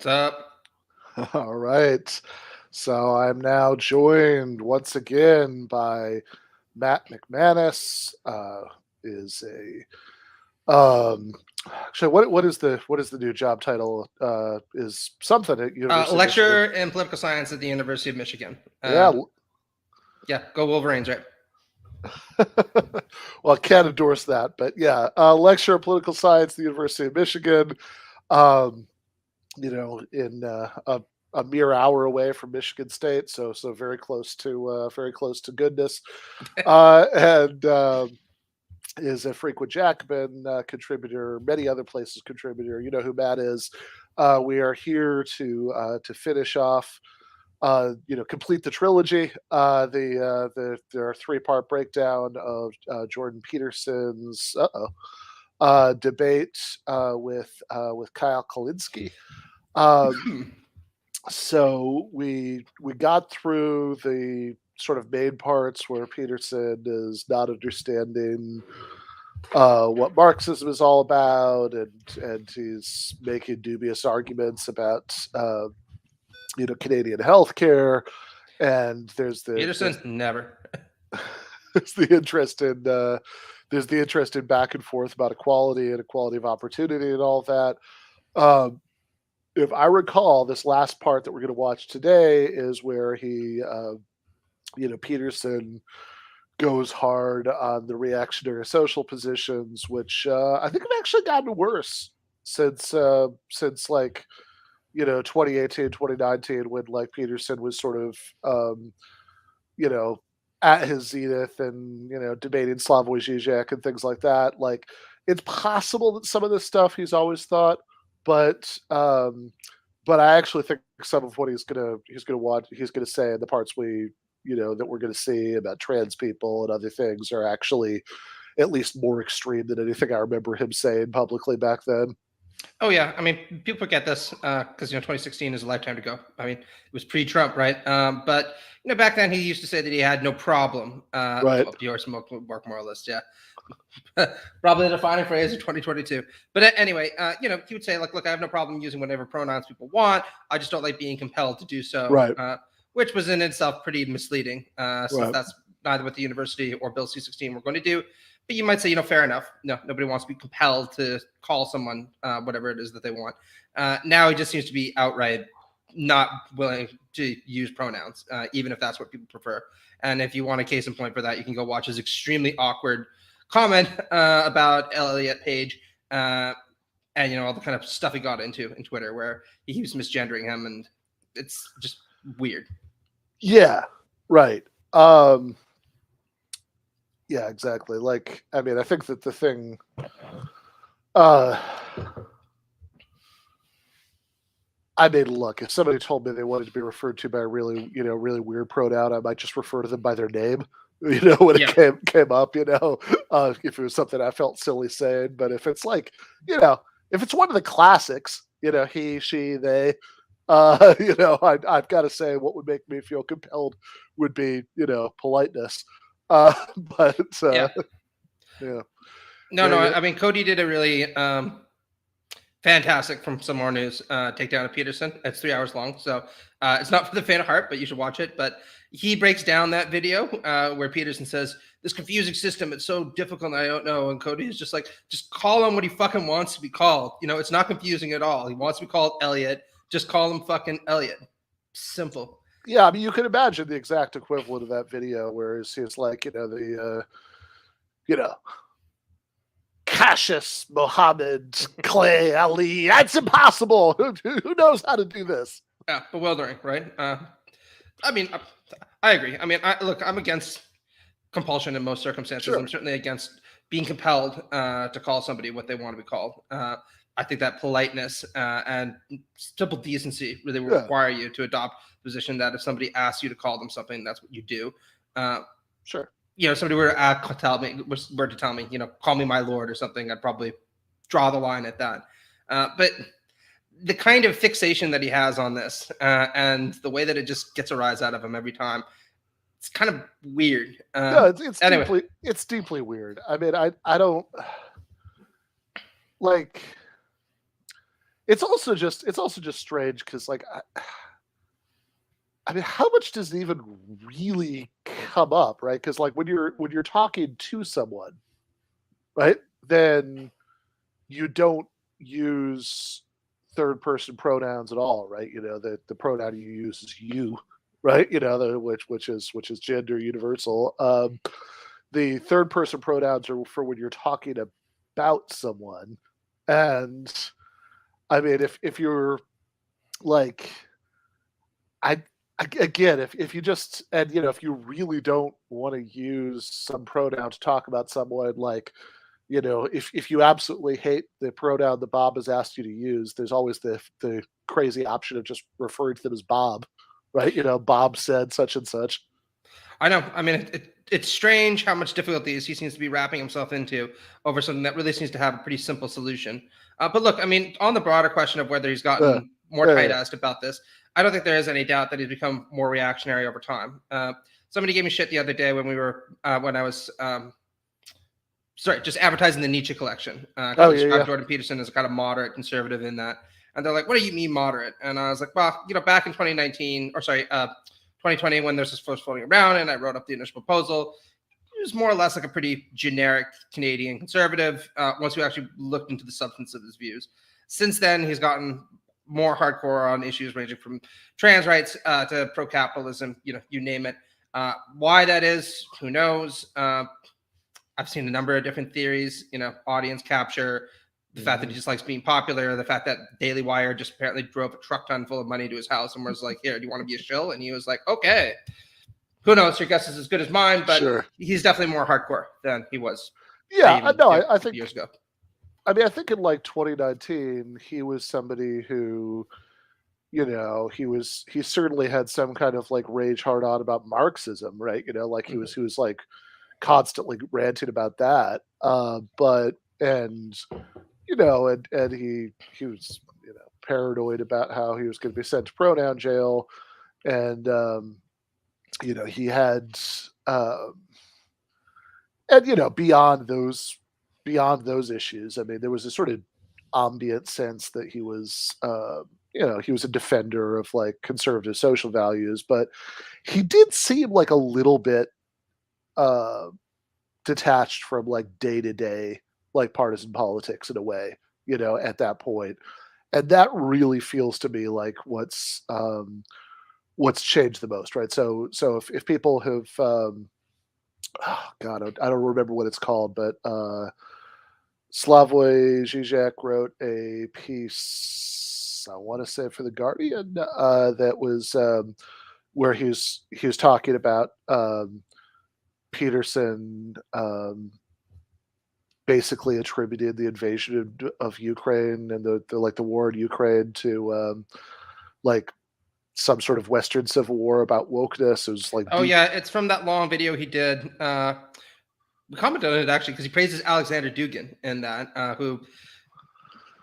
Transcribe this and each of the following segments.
What's up? All right. So I'm now joined once again by Matt McManus. Is a actually what is the new job title? Is something at University of Michigan. Lecturer in political science at the University of Michigan. Yeah. Yeah, go Wolverines, right? Well, I can't endorse that, but yeah, lecturer in political science at the University of Michigan. Um, in a mere hour away from Michigan State, so very close to goodness, and is a frequent Jackman contributor, many other places contributor. You know who Matt is. We are here to finish off. Complete the trilogy. There are three-part breakdown of Jordan Peterson's debate with Kyle Kulinski. So we got through the sort of main parts where Peterson is not understanding what Marxism is all about, and he's making dubious arguments about Canadian healthcare, and Peterson never. there's the interest in back and forth about equality and equality of opportunity and all that. If I recall, this last part that we're going to watch today is where Peterson goes hard on the reactionary social positions, which I think have actually gotten worse since 2018, 2019, when like Peterson was sort of, at his zenith and, debating Slavoj Žižek and things like that. Like, it's possible that some of this stuff he's always thought, but I actually think some of what he's gonna say in the parts that we're gonna see about trans people and other things are actually at least more extreme than anything I remember him saying publicly back then. Oh yeah, I mean, people forget this because 2016 is a lifetime ago. I mean, it was pre-Trump, right? But back then he used to say that he had no problem. Right. Yours, Mark Moralist, yeah. Probably the defining phrase of 2022. But anyway, he would say, look, I have no problem using whatever pronouns people want. I just don't like being compelled to do so. Right. Which was in itself pretty misleading, since Right. that's neither what the university or Bill C-16 were going to do. But you might say, fair enough. No, nobody wants to be compelled to call someone whatever it is that they want. Now he just seems to be outright not willing to use pronouns, even if that's what people prefer. And if you want a case in point for that, you can go watch his extremely awkward comment about Elliot Page and all the kind of stuff he got into in Twitter where he was misgendering him, and it's just weird. Yeah, right. Yeah, exactly. Like, I mean, I think that the thing I mean, look, if somebody told me they wanted to be referred to by a really weird pronoun, I might just refer to them by their name, when it came up, if it was something I felt silly saying. But if it's like, if it's one of the classics, he, she, they, I've got to say what would make me feel compelled would be, politeness. But yeah. No, I mean, Cody did a really fantastic, from some more news, takedown of Peterson. It's 3 hours long, so it's not for the faint of heart, but you should watch it. But he breaks down that video where Peterson says, this confusing system, it's so difficult, I don't know. And Cody is just like, just call him what he fucking wants to be called. It's not confusing at all. He wants to be called Elliot. Just call him fucking Elliot. Simple. Yeah, I mean, you can imagine the exact equivalent of that video where he's like, Cassius, Muhammad, Clay, Ali. That's impossible. Who knows how to do this? Yeah, bewildering, right? I mean, I agree. I mean, I'm against compulsion in most circumstances. Sure. I'm certainly against being compelled to call somebody what they want to be called. I think that politeness and simple decency really require you to adopt the position that if somebody asks you to call them something, that's what you do. Sure. Somebody were to tell me, call me my lord or something, I'd probably draw the line at that. But the kind of fixation that he has on this and the way that it just gets a rise out of him every time, it's kind of weird. No, it's deeply weird. I mean, I don't like. it's also just strange because like I mean, how much does it even really come up, right? Because like when you're talking to someone, right, then you don't use third person pronouns at all, right? You know, the pronoun you use is you, right? You know, which is gender universal. The third person pronouns are for when you're talking about someone. And I mean, if you're like I again, if you just and you know, if you really don't want to use some pronoun to talk about someone, like you know, if you absolutely hate the pronoun that Bob has asked you to use, there's always the crazy option of just referring to them as Bob, right? You know, Bob said such and such. I know. I mean, it's strange how much difficulties he seems to be wrapping himself into over something that really seems to have a pretty simple solution. But look, I mean, on the broader question of whether he's Uh, gotten more uh, tight-assed about this, I don't think there is any doubt that he's become more reactionary over time. Somebody gave me shit the other day when I was just advertising the Nietzsche collection because oh I yeah, described yeah, Jordan Peterson as kind of moderate conservative in that. And they're like, "What do you mean moderate?" And I was like, "Well, back in 2019, or sorry, 2020, when this was first floating around, and I wrote up the initial proposal, it was more or less like a pretty generic Canadian conservative. Once we actually looked into the substance of his views, since then he's gotten more hardcore on issues ranging from trans rights to pro-capitalism. You name it. Why that is, who knows? I've seen a number of different theories, audience capture, the fact that he just likes being popular, the fact that Daily Wire just apparently drove a truck ton full of money to his house and was like, "Here, do you want to be a shill?" And he was like, "Okay." Who knows? Your guess is as good as mine, but sure. he's definitely more hardcore than he was Yeah, even no, a I couple think. years ago. I mean, I think in like 2019, he was somebody who, you know, he certainly had some kind of like rage hard on about Marxism, right? You know, like Mhm. he was like constantly ranting about that. But and you know, and he was paranoid about how he was going to be sent to pronoun jail, and you know he had and beyond those issues. I mean, there was a sort of ambient sense that he was. He was a defender of like conservative social values, but he did seem like a little bit uh, detached from like day to day like partisan politics in a way, at that point. And that really feels to me like what's changed the most, right? So if people have oh god, I don't remember what it's called, but Slavoj Žižek wrote a piece, I want to say for the Guardian, that was where he was talking about Peterson basically attributed the invasion of Ukraine and the like the war in Ukraine to like some sort of Western civil war about wokeness. It was like Oh deep. yeah, it's from that long video he did. We commented on it actually because he praises Alexander Dugin in that, who,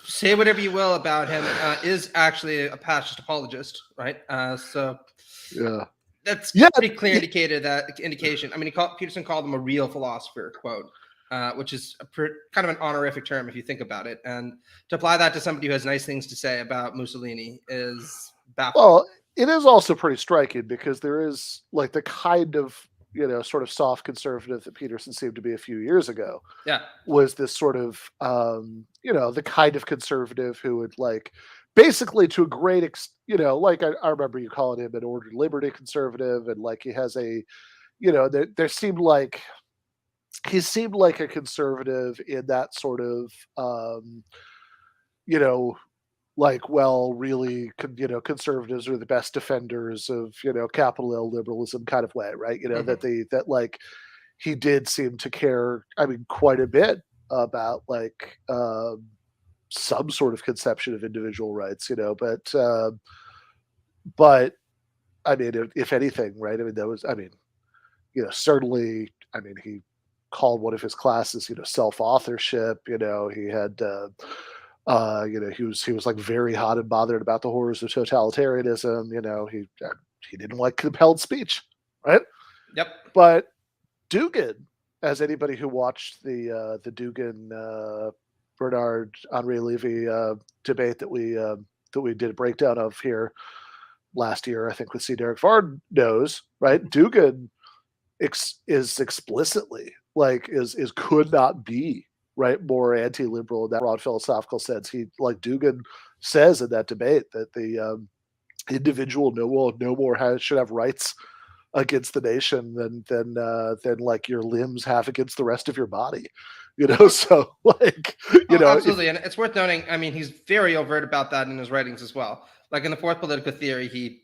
say whatever you will about him, is actually a fascist apologist, right? So Yeah, that's yeah, pretty clear indication. I mean, Peterson called him a real philosopher, quote, which is kind of an honorific term if you think about it. And to apply that to somebody who has nice things to say about Mussolini is baffling. well, it is also pretty striking because there is like the kind of sort of soft conservative that Peterson seemed to be a few years ago Yeah. was this sort of the kind of conservative who would like basically to a great like I remember you calling him an ordered liberty conservative, and like he has a there seemed like he seemed like a conservative in that sort of you know like, well, really, conservatives are the best defenders of, capital L liberalism kind of way, right? Hmm. That like he did seem to care, I mean, quite a bit about like some sort of conception of individual rights, but I mean, if anything, right? I mean, that was, I mean, certainly, I mean, he called one of his classes, self-authorship. He had, he was like very hot and bothered about the horrors of totalitarianism. He didn't like compelled speech, right? Yep. But Dugan, as anybody who watched the Dugan Bernard Henri Levy debate that we did a breakdown of here last year, I think with C. Derek Vard knows, right? Dugan is explicitly like is could not be right more anti-liberal in that broad philosophical sense. He like Dugan says in that debate that the individual no more should have rights against the nation than like your limbs have against the rest of your body. So like absolutely. And it's worth noting, I mean, he's very overt about that in his writings as well. Like in the Fourth Political Theory, he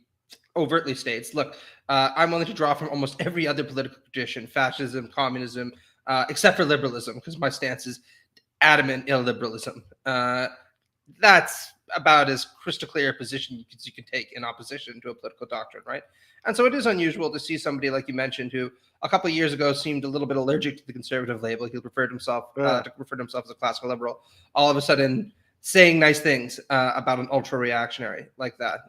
overtly states, look, I'm willing to draw from almost every other political tradition, fascism, communism, except for liberalism, because my stance is adamant illiberalism. That's about as crystal clear a position as you can take in opposition to a political doctrine, right? And so it is unusual to see somebody like you mentioned, who a couple of years ago seemed a little bit allergic to the conservative label. He referred himself as a classical liberal. All of a sudden, saying nice things about an ultra reactionary like that.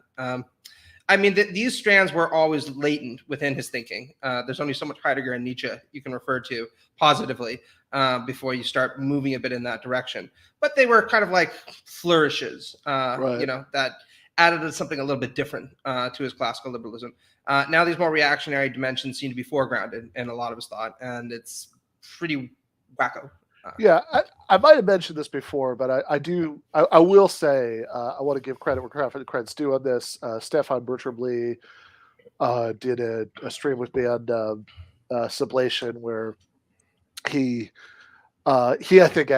I mean, these strands were always latent within his thinking. There's only so much Heidegger and Nietzsche you can refer to positively before you start moving a bit in that direction. But they were kind of like flourishes, that added something a little bit different to his classical liberalism. Now these more reactionary dimensions seem to be foregrounded in a lot of his thought, and it's pretty wacko. Yeah, I might have mentioned this before, but I will say I want to give credit where credit's due on this. Stefan Bertram Lee did a stream with me on Sublation where he I think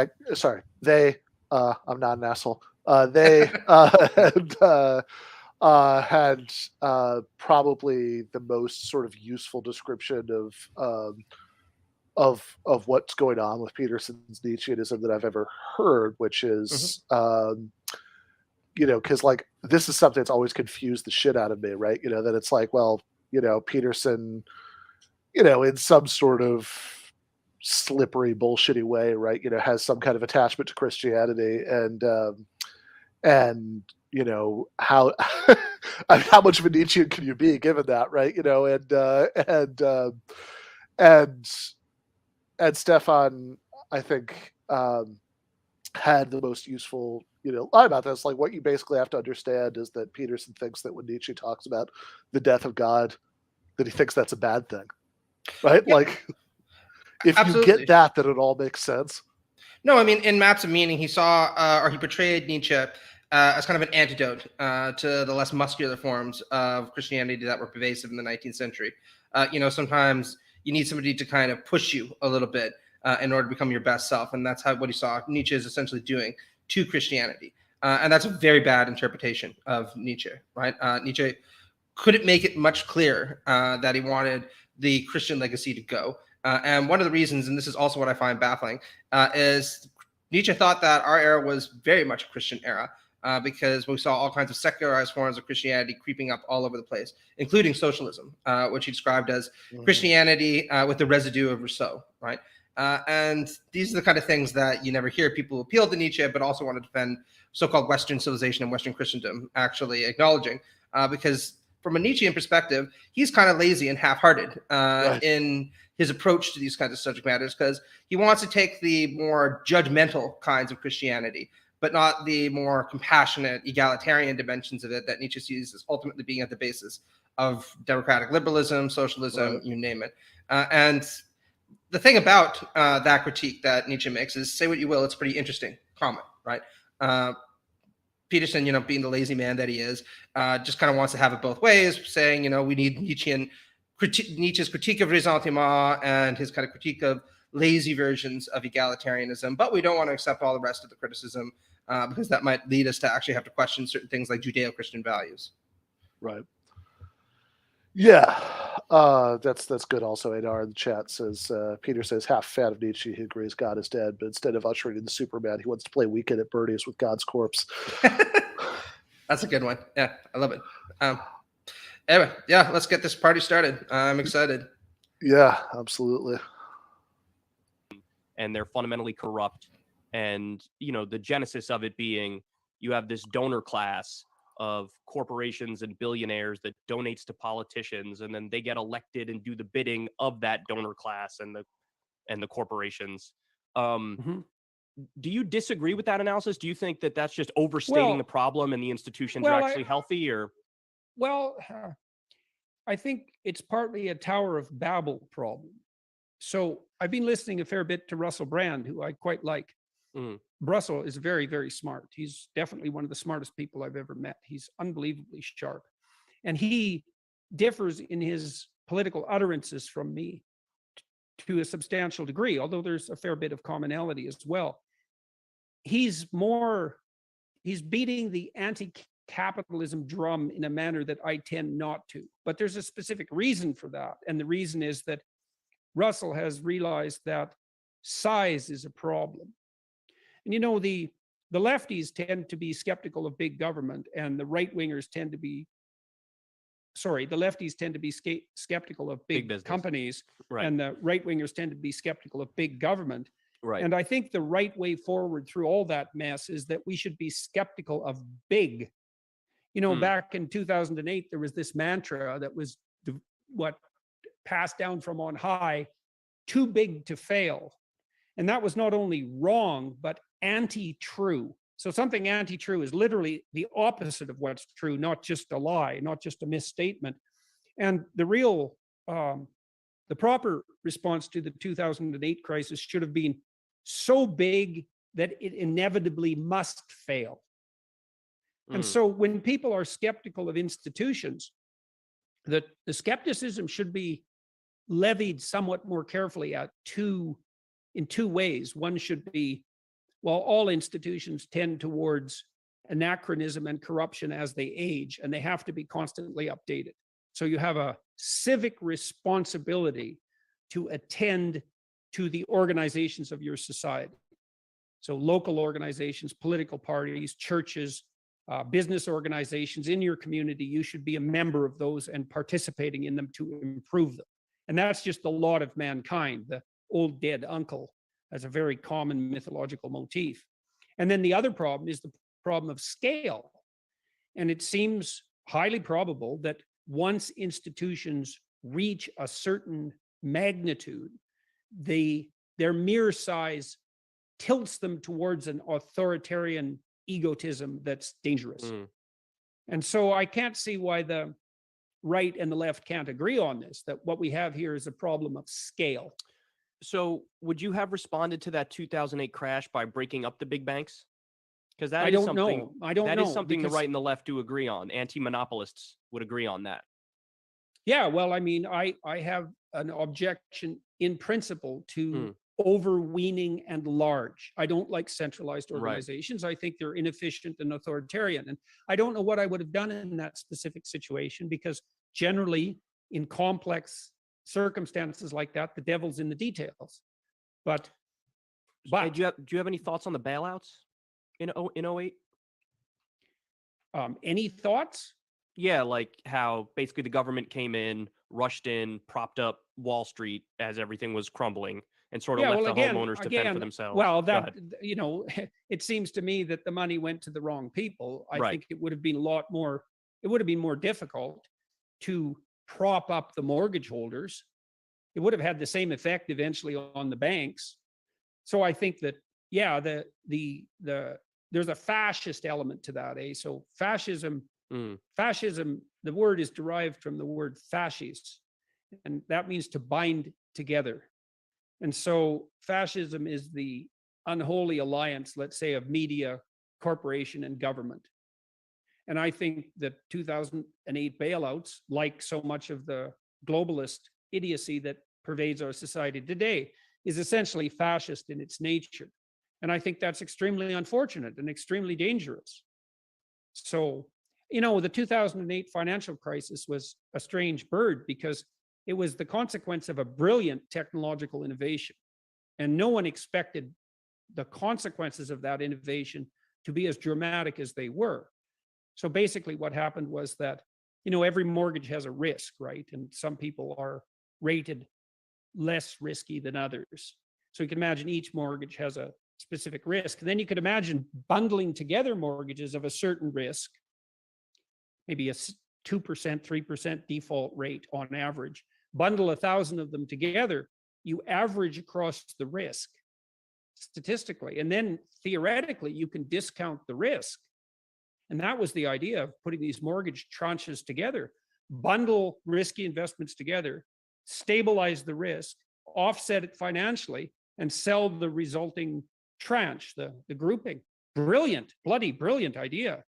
they I'm not an asshole. They had probably the most sort of useful description of what's going on with Peterson's Nietzscheanism that I've ever heard, which is, because like this is something that's always confused the shit out of me, right? That it's like, well, Peterson, in some sort of slippery, bullshitty way, right? Has some kind of attachment to Christianity, and how how much of a Nietzschean can you be given that, right? And Stefan, I think, had the most useful, line about this. Like, what you basically have to understand is that Peterson thinks that when Nietzsche talks about the death of God, that he thinks that's a bad thing, right? Yep. Like, if Absolutely. You get that, then it all makes sense. No, I mean, in Maps of Meaning, he saw, or he portrayed Nietzsche as kind of an antidote to the less muscular forms of Christianity that were pervasive in the 19th century. Sometimes you need somebody to kind of push you a little bit in order to become your best self. And that's what he saw Nietzsche is essentially doing to Christianity. And that's a very bad interpretation of Nietzsche, right? Nietzsche couldn't make it much clearer that he wanted the Christian legacy to go. And one of the reasons, and this is also what I find baffling, is Nietzsche thought that our era was very much a Christian era. Because we saw all kinds of secularized forms of Christianity creeping up all over the place, including socialism, which he described as Christianity with the residue of Rousseau, right? And these are the kind of things that you never hear people appeal to Nietzsche, but also want to defend so-called Western civilization and Western Christendom actually acknowledging, because from a Nietzschean perspective, he's kind of lazy and half-hearted in his approach to these kinds of subject matters, because he wants to take the more judgmental kinds of Christianity, but not the more compassionate, egalitarian dimensions of it that Nietzsche sees as ultimately being at the basis of democratic liberalism, socialism, you name it. And the thing about that critique that Nietzsche makes is, say what you will, it's a pretty interesting comment, right? Peterson, being the lazy man that he is, just kind of wants to have it both ways, saying, we need Nietzsche's critique of ressentiment and his kind of critique of lazy versions of egalitarianism, but we don't want to accept all the rest of the criticism because that might lead us to actually have to question certain things like Judeo-Christian values. Right. Yeah, that's good. Also, Adar in the chat says Peter says half fan of Nietzsche. He agrees God is dead, but instead of ushering in the Superman, he wants to play Weekend at Bernie's with God's corpse. That's a good one. Yeah, I love it. Anyway, yeah, let's get this party started. I'm excited. Yeah, absolutely. And they're fundamentally corrupt. And, the genesis of it being you have this donor class of corporations and billionaires that donates to politicians, and then they get elected and do the bidding of that donor class and the corporations. Do you disagree with that analysis? Do you think that that's just overstating the problem and the institutions are actually healthy, or? Well, I think it's partly a Tower of Babel problem. So I've been listening a fair bit to Russell Brand, who I quite like. Russell is very, very smart. He's definitely one of the smartest people I've ever met. He's unbelievably sharp. And he differs in his political utterances from me to a substantial degree, although there's a fair bit of commonality as well. He's beating the anti-capitalism drum in a manner that I tend not to. But there's a specific reason for that. And the reason is that Russell has realized that size is a problem. And the lefties tend to be skeptical of big government, and the right-wingers tend to be, the lefties tend to be skeptical of big companies, right, and the right-wingers tend to be skeptical of big government. Right. And I think the right way forward through all that mess is that we should be skeptical of big. Back in 2008, there was this mantra that was passed down from on high: too big to fail. And that was not only wrong, but anti-true. So something anti-true is literally the opposite of what's true, not just a lie, not just a misstatement. And the proper response to the 2008 crisis should have been so big that it inevitably must fail. And so when people are skeptical of institutions, the skepticism should be levied somewhat more carefully in two ways. One should be, well, all institutions tend towards anachronism and corruption as they age, and they have to be constantly updated. So you have a civic responsibility to attend to the organizations of your society. So local organizations, political parties, churches, business organizations in your community, you should be a member of those and participating in them to improve them. And that's just the lot of mankind. The old dead uncle as a very common mythological motif. And then the other problem is the problem of scale. And it seems highly probable that once institutions reach a certain magnitude, their mere size tilts them towards an authoritarian egotism that's dangerous. And so I can't see why the right and the left can't agree on this, that what we have here is a problem of scale. So would you have responded to that 2008 crash by breaking up the big banks? Because that I don't know. That is something the right and the left do agree on. Anti-monopolists would agree on that. Yeah, well, I mean, I have an objection in principle to overweening and large. I don't like centralized organizations. Right. I think they're inefficient and authoritarian. And I don't know what I would have done in that specific situation, because generally in complex circumstances like that, the devil's in the details. But do you have any thoughts on the bailouts in 08? Any thoughts? Yeah, like how basically the government came in, rushed in, propped up Wall Street as everything was crumbling, and sort of left the homeowners to fend for themselves. Well, it seems to me that the money went to the wrong people. I think it would have been more difficult to prop up the mortgage holders. It would have had the same effect eventually on the banks. So I think that, there's a fascist element to that. So fascism, the word is derived from the word fascis, and that means to bind together. And so fascism is the unholy alliance, let's say, of media, corporation, and government. And I think that 2008 bailouts, like so much of the globalist idiocy that pervades our society today, is essentially fascist in its nature. And I think that's extremely unfortunate and extremely dangerous. So, the 2008 financial crisis was a strange bird, because it was the consequence of a brilliant technological innovation. And no one expected the consequences of that innovation to be as dramatic as they were. So basically what happened was that, every mortgage has a risk, right? And some people are rated less risky than others. So you can imagine each mortgage has a specific risk. And then you could imagine bundling together mortgages of a certain risk, maybe a 2%, 3% default rate on average. Bundle 1,000 of them together, you average across the risk. statistically. And then theoretically, you can discount the risk. And that was the idea of putting these mortgage tranches together, bundle risky investments together, stabilize the risk, offset it financially, and sell the resulting tranche, the grouping. Brilliant, bloody brilliant idea.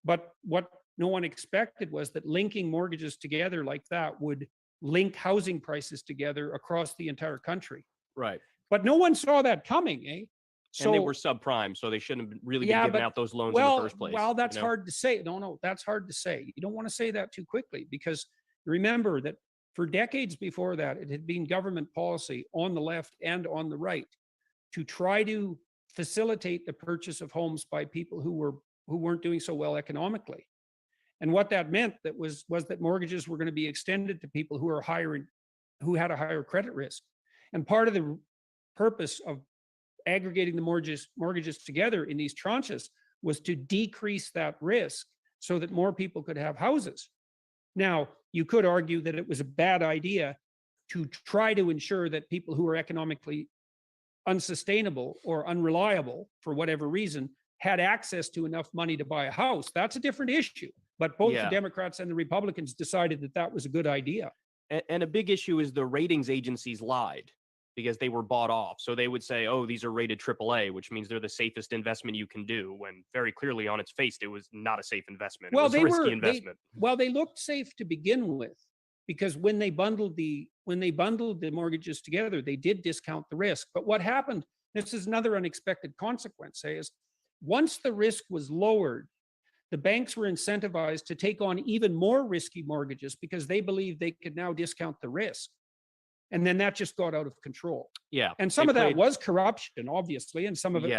But what no one expected was that linking mortgages together like that would link housing prices together across the entire country. Right. But no one saw that coming, eh? So, and they were subprime, so they shouldn't have really been giving out those loans in the first place. Well, that's hard to say. No, that's hard to say. You don't want to say that too quickly, because remember that for decades before that, it had been government policy on the left and on the right to try to facilitate the purchase of homes by people who weren't doing so well economically. And what that meant was that mortgages were going to be extended to people who had a higher credit risk. And part of the purpose of aggregating the mortgages together in these tranches was to decrease that risk so that more people could have houses. Now, you could argue that it was a bad idea to try to ensure that people who are economically unsustainable or unreliable for whatever reason had access to enough money to buy a house. That's a different issue. But both the Democrats and the Republicans decided that that was a good idea. And a big issue is the ratings agencies lied because they were bought off. So they would say, oh, these are rated AAA, which means they're the safest investment you can do, when very clearly on its face, it was not a safe investment. Well, it was a risky investment. They looked safe to begin with, because when they bundled the mortgages together, they did discount the risk. But what happened, this is another unexpected consequence, is once the risk was lowered, the banks were incentivized to take on even more risky mortgages because they believed they could now discount the risk. And then that just got out of control. Yeah. And some of that was corruption, obviously, and some of it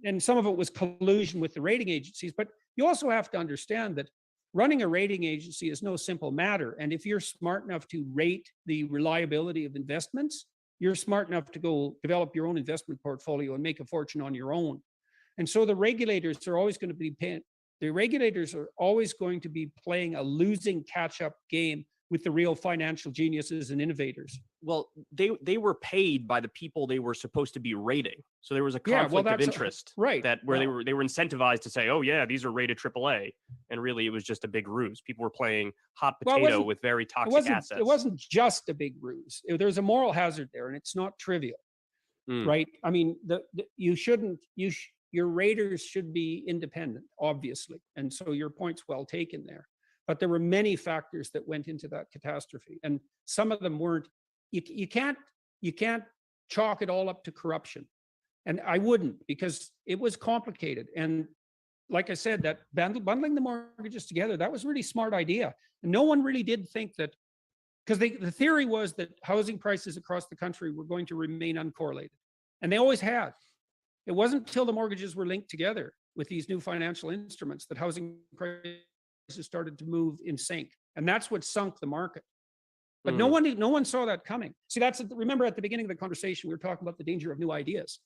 was collusion with the rating agencies. But you also have to understand that running a rating agency is no simple matter. And if you're smart enough to rate the reliability of investments, you're smart enough to go develop your own investment portfolio and make a fortune on your own. And so the regulators are always going to be playing a losing catch-up game with the real financial geniuses and innovators. Well, they were paid by the people they were supposed to be rating. So there was a conflict of interest, right? They were incentivized to say, oh yeah, these are rated AAA, and really it was just a big ruse. People were playing hot potato with very toxic assets. It wasn't just a big ruse. There's a moral hazard there, and it's not trivial, right? I mean, your raters should be independent, obviously, and so your point's well taken there. But there were many factors that went into that catastrophe, and some of them weren't. You can't chalk it all up to corruption, and I wouldn't, because it was complicated. And like I said, that bundling the mortgages together, that was a really smart idea. And no one really did think that, because the theory was that housing prices across the country were going to remain uncorrelated, and they always had. It wasn't until the mortgages were linked together with these new financial instruments that housing prices started to move in sync, and that's what sunk the market. But no one saw that coming. See, remember at the beginning of the conversation, we were talking about the danger of new ideas.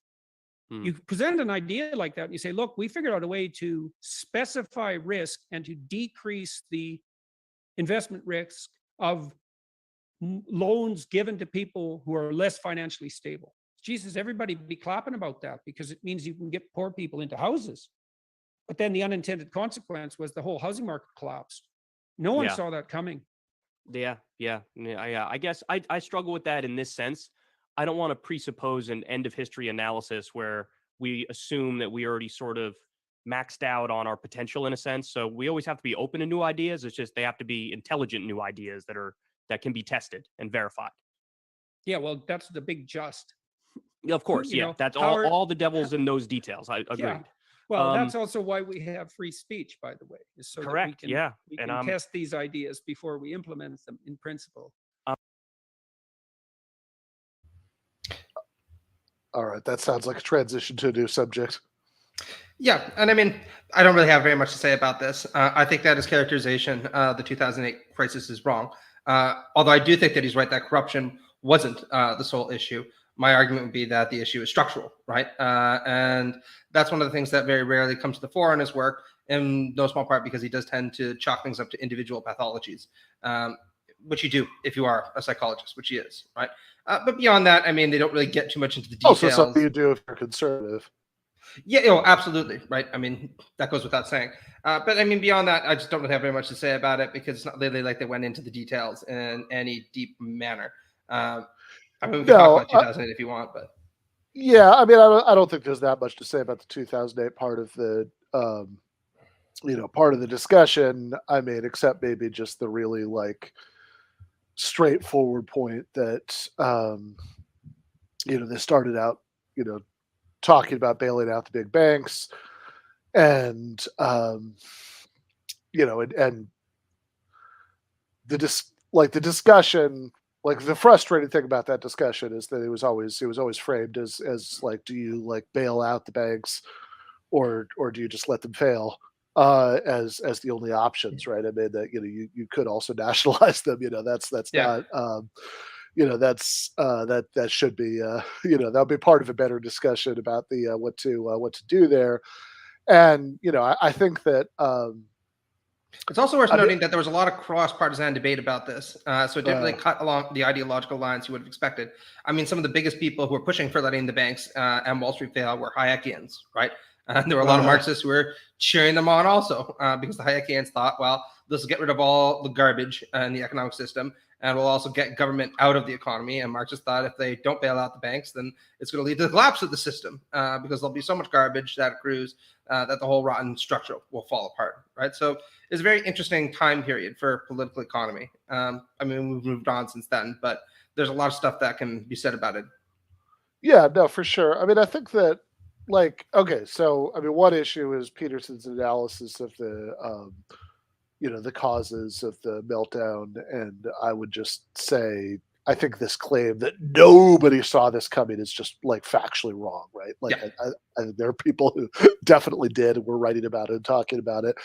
You present an idea like that and you say, look, we figured out a way to specify risk and to decrease the investment risk of loans given to people who are less financially stable. Jesus, everybody be clapping about that, because it means you can get poor people into houses. But then the unintended consequence was the whole housing market collapsed. No one saw that coming. Yeah. I guess I struggle with that in this sense. I don't want to presuppose an end of history analysis where we assume that we already sort of maxed out on our potential in a sense. So we always have to be open to new ideas. It's just they have to be intelligent new ideas that can be tested and verified. Yeah, well, that's the big just. Of course, that's all the devil's in those details. I agreed. Yeah. Well, that's also why we have free speech, by the way. Is so correct. That we can test these ideas before we implement them in principle. All right, that sounds like a transition to a new subject. Yeah, and I mean, I don't really have very much to say about this. I think that his characterization, the 2008 crisis, is wrong. Although I do think that he's right that corruption wasn't the sole issue. My argument would be that the issue is structural, right? And that's one of the things that very rarely comes to the fore in his work, in no small part because he does tend to chalk things up to individual pathologies. which you do if you are a psychologist, which he is, right? But beyond that, I mean, they don't really get too much into the details. Also, something you do if you're conservative. Yeah, absolutely, right? I mean, that goes without saying. But I mean, beyond that, I just don't really have very much to say about it because it's not really like they went into the details in any deep manner. I mean, we can talk about 2008 if you want, but yeah, I mean, I don't think there's that much to say about the 2008 part of the, part of the discussion. I mean, except maybe just the really like straightforward point that, they started out, talking about bailing out the big banks, and and the discussion, like the frustrating thing about that discussion is that it was always framed as like, do you like bail out the banks or do you just let them fail as the only options, right? I mean, that you could also nationalize them. That's yeah. not that should be that'll be part of a better discussion about the what to do there. And I think that It's also worth noting that there was a lot of cross-partisan debate about this, so it didn't really cut along the ideological lines you would have expected. I mean, some of the biggest people who were pushing for letting the banks and Wall Street fail were Hayekians, right? There were a lot of Marxists who were cheering them on also, because the Hayekians thought, well, this will get rid of all the garbage in the economic system, and will also get government out of the economy. And Marxists thought if they don't bail out the banks, then it's going to lead to the collapse of the system, because there'll be so much garbage that accrues that the whole rotten structure will fall apart, right? So it's a very interesting time period for political economy. I mean, we've moved on since then, but there's a lot of stuff that can be said about it. Yeah, no, for sure. I mean, I think that, like, okay, so I mean, one issue is Peterson's analysis of the the causes of the meltdown, and I would just say I think this claim that nobody saw this coming is just like factually wrong, right? Like, Yeah. I there are people who definitely did and were writing about it and talking about it,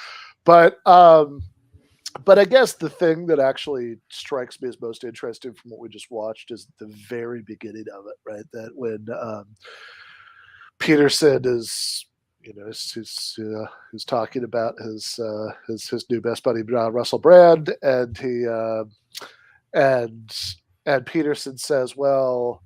but I guess the thing that actually strikes me as most interesting from what we just watched is the very beginning of it, right? That when Peterson is, who's talking about his new best buddy Russell Brand, and he and Peterson says, well,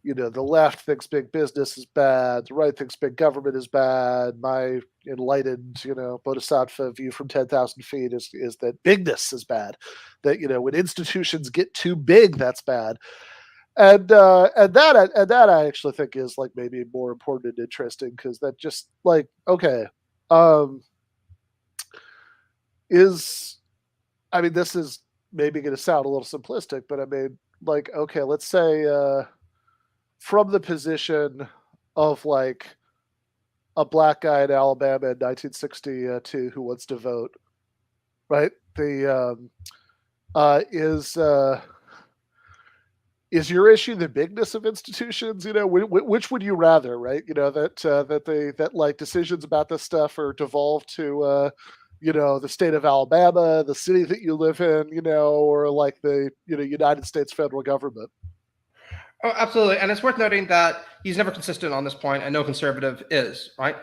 the left thinks big business is bad, the right thinks big government is bad. My enlightened, bodhisattva view from 10,000 feet is that bigness is bad. That when institutions get too big, that's bad. And that I actually think is like maybe more important and interesting, because that just like, okay, this is maybe going to sound a little simplistic, but I mean, like, okay, let's say from the position of like a black guy in Alabama in 1962 who wants to vote, right? Is your issue the bigness of institutions? Which would you rather, right? That like decisions about this stuff are devolved to the state of Alabama, the city that you live in, or like the United States federal government. Oh, absolutely. And it's worth noting that he's never consistent on this point, and no conservative is, right?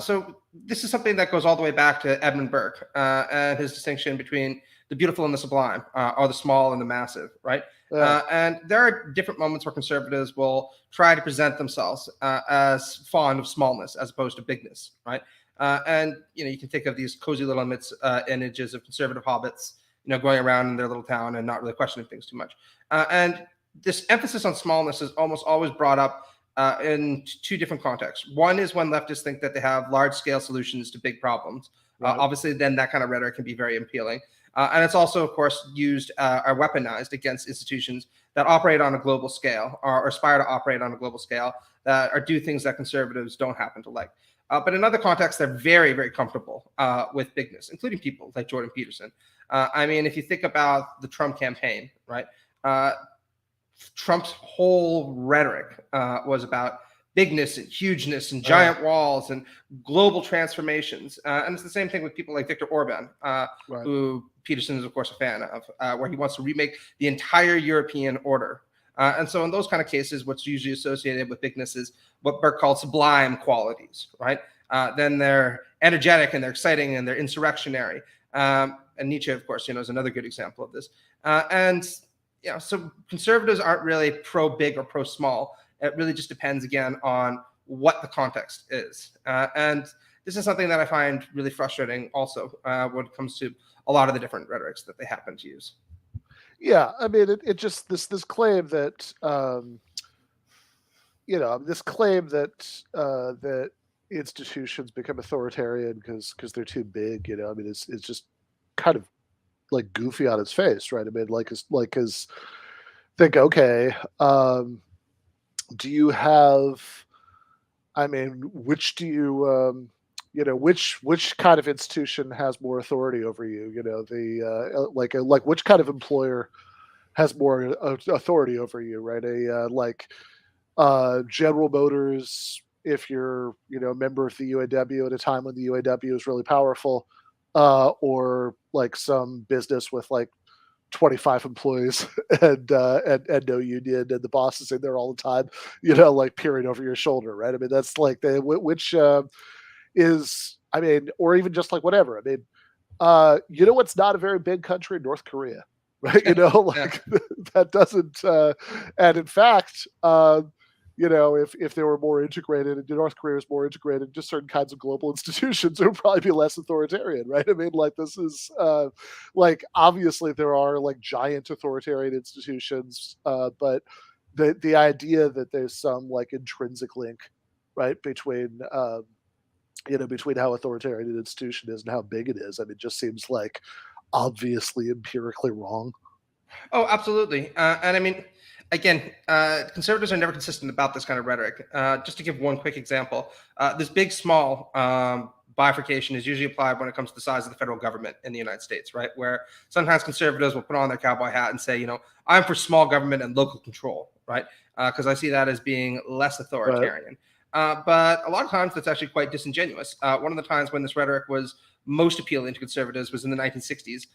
So this is something that goes all the way back to Edmund Burke and his distinction between the beautiful and the sublime, or the small and the massive, right? And there are different moments where conservatives will try to present themselves as fond of smallness as opposed to bigness, right? And you can think of these cozy little images of conservative hobbits, going around in their little town and not really questioning things too much. And this emphasis on smallness is almost always brought up in two different contexts. One is when leftists think that they have large-scale solutions to big problems. Right. Obviously, then that kind of rhetoric can be very appealing. And it's also, of course, used or weaponized against institutions that operate on a global scale, or aspire to operate on a global scale, that or do things that conservatives don't happen to like. But in other contexts, they're very, very comfortable with bigness, including people like Jordan Peterson. I mean, if you think about the Trump campaign, right? Trump's whole rhetoric was about bigness and hugeness and giant walls and global transformations. And it's the same thing with people like Viktor Orban, who Peterson is, of course, a fan of, where he wants to remake the entire European order. And so in those kind of cases, what's usually associated with bigness is what Burke called sublime qualities, right? Then they're energetic and they're exciting and they're insurrectionary. And Nietzsche, of course, is another good example of this. And so conservatives aren't really pro big or pro small. It really just depends again on what the context is. And this is something that I find really frustrating also when it comes to a lot of the different rhetorics that they happen to use. Yeah, I mean, it just this claim that this claim that that institutions become authoritarian because they're too big. I mean, it's just kind of like goofy on its face, right? I mean, think, okay, do you have? I mean, which do you? Which kind of institution has more authority over you? Like which kind of employer has more authority over you, right? General Motors, if you're a member of the UAW at a time when the UAW is really powerful, or like some business with like 25 employees and no union, and the boss is in there all the time, like peering over your shoulder, right? I mean, that's like which is, I mean, or even just like whatever. I mean, what's not a very big country? North Korea, right? That doesn't, and in fact, if they were more integrated, and North Korea was more integrated, just certain kinds of global institutions, it would probably be less authoritarian, right? I mean, like this is, like obviously there are like giant authoritarian institutions, but the idea that there's some like intrinsic link, right, between between how authoritarian an institution is and how big it is, I mean, it just seems like obviously empirically wrong. Oh, absolutely. And I mean, again, conservatives are never consistent about this kind of rhetoric. Just to give one quick example, this big small bifurcation is usually applied when it comes to the size of the federal government in the United States, right? Where sometimes conservatives will put on their cowboy hat and say, I'm for small government and local control, right? Because I see that as being less authoritarian. Right. But a lot of times that's actually quite disingenuous. One of the times when this rhetoric was most appealing to conservatives was in the 1960s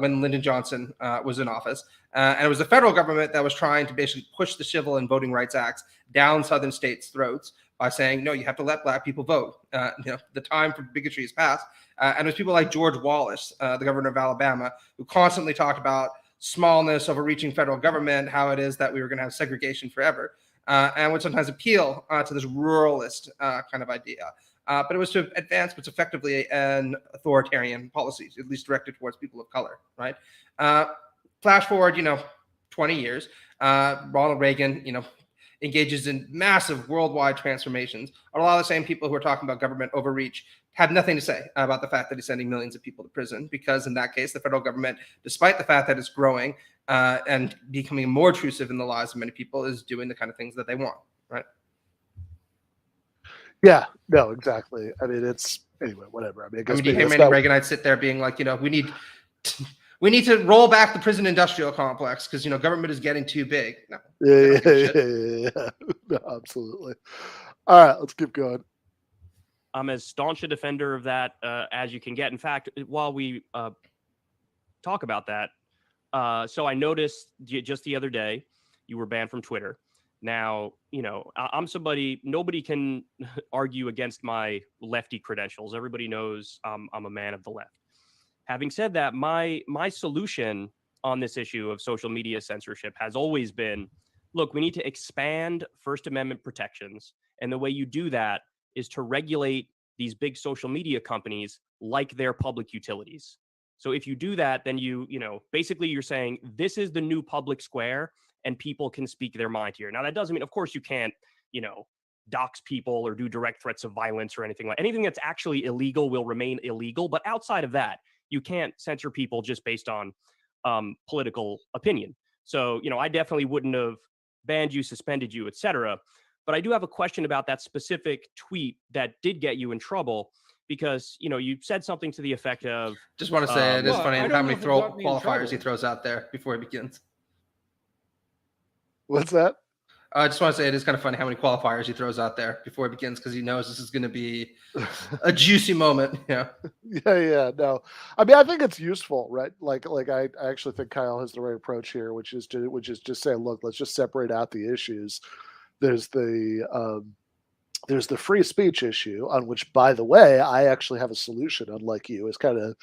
when Lyndon Johnson was in office. And it was the federal government that was trying to basically push the Civil and Voting Rights Acts down southern states' throats by saying, no, you have to let black people vote. The time for bigotry is past. And it was people like George Wallace, the governor of Alabama, who constantly talked about smallness, overreaching federal government, how it is that we were going to have segregation forever. And would sometimes appeal to this ruralist kind of idea. But it was to advance what's effectively an authoritarian policy, at least directed towards people of color, right? Flash forward, 20 years, Ronald Reagan, engages in massive worldwide transformations. A lot of the same people who are talking about government overreach have nothing to say about the fact that he's sending millions of people to prison, because in that case, the federal government, despite the fact that it's growing and becoming more intrusive in the lives of many people, is doing the kind of things that they want, right? Yeah, no, exactly. I mean, it's anyway, whatever. I mean, do you hear many Reaganites sit there being like, we need to roll back the prison industrial complex because government is getting too big. No, yeah. No, absolutely. All right, let's keep going. I'm as staunch a defender of that as you can get. In fact, while we talk about that, so I noticed just the other day you were banned from Twitter. Now, I'm somebody, nobody can argue against my lefty credentials. Everybody knows I'm a man of the left. Having said that, my solution on this issue of social media censorship has always been, look, we need to expand First Amendment protections. And the way you do that is to regulate these big social media companies like they're public utilities. So if you do that, then basically you're saying this is the new public square and people can speak their mind here. Now, that doesn't mean, of course, you can't, dox people or do direct threats of violence or anything that's actually illegal will remain illegal. But outside of that, you can't censor people just based on political opinion. So, I definitely wouldn't have banned you, suspended you, etc. But I do have a question about that specific tweet that did get you in trouble, because, you said something to the effect of... Just want to say it is funny how many qualifiers he throws out there before he begins. What's that? I just want to say it is kind of funny how many qualifiers he throws out there before he begins, because he knows this is going to be a juicy moment. Yeah. No, I mean, I think it's useful, right? Like I actually think Kyle has the right approach here, which is just say, look, let's just separate out the issues. There's the free speech issue, on which, by the way, I actually have a solution, unlike you. Is kind of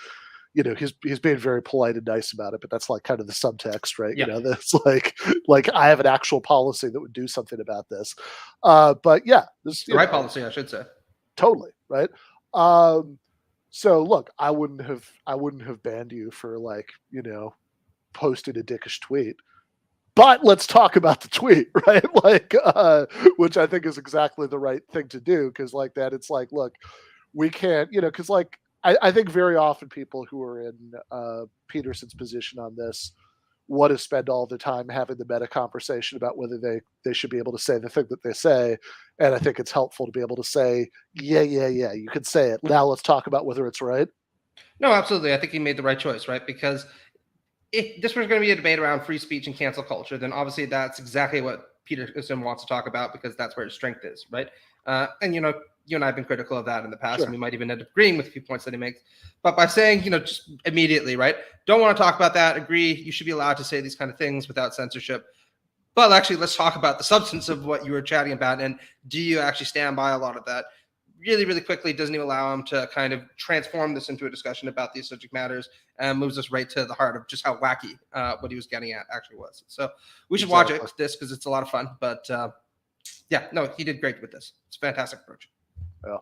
you know, he's being very polite and nice about it, but that's like kind of the subtext, right? Yeah. You know, that's like I have an actual policy that would do something about this. But yeah, this The right policy, I should say. totally right. So look, I wouldn't have banned you for like, you know, posting a dickish tweet. But let's talk about the tweet, right? Like, which I think is exactly the right thing to do, because like that, it's like, look, we can't, you know, because like I think very often people who are in Peterson's position on this want to spend all the time having the meta conversation about whether they should be able to say the thing that they say, and I think it's helpful to be able to say, yeah, you can say it. Now let's talk about whether it's right. No, absolutely. I think he made the right choice, right? Because if this was going to be a debate around free speech and cancel culture, then obviously that's exactly what Peterson wants to talk about, because that's where his strength is, right? And, you know, you and I have been critical of that in the past, Sure. and we might even end up agreeing with a few points that he makes. But by saying, you know, just immediately, right, don't want to talk about that, agree, you should be allowed to say these kind of things without censorship. But actually, let's talk about the substance of what you were chatting about, and do you actually stand by a lot of that? Really, really quickly, doesn't even allow him to kind of transform this into a discussion about these subject matters, and moves us right to the heart of just how wacky what he was getting at actually was. So we should watch this because it's a lot of fun. But yeah, no, he did great with this. It's a fantastic approach. Yeah.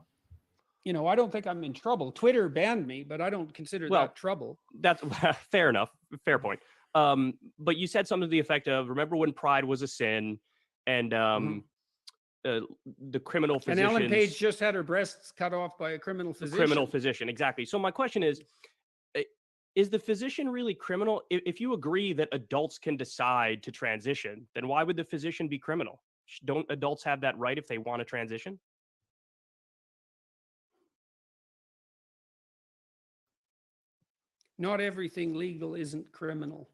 You know, I don't think I'm in trouble. Twitter banned me, but I don't consider that trouble. That's fair enough. Fair point. But you said something to the effect of, remember when pride was a sin, and the criminal physician. And Ellen Page just had her breasts cut off by a criminal physician. Exactly. So my question is the physician really criminal? If you agree that adults can decide to transition, then why would the physician be criminal? Don't adults have that right if they want to transition? Not everything legal isn't criminal.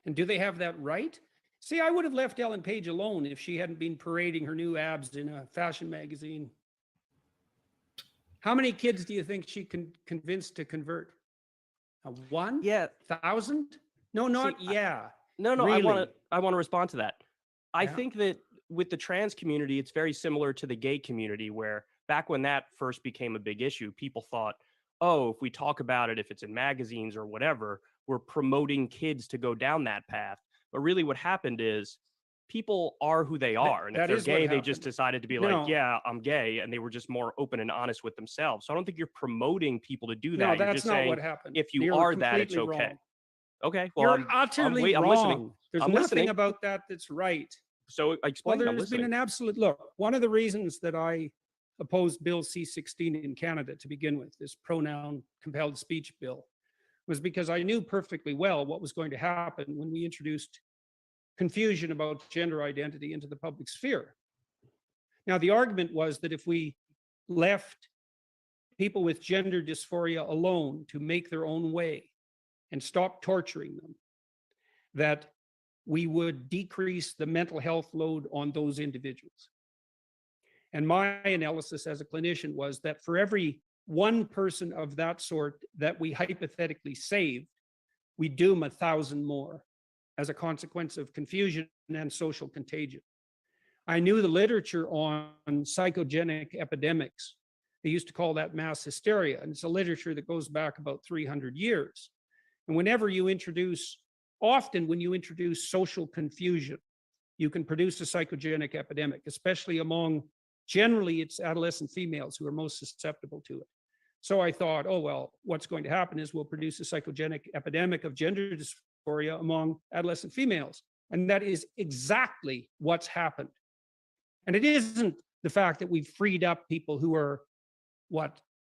And do they have that right? See, I would have left Ellen Page alone if she hadn't been parading her new abs in a fashion magazine. How many kids do you think she can convince to convert? 1? Yeah. 1,000? No, not No, really? I want to respond to that. I think that with the trans community, it's very similar to the gay community, where back when that first became a big issue, people thought, oh, if we talk about it, if it's in magazines or whatever, we're promoting kids to go down that path. But really what happened is people are who they are. And if they're gay, they just decided to be like, yeah, I'm gay. And they were just more open and honest with themselves. So I don't think you're promoting people to do that. No, You're that's just not saying, what happened. if you You're are that, it's completely okay. wrong. Okay. Well, You're utterly I'm wrong. listening. There's I'm nothing listening. about that that's right. So explain. Well, there's been an absolute look. One of the reasons that I opposed Bill C-16 in Canada to begin with, this pronoun compelled speech bill, was because I knew perfectly well what was going to happen when we introduced confusion about gender identity into the public sphere. Now, the argument was that if we left people with gender dysphoria alone to make their own way and stop torturing them, that we would decrease the mental health load on those individuals. And my analysis as a clinician was that for every one person of that sort that we hypothetically saved, we doom 1,000 more as a consequence of confusion and social contagion. I knew the literature on psychogenic epidemics. They used to call that mass hysteria, and it's a literature that goes back about 300 years. And often when you introduce social confusion, you can produce a psychogenic epidemic, especially among, generally it's adolescent females who are most susceptible to it. So I thought, oh, well, what's going to happen is we'll produce a psychogenic epidemic of gender dysphoria among adolescent females. And that is exactly what's happened. And it isn't the fact that we've freed up people who are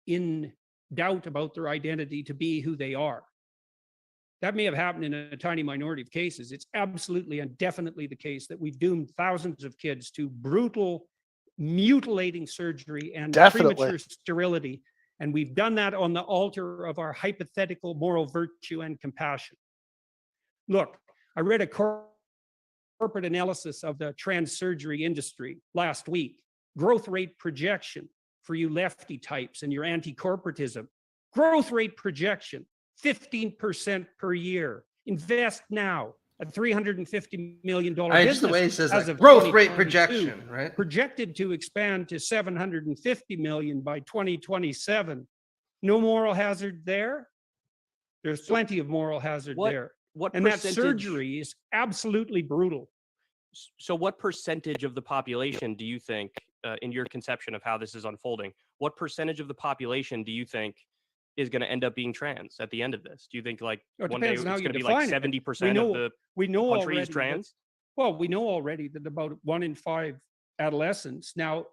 in doubt about their identity to be who they are. That may have happened in a tiny minority of cases. It's absolutely and definitely the case that we've doomed thousands of kids to brutal, mutilating surgery and premature sterility. And we've done that on the altar of our hypothetical moral virtue and compassion. Look, I read a corporate analysis of the trans surgery industry last week. Growth rate projection for you lefty types and your anti-corporatism. Growth rate projection, 15% per year. Invest now. A $350 million business. Just the way he says as that. of Growth rate projection, right? Projected to expand to $750 million by 2027. No moral hazard there. There's plenty of moral hazard there. What And that percentage? surgery is absolutely brutal. So, what percentage of the population do you think, in your conception of how this is unfolding, what percentage of the population do you think is going to end up being trans at the end of this? Do you think like It one day depends it's on how going you to be like define it. 70% of the We know country already is trans? Well, we know already that about 1 in 5 adolescents now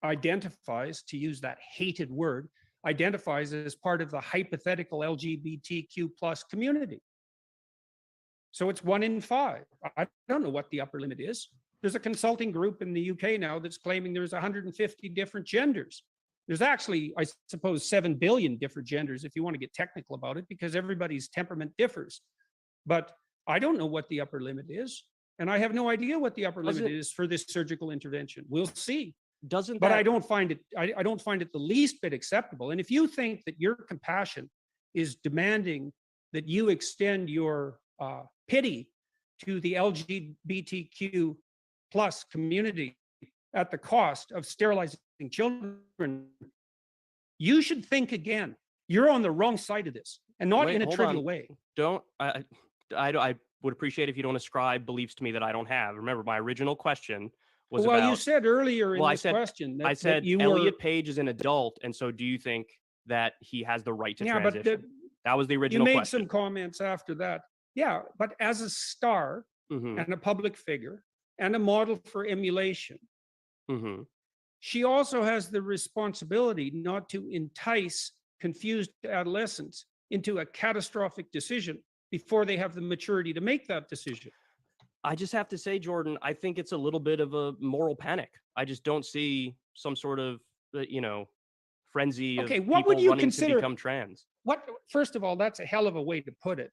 identifies, to use that hated word, identifies as part of the hypothetical LGBTQ plus community. So it's 1 in 5. I don't know what the upper limit is. There's a consulting group in the UK now that's claiming there's 150 different genders. There's actually, I suppose, 7 billion different genders if you want to get technical about it, because everybody's temperament differs. But I don't know what the upper limit is. And I have no idea what the upper limit is for this surgical intervention. We'll see. But I don't find it, I don't find it the least bit acceptable. And if you think that your compassion is demanding that you extend your pity to the LGBTQ plus community at the cost of sterilizing children, you should think again. You're on the wrong side of this, and not in a trivial way. I would appreciate if you don't ascribe beliefs to me that I don't have. Remember, my original question was well, about, you said earlier in this I question that, I said that you Elliot were, Page is an adult, and so do you think that he has the right to yeah, transition? but That was the you original made question. some comments after that. Yeah, but as a star Mhm, and a public figure and a model for emulation, mhm. she also has the responsibility not to entice confused adolescents into a catastrophic decision before they have the maturity to make that decision. I just have to say, Jordan, I think it's a little bit of a moral panic. I just don't see some sort of, frenzy of Okay, what people would you running to consider? become trans. First of all, that's a hell of a way to put it.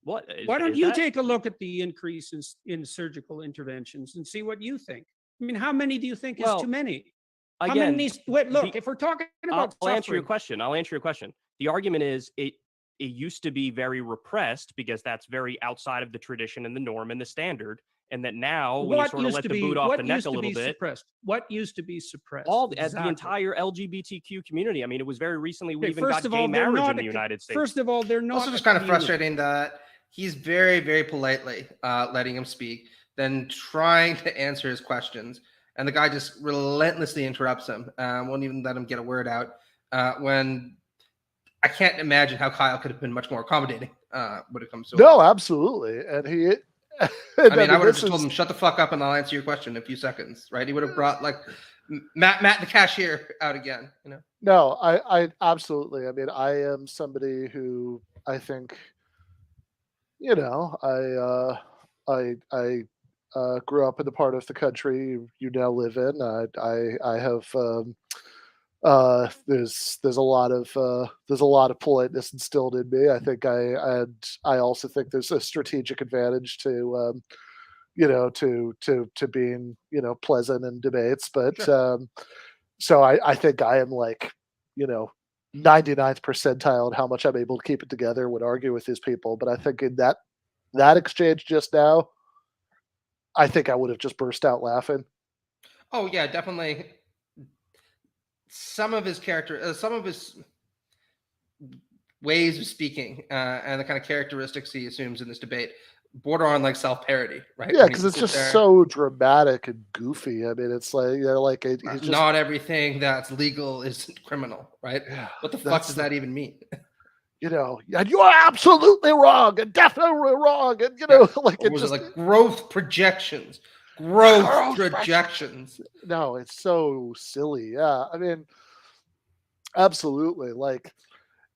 What Why don't is you that? take a look at the increase in surgical interventions and see what you think? I mean, how many do you think is Well, too many? How Again, many? Wait, look, the- if we're talking I'll about answer your suffering, question. I'll answer your question. The argument is it used to be very repressed because that's very outside of the tradition and the norm and the standard. And that now, when you what sort of used let to the be boot off what the neck used a to little be bit, suppressed? What used to be suppressed? the Exactly. entire LGBTQ community. I mean, it was very recently we Okay, even first got of gay all, they're marriage not in the United States. First of all, they're not. Also, just kind of frustrating that he's very, very politely letting him speak, then trying to answer his questions, and the guy just relentlessly interrupts him. Won't even let him get a word out. When I can't imagine how Kyle could have been much more accommodating when it comes to it. No, absolutely. And he, I mean, I would have this just told is- him, "Shut the fuck up, and I'll answer your question in a few seconds." Right? He would have brought like Matt the cashier out again. You know. No, I absolutely. I mean, I am somebody who I think, you know, I grew up in the part of the country you now live in. I have there's a lot of politeness instilled in me. I think I also think there's a strategic advantage to to being pleasant in debates. But Sure. so I think I am like 99th percentile in how much I'm able to keep it together, would argue with these people. But I think in that exchange just now, I think I would have just burst out laughing. Oh yeah, definitely. Some of his character, some of his ways of speaking, and the kind of characteristics he assumes in this debate border on like self-parody, right? Yeah, When he because it's sits just there, so dramatic and goofy. I mean, it's like he's just not everything that's legal is criminal, right? yeah, What the fuck that's does that even mean? and you are absolutely wrong and definitely wrong, and like Or it was just it like growth projections? Growth Growth projections. no, it's so silly. Yeah, I mean, absolutely. Like,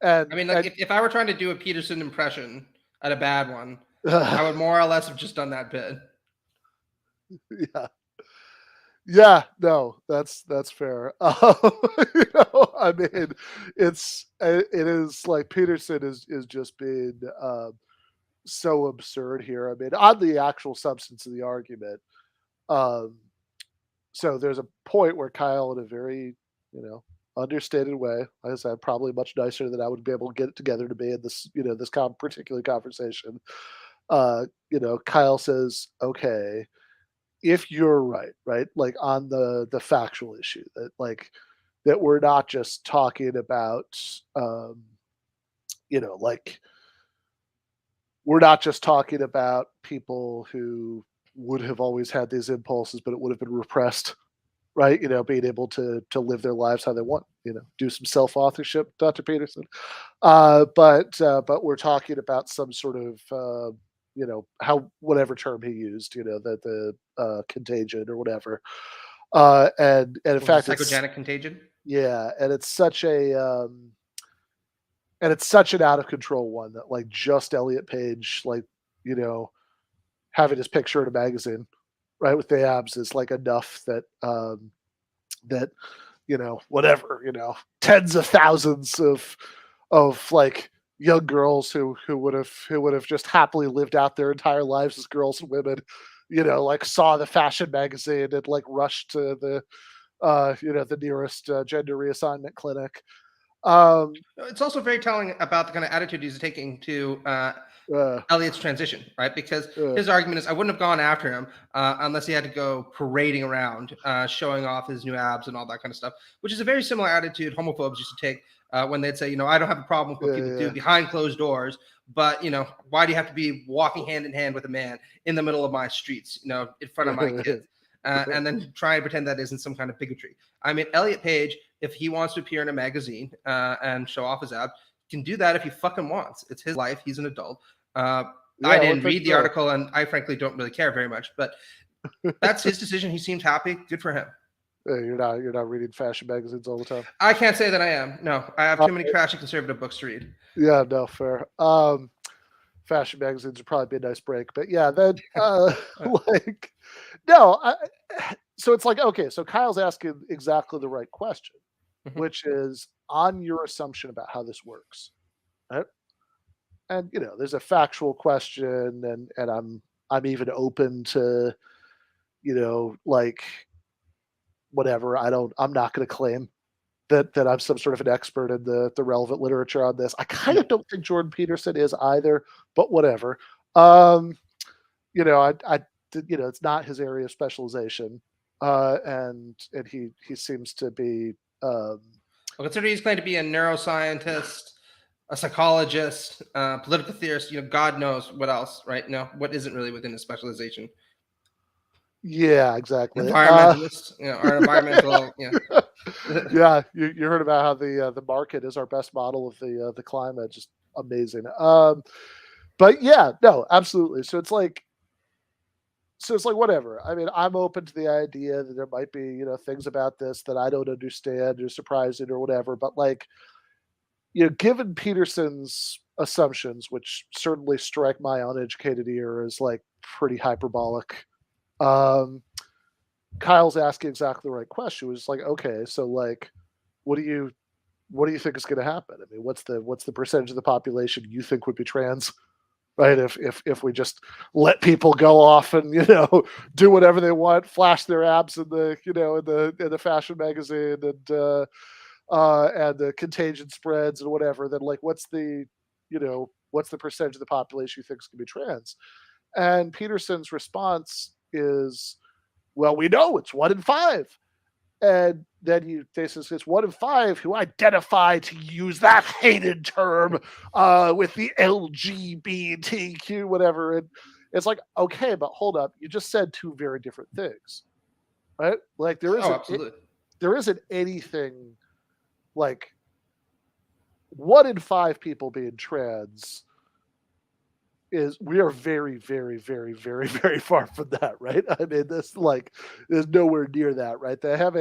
and I mean, like if I were trying to do a Peterson impression at a bad one, I would more or less have just done that bit. yeah. Yeah, no, that's fair. I mean, it is like Peterson is just being so absurd here. I mean, on the actual substance of the argument, so there's a point where Kyle, in a very understated way, like I said, probably much nicer than I would be able to get it together to be in this this particular conversation. Kyle says, "Okay, if you're right, like on the factual issue that like that we're not just talking about, like, we're not just talking about people who would have always had these impulses, but it would have been repressed, right? Being able to live their lives how they want, do some self-authorship, Dr. Peterson. But we're talking about some sort of, how, whatever term he used, the contagion or whatever. And in fact, psychogenic contagion. yeah, and it's such an out of control one that, like, just Elliot Page, like, having his picture in a magazine, right, with the abs is like enough that that whatever, tens of thousands of like young girls who would have just happily lived out their entire lives as girls and women, like, saw the fashion magazine and, like, rushed to the the nearest gender reassignment clinic. It's also very telling about the kind of attitude he's taking to Elliot's transition, right? Because his argument is, I wouldn't have gone after him unless he had to go parading around, showing off his new abs and all that kind of stuff, which is a very similar attitude homophobes used to take when they'd say, I don't have a problem with what people do behind closed doors, but, why do you have to be walking hand in hand with a man in the middle of my streets, in front of my kids? And then try and pretend that isn't some kind of bigotry. I mean, Elliot Page, if he wants to appear in a magazine and show off his abs, can do that if he fucking wants. It's his life. He's an adult. I didn't read the article, and I frankly don't really care very much, but that's his decision. He seems happy. Good for him. You're not reading fashion magazines all the time. I can't say that I am. No, I have too many trashy conservative books to read. Yeah, no, fair. Fashion magazines would probably be a nice break, but yeah, then like, no. So it's like, okay, so Kyle's asking exactly the right question, which is on your assumption about how this works, right? And there's a factual question, and I'm even open to, like, whatever. I'm not going to claim that I'm some sort of an expert in the relevant literature on this. I kind of don't think Jordan Peterson is either, but whatever. It's not his area of specialization, and he seems to be. Well, considering he's claimed to be a neuroscientist, a psychologist, political theorist, God knows what else, right? What isn't really within his specialization. Yeah, exactly. Environmentalist, or environmental. Yeah, you heard about how the market is our best model of the climate. Just amazing. But yeah, no, absolutely. So it's like whatever. I mean, I'm open to the idea that there might be things about this that I don't understand or surprising or whatever. But, like, given Peterson's assumptions, which certainly strike my uneducated ear as, like, pretty hyperbolic. Kyle's asking exactly the right question. It was like, okay, so, like, what do you think is going to happen? I mean, what's the percentage of the population you think would be trans, right? If we just let people go off and do whatever they want, flash their abs in the in the fashion magazine, and the contagion spreads and whatever, then, like, what's the percentage of the population you think is going to be trans? And Peterson's response is, well, we know it's 1 in 5. And then they says it's 1 in 5 who identify, to use that hated term, with the LGBTQ, whatever. And it's like, okay, but hold up. You just said two very different things, right? Like, there isn't anything like 1 in 5 people being trans. We are very, very, very, very, very far from that, right? I mean, this, like, is nowhere near that, right? They have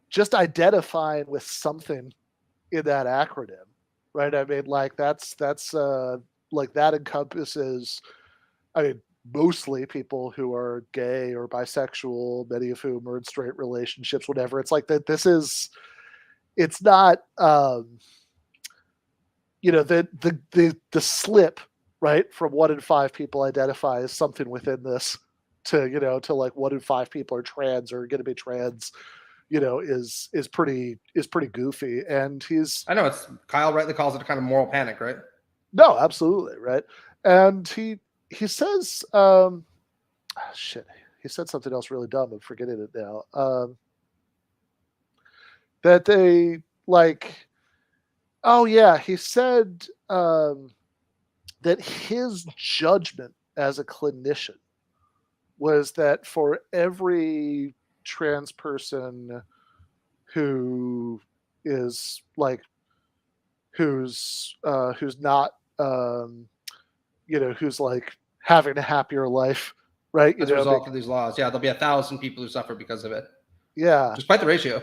just identifying with something in that acronym, right? I mean, like, that's like, that encompasses, I mean, mostly people who are gay or bisexual, many of whom are in straight relationships, whatever. It's like that. It's not. The slip, right, from 1 in 5 people identify as something within this to like 1 in 5 people are trans or going to be trans, is pretty goofy. And I know, it's Kyle rightly calls it a kind of moral panic, right? No, absolutely, right. And he says, he said something else really dumb. I'm forgetting it now. That they like, oh yeah, he said that his judgment as a clinician was that for every trans person who is like, who's not, who's like having a happier life, right? As a result of these laws, yeah, there'll be 1,000 people who suffer because of it. Yeah, Just quite the ratio.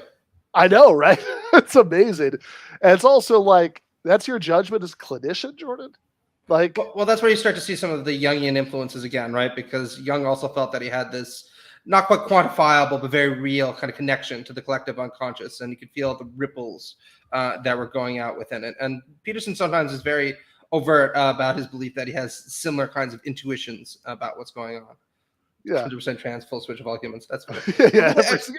I know, right? It's amazing. And it's also like, that's your judgment as a clinician, Jordan? Like, well, that's where you start to see some of the Jungian influences again, right? Because Jung also felt that he had this not quite quantifiable, but very real kind of connection to the collective unconscious. And you could feel the ripples that were going out within it. And Peterson sometimes is very overt about his belief that he has similar kinds of intuitions about what's going on. yeah. 100% trans, full switch of all humans. That's funny. Yeah,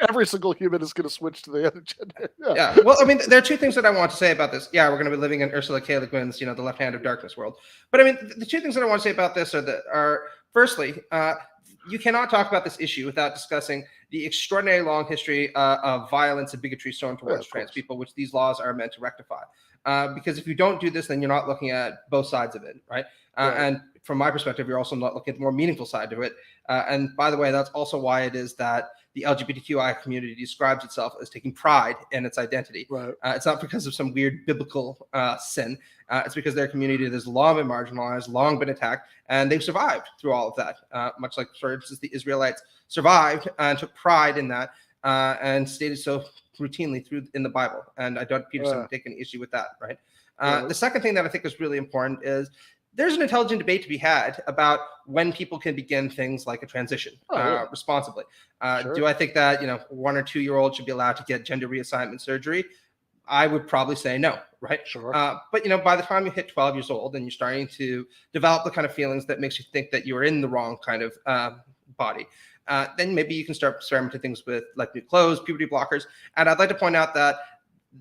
every single human is going to switch to the other gender. Yeah. Well, I mean, there are two things that I want to say about this. Yeah, we're going to be living in Ursula K. Le Guin's, the left hand of darkness world. But I mean, the two things that I want to say about this are firstly, you cannot talk about this issue without discussing the extraordinary long history of violence and bigotry shown towards trans people, which these laws are meant to rectify. Because if you don't do this, then you're not looking at both sides of it, right? And from my perspective, you're also not looking at the more meaningful side of it. And by the way, that's also why it is that the LGBTQI community describes itself as taking pride in its identity. Right. It's not because of some weird biblical sin. It's because their community has long been marginalized, long been attacked, and they've survived through all of that. Much like, for instance, the Israelites survived and took pride in that and stated so routinely in the Bible. And I don't, Peterson would take any issue with that, right? The second thing that I think is really important is there's an intelligent debate to be had about when people can begin things like a transition responsibly. Do I think that 1 or 2 year olds should be allowed to get gender reassignment surgery? I would probably say no, right? Sure. But by the time you hit 12 years old and you're starting to develop the kind of feelings that makes you think that you're in the wrong kind of body, then maybe you can start experimenting things with like new clothes, puberty blockers. And I'd like to point out that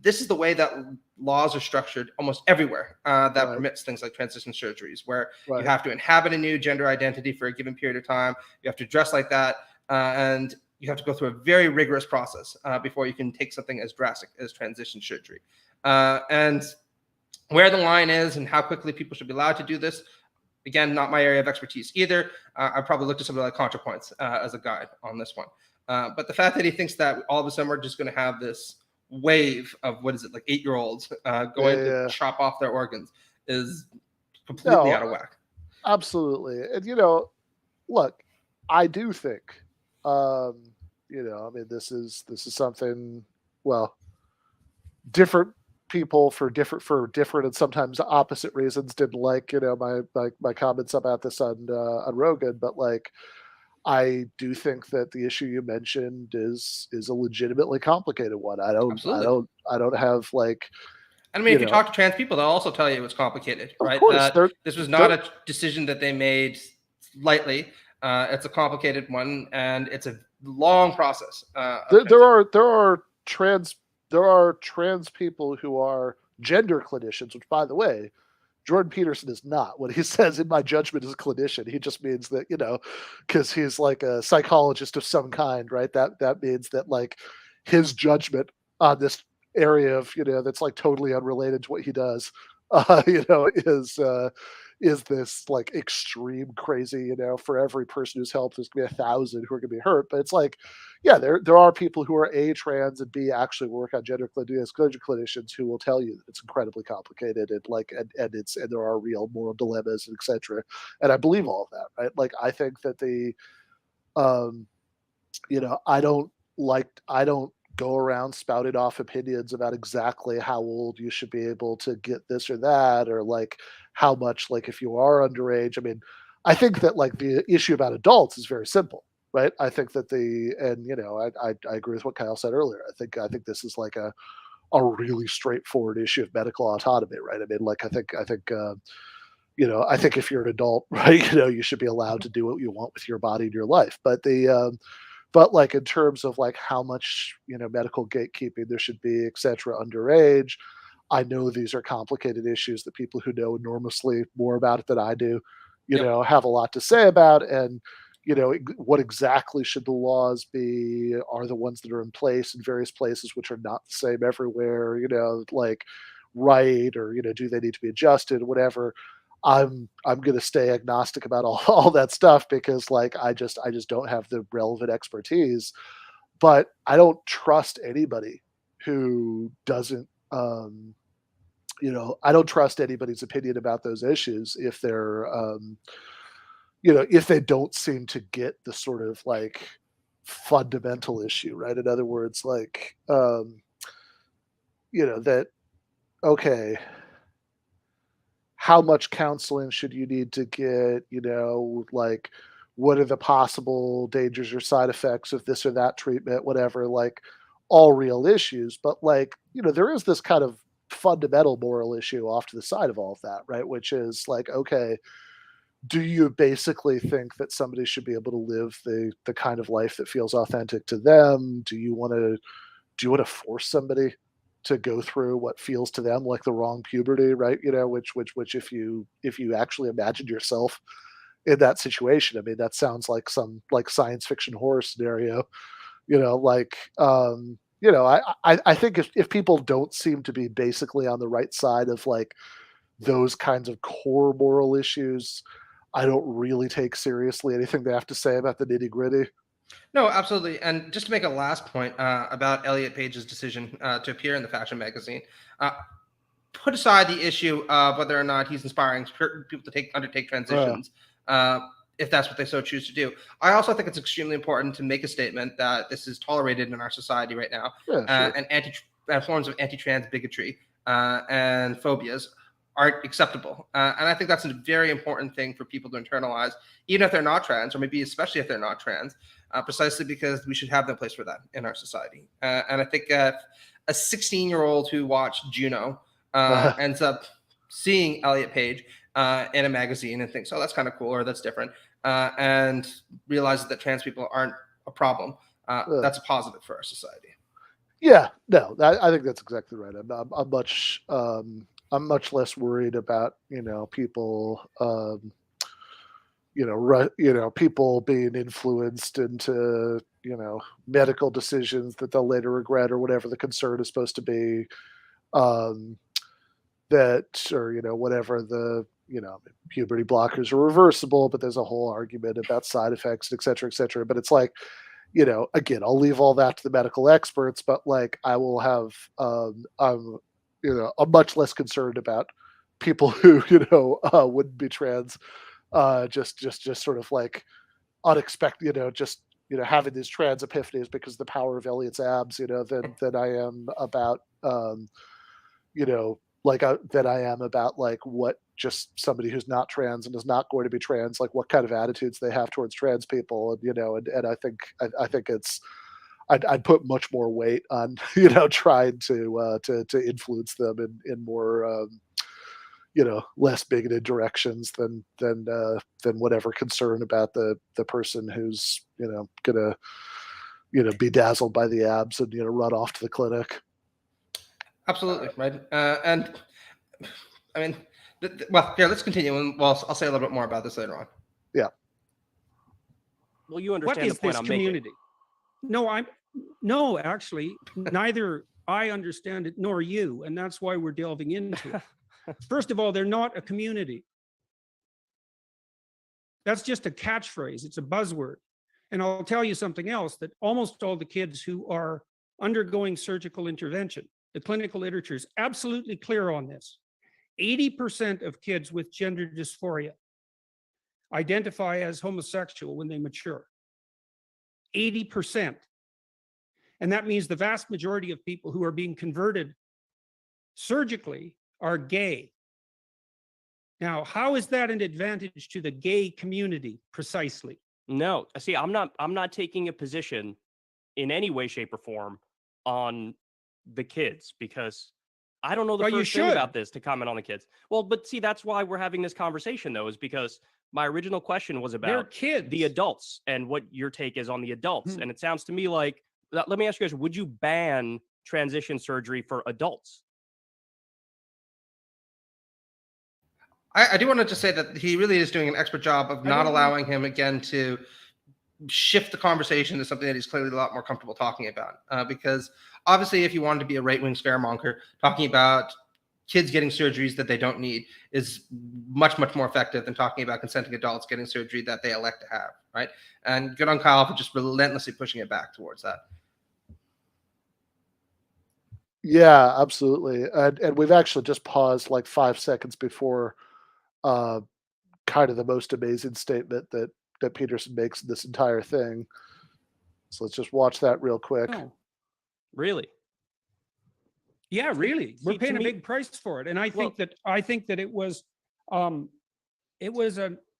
this is the way that laws are structured almost everywhere that permits things like transition surgeries, where you have to inhabit a new gender identity for a given period of time. You have to dress like that. And you have to go through a very rigorous process before you can take something as drastic as transition surgery. And where the line is and how quickly people should be allowed to do this, again, not my area of expertise either. I'd probably look to something like ContraPoints as a guide on this one. But the fact that he thinks that all of a sudden we're just going to have this wave of 8-year-olds going to chop off their organs is completely out of whack. Absolutely. And look, I do think I mean, this is something, well, different people for different and sometimes opposite reasons didn't like my comments about this on Rogan, but I do think that the issue you mentioned is a legitimately complicated one. I don't have I mean, if you talk to trans people, they'll also tell you it's complicated, right? This was not a decision that they made lightly. It's a complicated one, and it's a long process. There are trans people who are gender clinicians, which, by the way, Jordan Peterson is not. When he says, in my judgment as a clinician, he just means that, because he's like a psychologist of some kind, right? That means that his judgment on this area of, that's totally unrelated to what he does, is this extreme crazy, for every person who's helped, there's gonna be 1,000 who are gonna be hurt. But it's there are people who are A, trans, and B, actually work on gender clinicians who will tell you that it's incredibly complicated and and there are real moral dilemmas and etc. And I believe all of that, right? I think that I don't go around spouting off opinions about exactly how old you should be able to get this or that, or how much, if you are underage. I mean, I think that the issue about adults is very simple, right? I think that I agree with what Kyle said earlier. I think this is a really straightforward issue of medical autonomy, right? I mean, I think if you're an adult, right, you should be allowed to do what you want with your body and your life. But in terms of how much medical gatekeeping there should be, et cetera, underage, I know these are complicated issues that people who know enormously more about it than I do, have a lot to say about. And what exactly should the laws be? Are the ones that are in place in various places, which are not the same everywhere, like right, or do they need to be adjusted, whatever. I'm going to stay agnostic about all that stuff because like I just don't have the relevant expertise. But I don't trust anybody who doesn't I don't trust anybody's opinion about those issues if they're if they don't seem to get the sort of like fundamental issue, right? In other words, like that okay, how much counseling should you need to get, like what are the possible dangers or side effects of this or that treatment, whatever, like all real issues. But like, there is this kind of fundamental moral issue off to the side of all of that, right? Which is like, okay, do you basically think that somebody should be able to live the kind of life that feels authentic to them? Do you want to force somebody to go through what feels to them like the wrong puberty, right? Which if you actually imagine yourself in that situation, I mean, that sounds like some like science fiction horror scenario, like I think if people don't seem to be basically on the right side of like those kinds of core moral issues, I don't really take seriously anything they have to say about the nitty gritty. No, absolutely. And just to make a last point about Elliot Page's decision to appear in the fashion magazine, uh, put aside the issue of whether or not he's inspiring people to undertake transitions, if that's what they so choose to do. I also think it's extremely important to make a statement that this is tolerated in our society right now, Yeah, sure. and forms of anti-trans bigotry and phobias aren't acceptable. And I think that's a very important thing for people to internalize, even if they're not trans, or maybe especially if they're not trans, precisely because we should have no place for that in our society. And I think a 16-year-old who watched Juno ends up seeing Elliot Page in a magazine and thinks, oh, that's kind of cool, or that's different, and realizes that trans people aren't a problem. That's a positive for our society. Yeah, no, I think that's exactly right. I'm much less worried about people people being influenced into medical decisions that they'll later regret, or whatever the concern is supposed to be. That, or whatever, the puberty blockers are reversible, but there's a whole argument about side effects, et cetera, et cetera. But it's like, again, I'll leave all that to the medical experts, but like I will have I'm much less concerned about people who wouldn't be trans, just sort of like unexpected, just having these trans epiphanies because of the power of Elliot's abs, than I am about that I am about like what just somebody who's not trans and is not going to be trans, like what kind of attitudes they have towards trans people, and I think it's I'd put much more weight on trying to influence them in more less bigoted directions than whatever concern about the person who's gonna be dazzled by the abs and run off to the clinic. Absolutely, right. And I mean, well, here, let's continue, and I'll say a little bit more about this later on. Yeah. Well, you What understand is the point this I'm community? No, actually, neither I understand it nor you, and that's why we're delving into it. First of all, they're not a community. That's just a catchphrase. It's a buzzword. And I'll tell you something else, that almost all the kids who are undergoing surgical intervention, the clinical literature is absolutely clear on this. 80% of kids with gender dysphoria identify as homosexual when they mature. 80%. And that means the vast majority of people who are being converted surgically are gay. Now, how is that an advantage to the gay community precisely? No, see, I'm not taking a position in any way, shape, or form on the kids, because I don't know the first thing about this to comment on the kids. Well, but see, that's why we're having this conversation, though, is because my original question was about kids. The adults and what your take is on the adults. And it sounds to me like, let me ask you guys, would you ban transition surgery for adults? I do want to just say that he really is doing an expert job of not allowing him again to shift the conversation to something that he's clearly a lot more comfortable talking about. Because obviously, if you wanted to be a right-wing scaremonger, talking about kids getting surgeries that they don't need is much, much more effective than talking about consenting adults getting surgery that they elect to have, right? And good on Kyle for just relentlessly pushing it back towards that. Yeah, absolutely. And we've actually just paused like 5 seconds before kind of the most amazing statement that Peterson makes in this entire thing. So let's just watch that real quick. Oh, Really? yeah, really. We're See, to paying a me- big price for it, and I think that it was an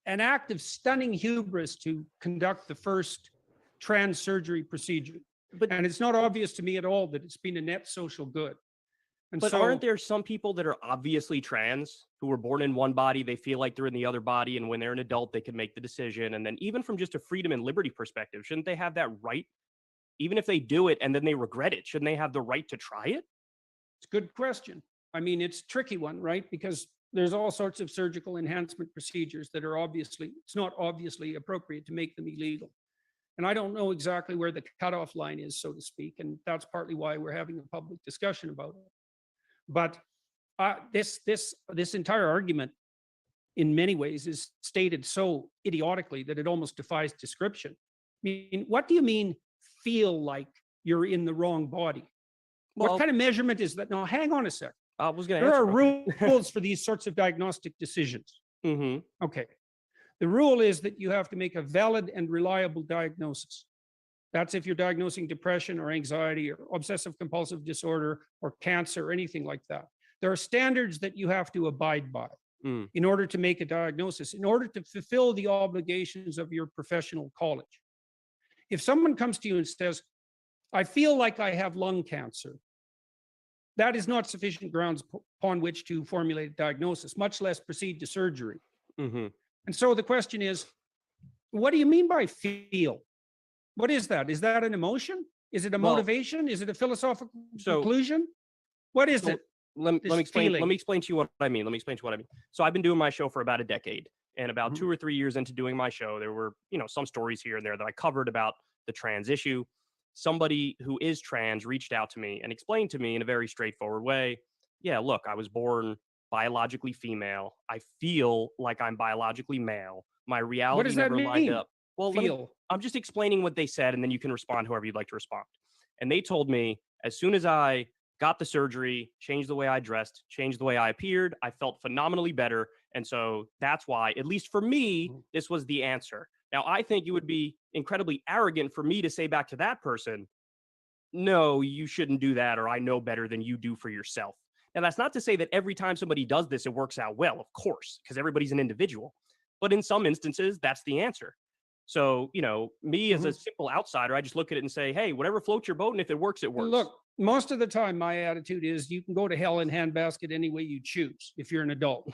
act of stunning hubris to conduct the first trans surgery procedure. And it's not obvious to me at all that it's been a net social good. And But so, aren't there some people that are obviously trans who were born in one body, they feel like they're in the other body, and when they're an adult, they can make the decision? And then even from just a freedom and liberty perspective, shouldn't they have that right? Even if they do it and then they regret it, shouldn't they have the right to try it? it's a good question. I mean, it's a tricky one, right? Because there's all sorts of surgical enhancement procedures that are it's not obviously appropriate to make them illegal. And I don't know exactly where the cutoff line is, so to speak. And that's partly why we're having a public discussion about it. But this entire argument, in many ways, is stated so idiotically that it almost defies description. I mean, what do you mean feel like you're in the wrong body? Well, What kind of measurement is that? No, hang on a sec. I was going to There answer. are rules for these sorts of diagnostic decisions. Mm-hmm. Okay. The rule is that you have to make a valid and reliable diagnosis. That's if you're diagnosing depression or anxiety or obsessive compulsive disorder or cancer or anything like that. There are standards that you have to abide by in order to make a diagnosis, in order to fulfill the obligations of your professional college. If someone comes to you and says, I feel like I have lung cancer, that is not sufficient grounds upon which to formulate a diagnosis, much less proceed to surgery. Mm-hmm. And so the question is, what do you mean by feel? What is that? Is that an emotion? Is it a motivation? Is it a philosophical conclusion? What is it? Let me explain. feeling? Let me explain to you what I mean. So I've been doing my show for about a decade, and about 2 or 3 years into doing my show, there were, some stories here and there that I covered about the trans issue. Somebody who is trans reached out to me and explained to me in a very straightforward way, yeah, look, I was born biologically female. I feel like I'm biologically male. My reality What does that never lined mean? up. Well, I'm just explaining what they said, and then you can respond however you'd like to respond. And they told me as soon as I got the surgery, changed the way I dressed, changed the way I appeared, I felt phenomenally better. And so that's why, at least for me, this was the answer. Now, I think it would be incredibly arrogant for me to say back to that person, no, you shouldn't do that, or I know better than you do for yourself. Now, that's not to say that every time somebody does this, it works out well, of course, because everybody's an individual. But in some instances, that's the answer. So, me as a simple outsider, I just look at it and say, hey, whatever floats your boat, and if it works, it works. Look, most of the time, my attitude is you can go to hell in handbasket any way you choose if you're an adult.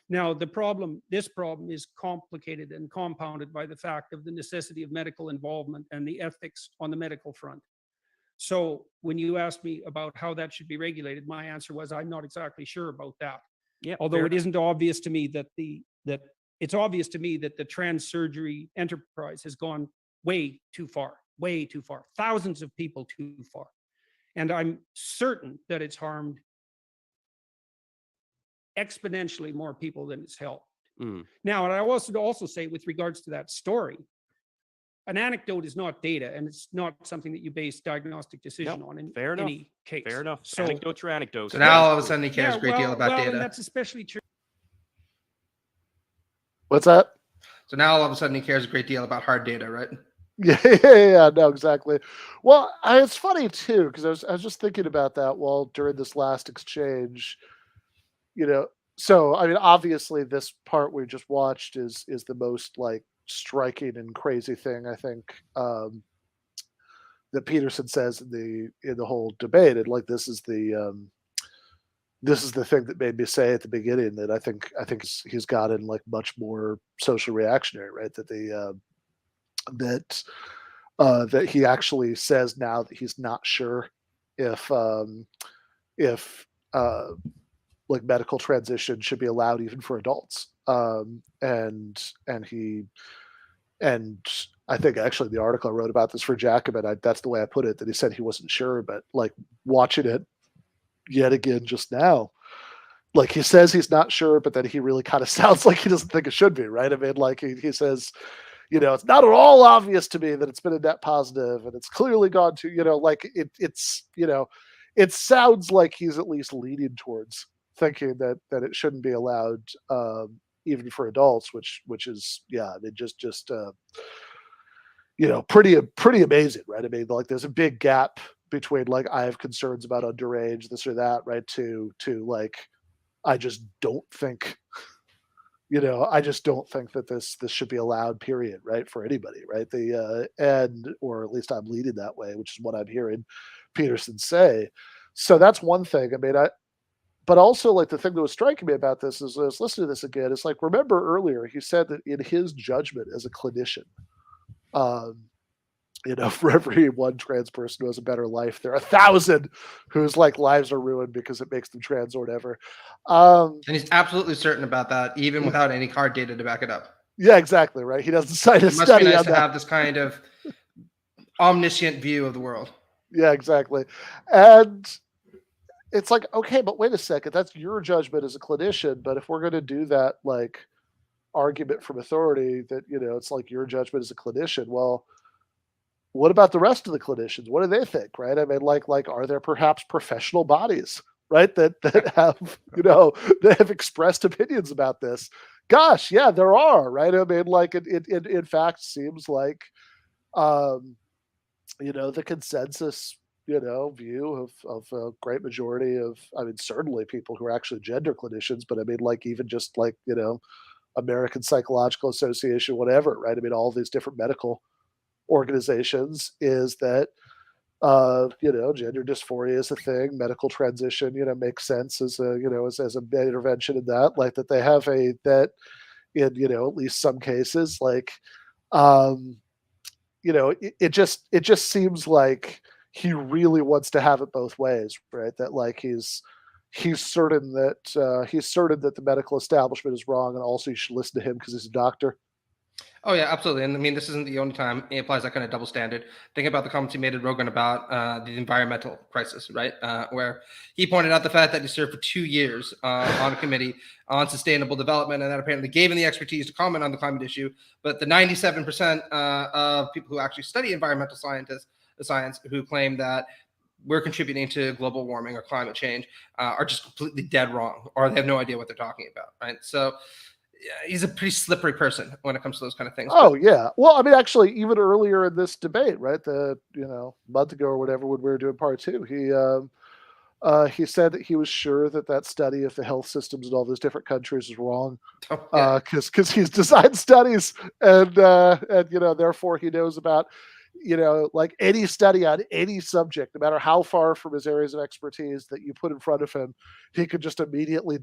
Now, this problem is complicated and compounded by the fact of the necessity of medical involvement and the ethics on the medical front. So when you asked me about how that should be regulated, my answer was, I'm not exactly sure about that. Yeah, although it isn't obvious to me it's obvious to me that the trans surgery enterprise has gone way too far, thousands of people too far. And I'm certain that it's harmed exponentially more people than it's helped. Now, and I also say with regards to that story, an anecdote is not data, and it's not something that you base diagnostic decision on in any case. Fair enough. So, Anecdotes are anecdotes. So now all of a sudden he cares a great deal about data. And that's especially true. What's that? So now all of a sudden he cares a great deal about hard data, right? Yeah, no, exactly. Well, it's funny too, because I was just thinking about that during this last exchange. So I mean, obviously, this part we just watched is the most like striking and crazy thing I think that Peterson says in the whole debate, and like this is the thing that made me say at the beginning that I think he's gotten like much more social reactionary, right? That he actually says now that he's not sure if like medical transition should be allowed even for adults, and and I think actually the article I wrote about this for Jacobin, that's the way I put it, that he said he wasn't sure, but like watching it yet again just now, like he says he's not sure, but then he really kind of sounds like he doesn't think it should be, right? I mean, like he says, it's not at all obvious to me that it's been a net positive and it's clearly gone to, like it's, it sounds like he's at least leaning towards thinking that it shouldn't be allowed, even for adults, which is, I mean, just pretty amazing, right? I mean, like there's a big gap between like I have concerns about underage, this or that, right? To like I just don't think, I just don't think that this should be allowed, period, right? For anybody, right? Or at least I'm leading that way, which is what I'm hearing Peterson say. So that's one thing. I mean, but also like the thing that was striking me about this is I was listening to this again. It's like, remember earlier, he said that in his judgment as a clinician, for every one trans person who has a better life, there are 1,000 whose like lives are ruined because it makes them trans or whatever. And he's absolutely certain about that, even without any hard data to back it up. Yeah, exactly. Right. He doesn't cite a It must study be nice on to that. have this kind of omniscient view of the world. Yeah, exactly. And it's like, okay, but wait a second. That's your judgment as a clinician. But if we're going to do that, like argument from authority that, it's like your judgment as a clinician, well, what about the rest of the clinicians? What do they think, right? I mean, like, are there perhaps professional bodies, right, that have, that have expressed opinions about this? Gosh, yeah, there are, right? I mean, like, it in fact seems like, the consensus, view of a great majority of, I mean, certainly people who are actually gender clinicians, but I mean, like, even just like, American Psychological Association, whatever, right? I mean, all these different medical organizations is that gender dysphoria is a thing, medical transition makes sense as a as a intervention in that, like that they have that in at least some cases, like it just seems like he really wants to have it both ways, right? That like he's certain that the medical establishment is wrong, and also you should listen to him because he's a doctor. Oh yeah, absolutely. And I mean, this isn't the only time he applies that kind of double standard. Think about the comments he made at Rogan about the environmental crisis, right? Where he pointed out the fact that he served for 2 years on a committee on sustainable development, and that apparently gave him the expertise to comment on the climate issue. But the 97% of people who actually study environmental science who claim that we're contributing to global warming or climate change are just completely dead wrong, or they have no idea what they're talking about, right? So he's a pretty slippery person when it comes to those kind of things. Oh yeah. Well, I mean, actually, even earlier in this debate, right, month ago or whatever, when we were doing part 2, he said that he was sure that study of the health systems in all those different countries is wrong, because he's designed studies, and therefore he knows about like any study on any subject, no matter how far from his areas of expertise that you put in front of him, he could just immediately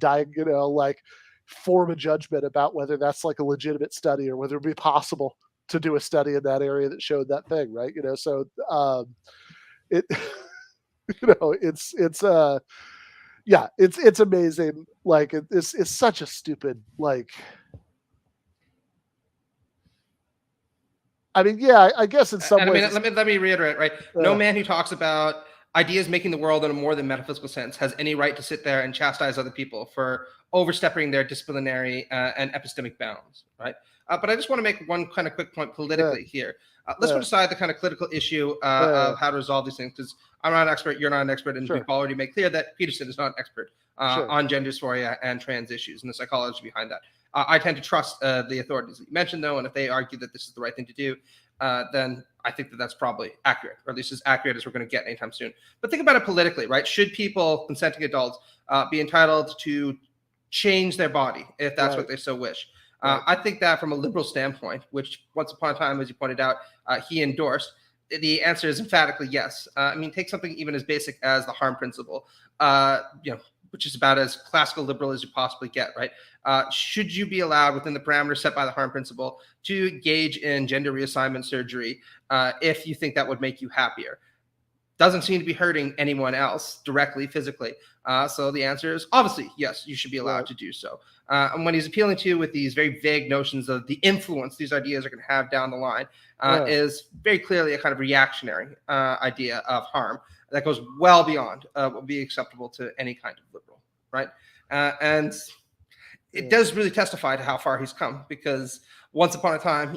form a judgment about whether that's like a legitimate study or whether it'd be possible to do a study in that area that showed that thing, right? So it it's amazing. Like it's such a stupid, like, I mean, yeah, I guess in some ways. I mean, let me reiterate, right? No man who talks about ideas making the world in a more than metaphysical sense has any right to sit there and chastise other people for overstepping their disciplinary and epistemic bounds, right? But I just want to make one kind of quick point politically here. Let's put aside the kind of political issue of how to resolve these things, because I'm not an expert, you're not an expert, and we've already made clear that Peterson is not an expert on gender dysphoria and trans issues and the psychology behind that. I tend to trust the authorities that you mentioned, though, and if they argue that this is the right thing to do, then I think that that's probably accurate, or at least as accurate as we're going to get anytime soon. But think about it politically, right? Should people, consenting adults, be entitled to change their body if that's what they so wish? I think that from a liberal standpoint, which once upon a time, as you pointed out, he endorsed, the answer is emphatically yes. I mean, take something even as basic as the harm principle, which is about as classical liberal as you possibly get, right? Should you be allowed, within the parameters set by the harm principle, to engage in gender reassignment surgery if you think that would make you happier? doesn't seem to be hurting anyone else directly, physically. So the answer is obviously yes, you should be allowed to do so. And when he's appealing to you with these very vague notions of the influence these ideas are going to have down the line, is very clearly a kind of reactionary idea of harm that goes well beyond what would be acceptable to any kind of liberal, right? And it does really testify to how far he's come, because once upon a time,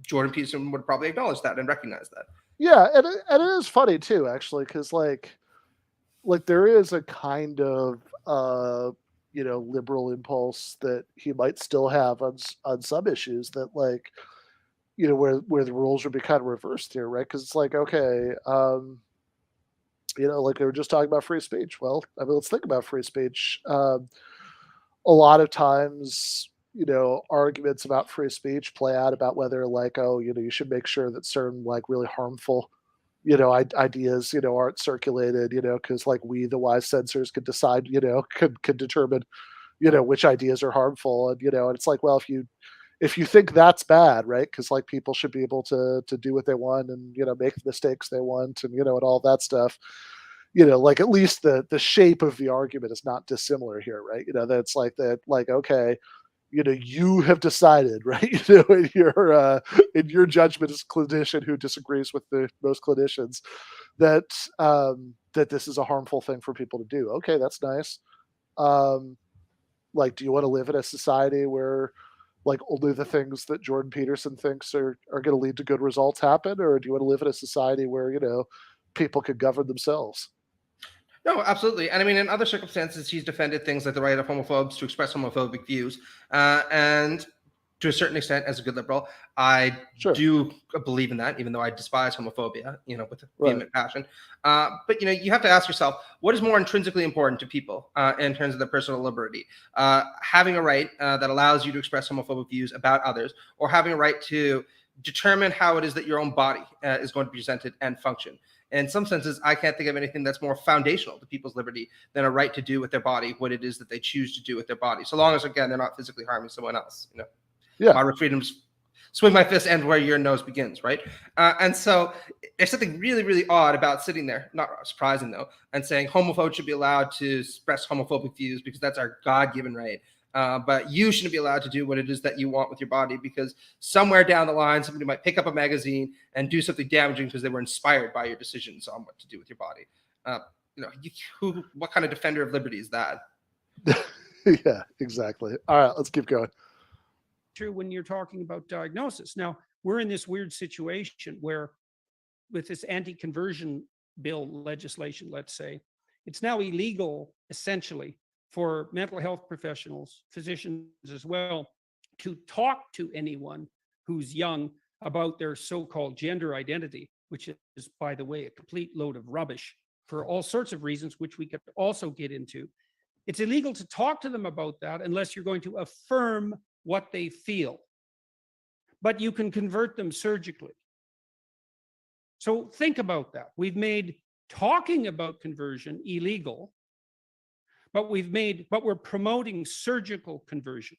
Jordan Peterson would probably acknowledge that and recognize that. Yeah, and it is funny too, actually, because like there is a kind of liberal impulse that he might still have on some issues that where the rules would be kind of reversed here, right? Because it's like, okay, like we were just talking about free speech. Well, I mean, let's think about free speech. A lot of times, arguments about free speech play out about whether you should make sure that certain really harmful, ideas, aren't circulated, because we, the wise censors, could decide, could determine, which ideas are harmful. And, and it's like, well, if you think that's bad, right? Because people should be able to do what they want and, make the mistakes they want and, and all that stuff. At least the shape of the argument is not dissimilar here, right? That's okay, you have decided, right? In your judgment as a clinician who disagrees with the most clinicians, that that this is a harmful thing for people to do. Okay, that's nice. Do you want to live in a society where only the things that Jordan Peterson thinks are going to lead to good results happen, or do you want to live in a society where people can govern themselves? No, absolutely. And I mean, in other circumstances, he's defended things like the right of homophobes to express homophobic views. And to a certain extent, as a good liberal, I do believe in that, even though I despise homophobia, with a vehement passion. But, you have to ask yourself, what is more intrinsically important to people in terms of their personal liberty? Having a right that allows you to express homophobic views about others, or having a right to determine how it is that your own body is going to be presented and function. In some senses, I can't think of anything that's more foundational to people's liberty than a right to do with their body what it is that they choose to do with their body, so long as, again, they're not physically harming someone else. My freedoms swing my fist end where your nose begins, right? And so there's something really, really odd about sitting there, not surprising though, and saying homophobes should be allowed to express homophobic views because that's our God-given right. But you shouldn't be allowed to do what it is that you want with your body, because somewhere down the line, somebody might pick up a magazine and do something damaging because they were inspired by your decisions on what to do with your body. What kind of defender of liberty is that? Yeah, exactly. All right, let's keep going. True when you're talking about diagnosis. Now, we're in this weird situation where with this anti-conversion bill legislation, let's say, it's now illegal essentially for mental health professionals, physicians as well, to talk to anyone who's young about their so-called gender identity, which is, by the way, a complete load of rubbish for all sorts of reasons, which we could also get into. It's illegal to talk to them about that unless you're going to affirm what they feel. But you can convert them surgically. So think about that. We've made talking about conversion illegal, but we're promoting surgical conversion.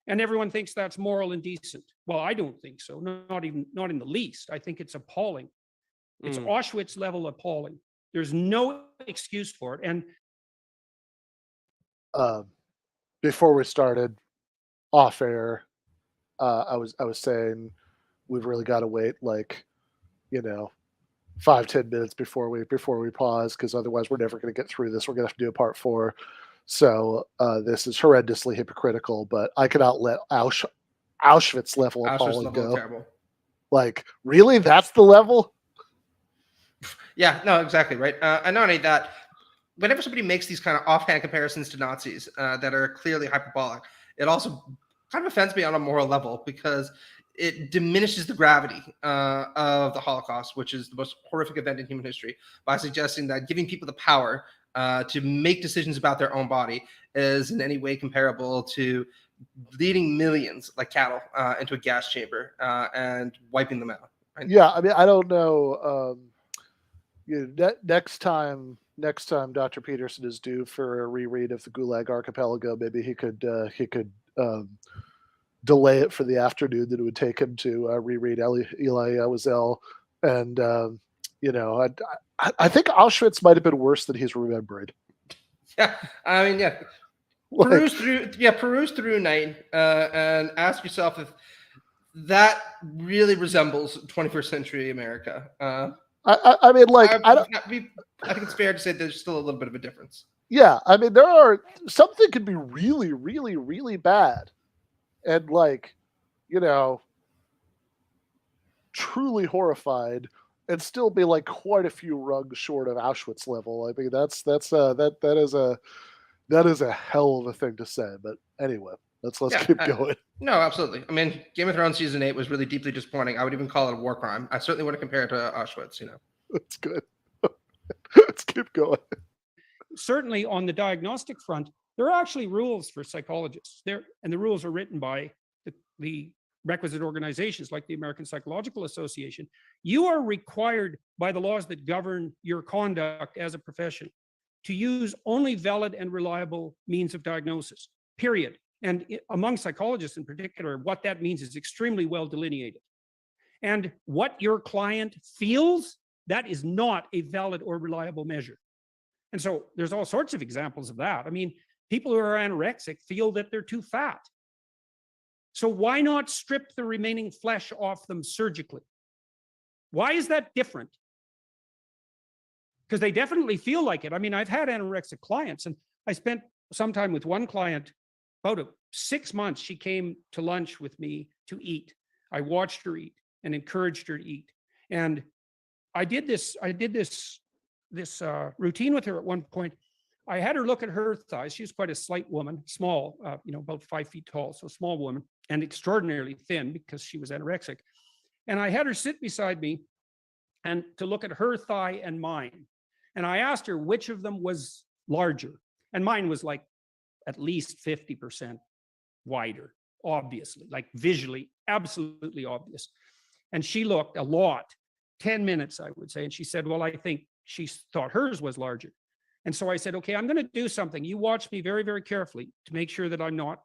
And everyone thinks that's moral and decent. Well, I don't think so. Not in the least. I think it's appalling. It's Auschwitz level appalling. There's no excuse for it. And before we started off air, I was saying we've really got to wait 5-10 minutes before we pause, because otherwise we're never going to get through this. We're going to have to do a part 4. So this is horrendously hypocritical, but I cannot let Auschwitz level appalling go. Terrible. Really? That's the level? Yeah, no, exactly, right. And not only that, whenever somebody makes these kind of offhand comparisons to Nazis that are clearly hyperbolic, it also kind of offends me on a moral level, because it diminishes the gravity of the Holocaust, which is the most horrific event in human history, by suggesting that giving people the power to make decisions about their own body is in any way comparable to leading millions like cattle into a gas chamber and wiping them out. Right? Yeah, I mean, I don't know. Next time Dr. Peterson is due for a reread of the Gulag Archipelago, maybe he could delay it for the afternoon that it would take him to reread Eli Wiesel and I think Auschwitz might have been worse than he's remembered. Yeah, I mean, yeah. Peruse through Night and ask yourself if that really resembles 21st century America. I mean, like, I think it's fair to say there's still a little bit of a difference. Yeah, I mean, something could be really, really, really bad, and like, truly horrified, and still be like quite a few rungs short of Auschwitz level. I mean, that is a hell of a thing to say. But anyway, let's keep going. No, absolutely. I mean, Game of Thrones season 8 was really deeply disappointing. I would even call it a war crime. I certainly wouldn't compare it to Auschwitz. That's good. Let's keep going. Certainly on the diagnostic front, there are actually rules for psychologists there, and the rules are written by the requisite organizations like the American Psychological Association. You are required by the laws that govern your conduct as a profession to use only valid and reliable means of diagnosis, period. And among psychologists in particular, what that means is extremely well delineated. And what your client feels, that is not a valid or reliable measure. And so there's all sorts of examples of that. I mean, people who are anorexic feel that they're too fat. So why not strip the remaining flesh off them surgically? Why is that different? Because they definitely feel like it. I mean, I've had anorexic clients, and I spent some time with one client, about 6 months. She came to lunch with me to eat. I watched her eat and encouraged her to eat. And I did this routine with her at one point. I had her look at her thighs. She was quite a slight woman, small, about 5 feet tall, so small woman, and extraordinarily thin because she was anorexic. And I had her sit beside me and to look at her thigh and mine. And I asked her which of them was larger. And mine was like at least 50% wider, obviously, like visually, absolutely obvious. And she looked a lot, 10 minutes, I would say. And she said, well, I think she thought hers was larger. And so I said, okay, I'm going to do something. You watch me very, very carefully to make sure that I'm not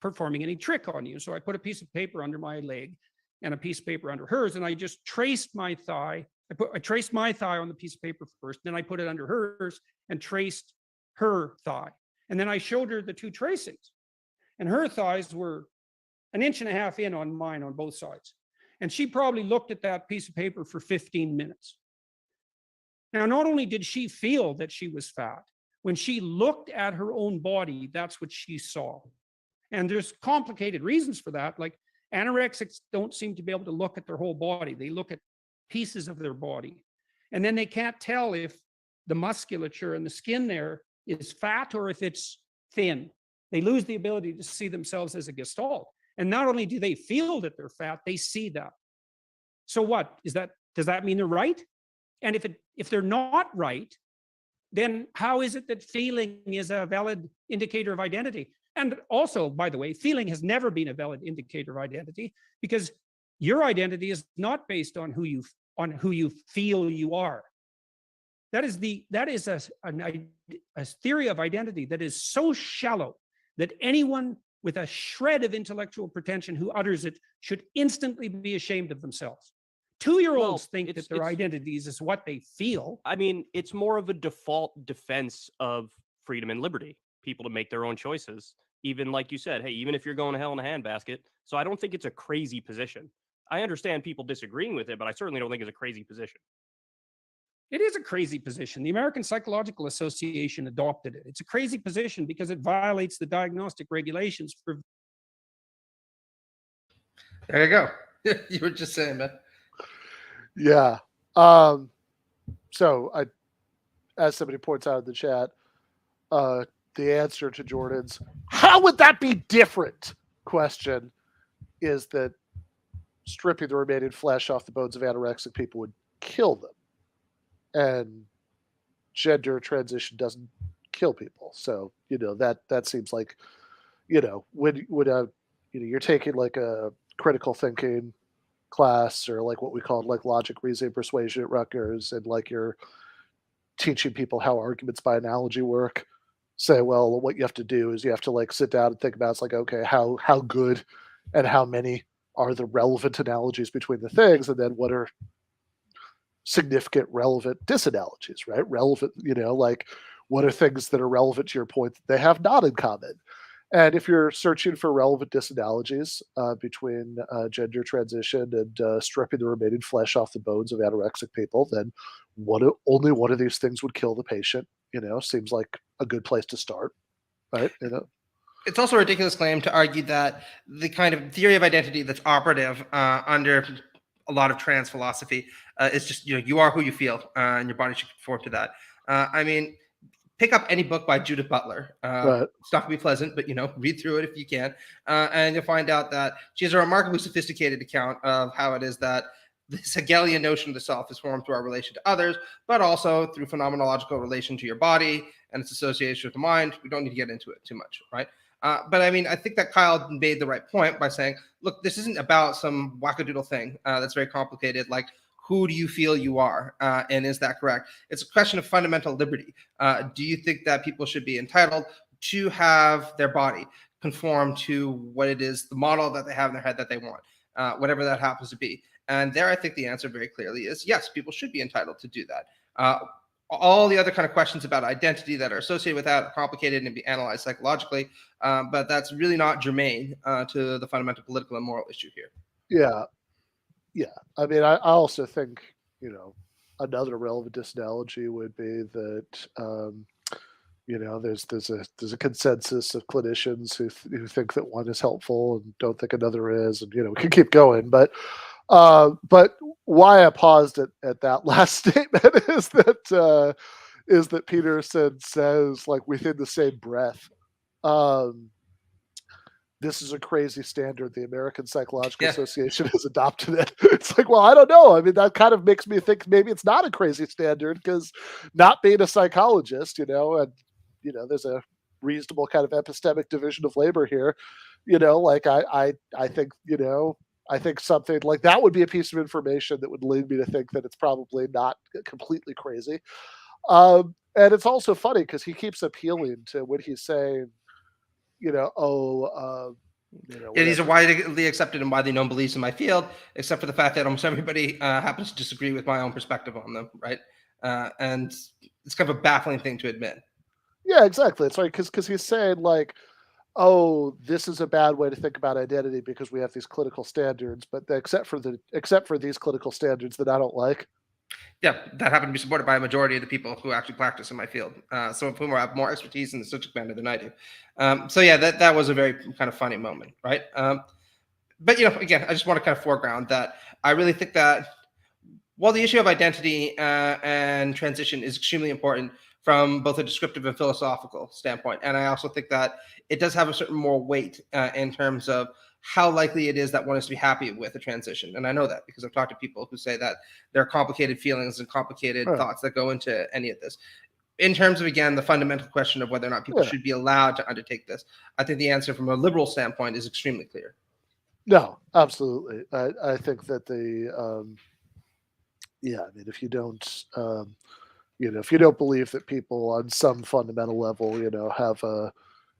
performing any trick on you. So I put a piece of paper under my leg and a piece of paper under hers. And I just traced my thigh. I traced my thigh on the piece of paper first. Then I put it under hers and traced her thigh. And then I showed her the two tracings. And her thighs were 1.5 inches in on mine on both sides. And she probably looked at that piece of paper for 15 minutes. Now, not only did she feel that she was fat, when she looked at her own body, that's what she saw. And there's complicated reasons for that. Like anorexics don't seem to be able to look at their whole body. They look at pieces of their body. And then they can't tell if the musculature and the skin there is fat or if it's thin. They lose the ability to see themselves as a gestalt. And not only do they feel that they're fat, they see that. So what is that? Does that mean they're right? And if they're not right, then how is it that feeling is a valid indicator of identity? And also, by the way, feeling has never been a valid indicator of identity because your identity is not based on who you feel you are. That is a theory of identity that is so shallow that anyone with a shred of intellectual pretension who utters it should instantly be ashamed of themselves. 2-year-olds think that their identities is what they feel. I mean, it's more of a default defense of freedom and liberty, people to make their own choices. Even like you said, hey, even if you're going to hell in a handbasket. So I don't think it's a crazy position. I understand people disagreeing with it, but I certainly don't think it's a crazy position. It is a crazy position. The American Psychological Association adopted it. It's a crazy position because it violates the diagnostic regulations for. There you go. You were just saying, man. Yeah. So as somebody points out in the chat, the answer to Jordan's "how would that be different?" question is that stripping the remaining flesh off the bones of anorexic people would kill them. And gender transition doesn't kill people. So, that seems like, when you're taking like a critical thinking class or like what we call like logic, reasoning, persuasion at Rutgers, and like you're teaching people how arguments by analogy work, say, well, what you have to do is you have to like sit down and think about, it's like, okay, how good and how many are the relevant analogies between the things, and then what are significant relevant disanalogies, right? Relevant, like what are things that are relevant to your point that they have not in common? And if you're searching for relevant disanalogies between gender transition and stripping the remaining flesh off the bones of anorexic people, then only one of these things would kill the patient. Seems like a good place to start, right? It's also a ridiculous claim to argue that the kind of theory of identity that's operative under a lot of trans philosophy is just, you are who you feel, and your body should conform to that. I mean, pick up any book by Judith Butler. Right. It's not going to be pleasant, but, read through it if you can. And you'll find out that she has a remarkably sophisticated account of how it is that this Hegelian notion of the self is formed through our relation to others, but also through phenomenological relation to your body and its association with the mind. We don't need to get into it too much, right? But I mean, I think that Kyle made the right point by saying, look, this isn't about some wackadoodle thing that's very complicated, like who do you feel you are? And is that correct? It's a question of fundamental liberty. Do you think that people should be entitled to have their body conform to what it is, the model that they have in their head that they want, whatever that happens to be? And there, I think the answer very clearly is yes, people should be entitled to do that. All the other kind of questions about identity that are associated with that are complicated and be analyzed psychologically, but that's really not germane to the fundamental political and moral issue here. Yeah. I mean, I also think, another relevant disanalogy would be that, there's a consensus of clinicians who think that one is helpful and don't think another is, and we can keep going. But why I paused at that last statement is that Peterson says, like, within the same breath, this is a crazy standard. The American Psychological Association has adopted it. It's like, well, I don't know. I mean, that kind of makes me think maybe it's not a crazy standard, because not being a psychologist, and there's a reasonable kind of epistemic division of labor here. Like I think, I think something like that would be a piece of information that would lead me to think that it's probably not completely crazy. And it's also funny because he keeps appealing to what he's saying, these are widely accepted and widely known beliefs in my field, except for the fact that almost everybody happens to disagree with my own perspective on them, right? And it's kind of a baffling thing to admit. Yeah, exactly. It's like because he's saying, like, oh, this is a bad way to think about identity because we have these clinical standards, but except for these clinical standards that I don't like. Yeah, that happen to be supported by a majority of the people who actually practice in my field, some of whom have more expertise in the subject matter than I do. So yeah, that was a very kind of funny moment, right? But again, I just want to kind of foreground that I really think that while the issue of identity and transition is extremely important from both a descriptive and philosophical standpoint, and I also think that it does have a certain moral weight in terms of how likely it is that one is to be happy with a transition. And I know that because I've talked to people who say that there are complicated feelings and complicated thoughts that go into any of this. In terms of, again, the fundamental question of whether or not people should be allowed to undertake this, I think the answer from a liberal standpoint is extremely clear. No, absolutely. I think that I mean, if you don't, if you don't believe that people on some fundamental level, have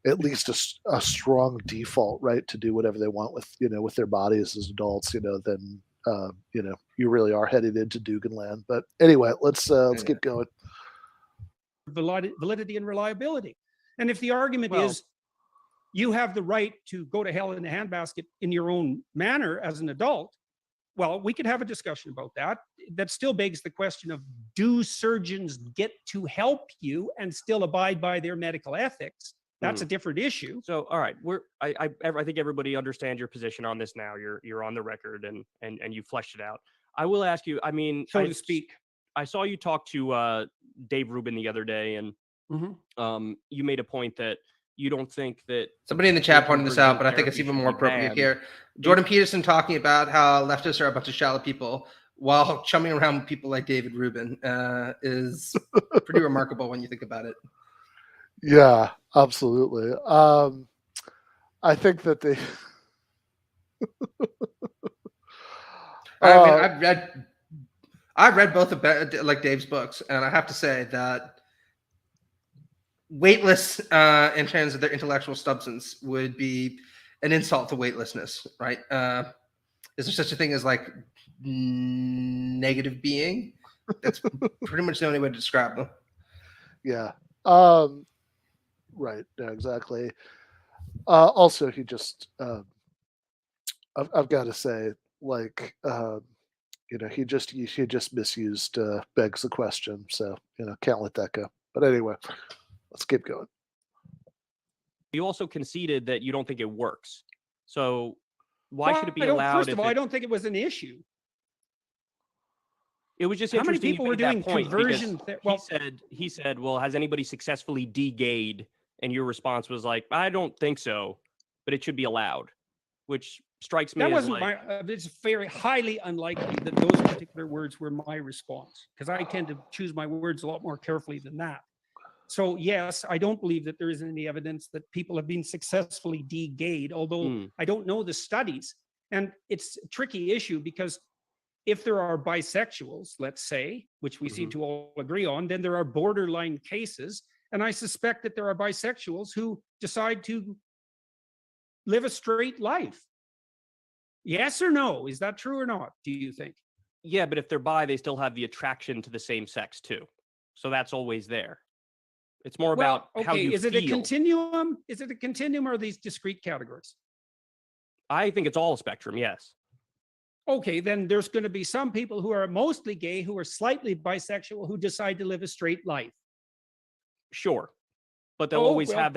at least a strong default right to do whatever they want with their bodies as adults, then you really are headed into Duganland. But anyway, let's keep going. Validity and reliability. And if the argument is you have the right to go to hell in a handbasket in your own manner as an adult, well, we could have a discussion about that. That still begs the question of, do surgeons get to help you and still abide by their medical ethics? That's a different issue. So, all right, I think everybody understands your position on this now. You're on the record and you fleshed it out. I will ask you, I mean, so to speak. I saw you talk to Dave Rubin the other day, and you made a point that you don't think that somebody in the chat pointed this out, but I think it's even more appropriate here. Jordan Peterson talking about how leftists are a bunch of shallow people while chumming around with people like David Rubin is pretty remarkable when you think about it. Yeah, absolutely. I think that they. I mean, I've read both of like Dave's books, and I have to say that weightless in terms of their intellectual substance would be an insult to weightlessness, right? Is there such a thing as like negative being? That's pretty much the only way to describe them. Yeah. Right. Yeah, exactly. Also, he just, I've got to say, like, he just misused begs the question. So, can't let that go. But anyway, let's keep going. You also conceded that you don't think it works. So why should it be allowed? First of all, I don't think it was an issue. It was just How many interesting you people were made that doing point because conversion? he said, well, has anybody successfully de-gayed? And your response was like, I don't think so, but it should be allowed, which strikes me That as wasn't like, it's very highly unlikely that those particular words were my response, because I tend to choose my words a lot more carefully than that. So yes, I don't believe that there is any evidence that people have been successfully de-gayed, although I don't know the studies. And it's a tricky issue because if there are bisexuals, let's say, which we seem to all agree on, then there are borderline cases. And I suspect that there are bisexuals who decide to live a straight life. Yes or no? Is that true or not, do you think? yeah, but if they're bi, they still have the attraction to the same sex too. So that's always there. It's more about how you is it feel. a continuum? Is it a continuum or are these discrete categories? I think it's all a spectrum, yes. Okay, then there's going to be some people who are mostly gay, who are slightly bisexual, who decide to live a straight life. Sure. But they'll always have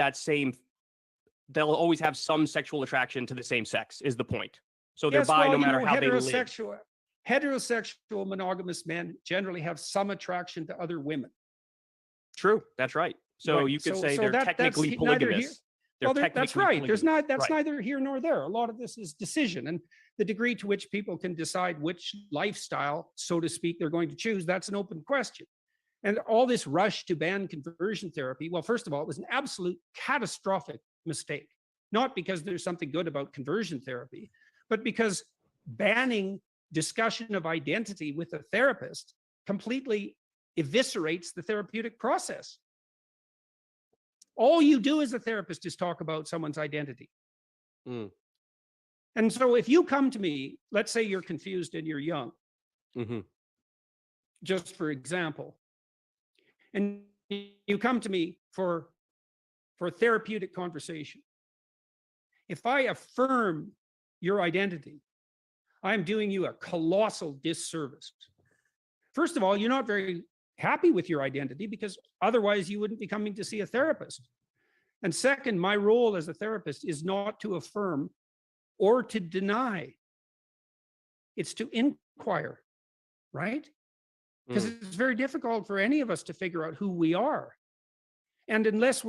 they'll always have some sexual attraction to the same sex is the point. So they're bi no matter how they live. Heterosexual monogamous men generally have some attraction to other women. True, that's right. So Right. you could say they're technically that's polygamous. That's right. Polygamous. There's Right. neither here nor there. A lot of this is decision, and the degree to which people can decide which lifestyle, so to speak, they're going to choose, that's an open question. And all this rush to ban conversion therapy, well, first of all, it was an absolute catastrophic mistake. Not because there's something good about conversion therapy, but because banning discussion of identity with a therapist completely eviscerates the therapeutic process. All you do as a therapist is talk about someone's identity. And so if you come to me, let's say you're confused and you're young, just for example, and you come to me for therapeutic conversation. If I affirm your identity, I'm doing you a colossal disservice. First of all, you're not very happy with your identity because otherwise you wouldn't be coming to see a therapist. And second, my role as a therapist is not to affirm or to deny. It's to inquire, right? Because it's very difficult for any of us to figure out who we are. And unless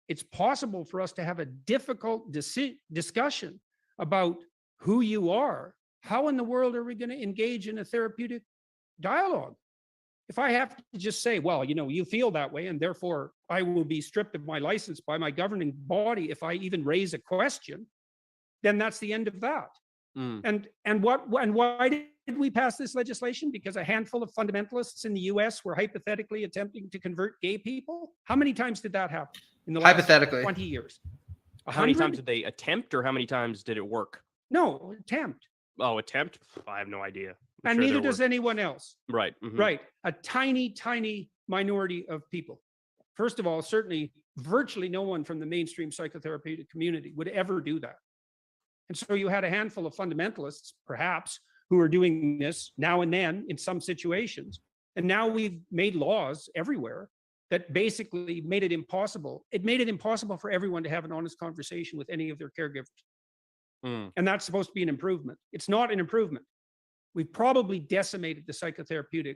it's possible for us to have a difficult discussion about who you are, how in the world are we going to engage in a therapeutic dialogue? If I have to just say, well, you feel that way, and therefore I will be stripped of my license by my governing body if I even raise a question, then that's the end of that. And why did we pass this legislation? Because a handful of fundamentalists in the US were hypothetically attempting to convert gay people. How many times did that happen in the last Hypothetically. 20 years? How many times did they attempt, or how many times did it work? No, attempt. Oh, attempt? I have no idea. And neither does anyone else. Right. Right. A tiny, tiny minority of people. First of all, certainly virtually no one from the mainstream psychotherapeutic community would ever do that. And so you had a handful of fundamentalists, perhaps, who are doing this now and then in some situations. And now we've made laws everywhere that basically made it impossible. It made it impossible for everyone to have an honest conversation with any of their caregivers. And that's supposed to be an improvement. It's not an improvement. We've probably decimated the psychotherapeutic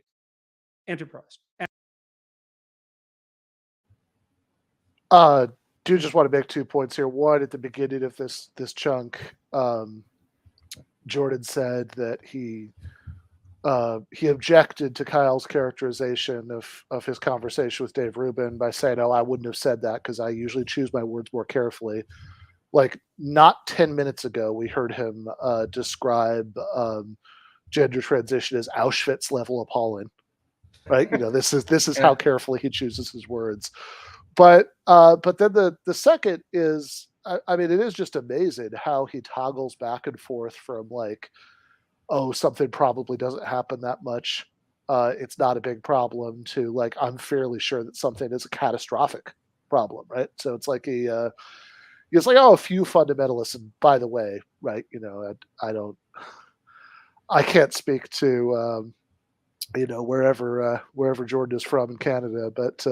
enterprise. Do just want to make 2 points here. One, at the beginning of this chunk, Jordan said that he objected to Kyle's characterization of his conversation with Dave Rubin by saying, "Oh, I wouldn't have said that because I usually choose my words more carefully." Like, not 10 minutes ago, we heard him describe gender transition as Auschwitz level appalling. Right? This is how carefully he chooses his words. But then the second is, I mean, it is just amazing how he toggles back and forth from like, oh, something probably doesn't happen that much, it's not a big problem to like, I'm fairly sure that something is a catastrophic problem, right? So it's like, oh, a few fundamentalists, and by the way, right, I can't speak to wherever Jordan is from in Canada, but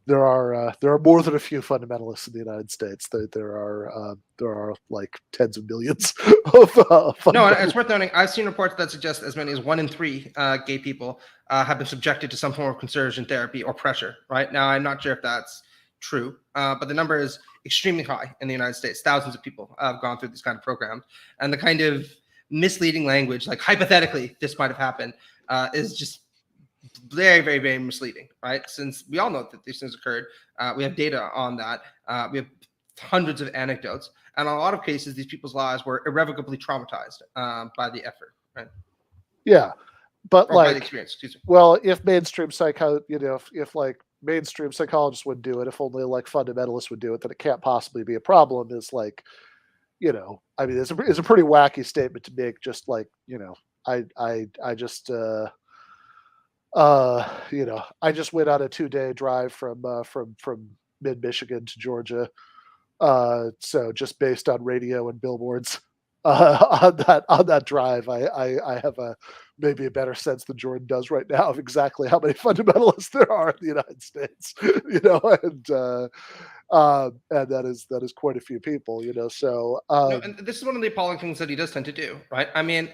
there are more than a few fundamentalists in the United States. There are like tens of millions of No, and it's worth noting. I've seen reports that suggest as many as 1 in 3 gay people have been subjected to some form of conversion therapy or pressure. Right now, I'm not sure if that's true, but the number is extremely high in the United States. Thousands of people have gone through these kind of programs, and the kind of misleading language, like hypothetically this might have happened, is just very, very, very misleading, right? Since we all know that these things occurred, we have data on that. We have hundreds of anecdotes, and in a lot of cases, these people's lives were irrevocably traumatized by the effort, right? Yeah, but Or by the like, experience. Excuse me. well, if mainstream if like mainstream psychologists would do it, if only like fundamentalists would do it, then it can't possibly be a problem. Is like, I mean, it's a pretty wacky statement to make. Just like, I just I just went on a 2-day drive from mid Michigan to Georgia. So just based on radio and billboards on that drive, I have maybe a better sense than Jordan does right now of exactly how many fundamentalists there are in the United States. And that is quite a few people. So No, and this is one of the appalling things that he does tend to do, right? I mean,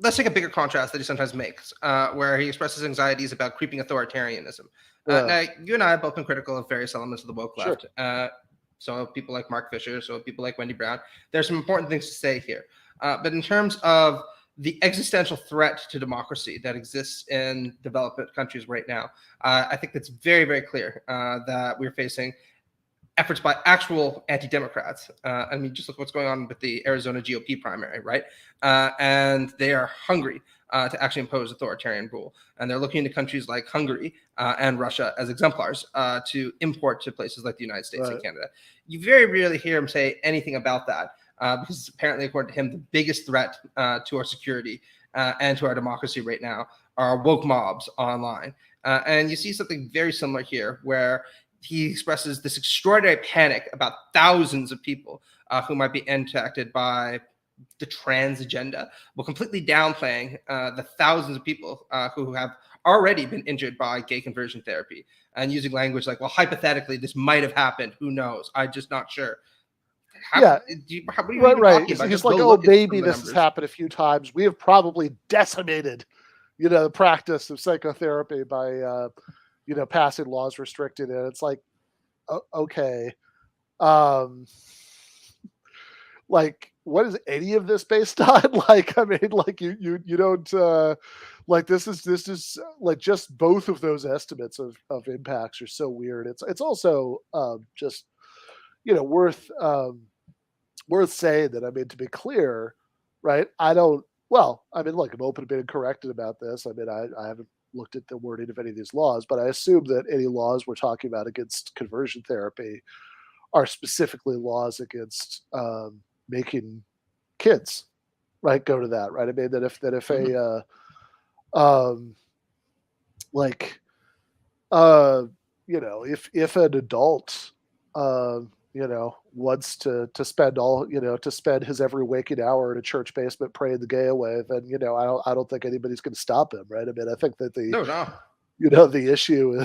let's take a bigger contrast that he sometimes makes, where he expresses anxieties about creeping authoritarianism. Now, you and I have both been critical of various elements of the woke Sure. left. So people like Mark Fisher, so people like Wendy Brown. There's some important things to say here. But in terms of the existential threat to democracy that exists in developed countries right now, I think it's very, very clear that we're facing efforts by actual anti-Democrats. I mean, just look what's going on with the Arizona GOP primary, right? And they are hungry to actually impose authoritarian rule. And they're looking to countries like Hungary and Russia as exemplars to import to places like the United States and Canada. You very rarely hear him say anything about that because apparently, according to him, the biggest threat to our security and to our democracy right now are woke mobs online. And you see something very similar here where he expresses this extraordinary panic about thousands of people who might be impacted by the trans agenda, while completely downplaying the thousands of people who have already been injured by gay conversion therapy, and using language like, well, hypothetically, this might have happened. Who knows? I'm just not sure. What are you even Right. He's like, oh, maybe this has happened a few times. We have probably decimated, the practice of psychotherapy by, passing laws restricting it. It's like, okay, like, what is any of this based on? Like, I mean, like you don't like this is like just both of those estimates of impacts are so weird. It's also just worth saying that, I mean, to be clear, right? Look, I'm open to being corrected about this. I mean, I haven't looked at the wording of any of these laws, but I assume that any laws we're talking about against conversion therapy are specifically laws against making kids, right, go to that, right? I mean, that if if an adult wants to spend his every waking hour in a church basement praying the gay away, then I don't think anybody's going to stop him, right? I mean, I think that the issue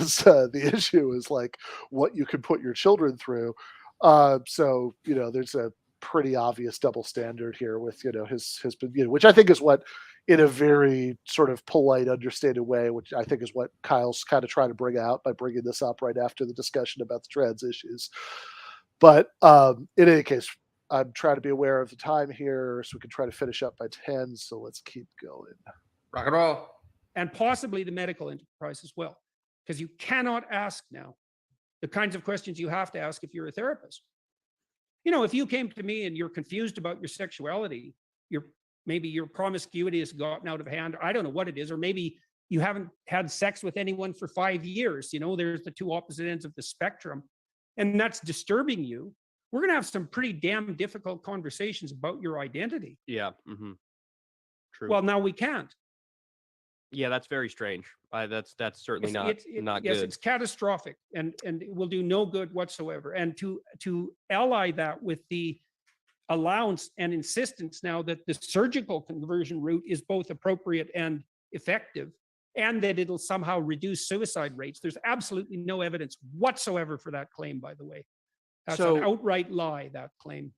is like what you can put your children through. So there's a pretty obvious double standard here with his which I think is what, in a very sort of polite, understated way, which I think is what Kyle's kind of trying to bring out by bringing this up right after the discussion about the trans issues. But in any case, I'm trying to be aware of the time here so we can try to finish up by 10. So let's keep going. Rock and roll. And possibly the medical enterprise as well, because you cannot ask now the kinds of questions you have to ask if you're a therapist. If you came to me and you're confused about your sexuality, maybe your promiscuity has gotten out of hand, I don't know what it is, or maybe you haven't had sex with anyone for 5 years. There's the two opposite ends of the spectrum, and that's disturbing you. We're going to have some pretty damn difficult conversations about your identity. Yeah. Mm-hmm. True. Well, now we can't. Yeah, that's very strange. That's certainly not not yes, good. it's catastrophic, and it will do no good whatsoever. And to ally that with the allowance and insistence now that the surgical conversion route is both appropriate and effective, and that it'll somehow reduce suicide rates. There's absolutely no evidence whatsoever for that claim, by the way. That's an outright lie, that claim.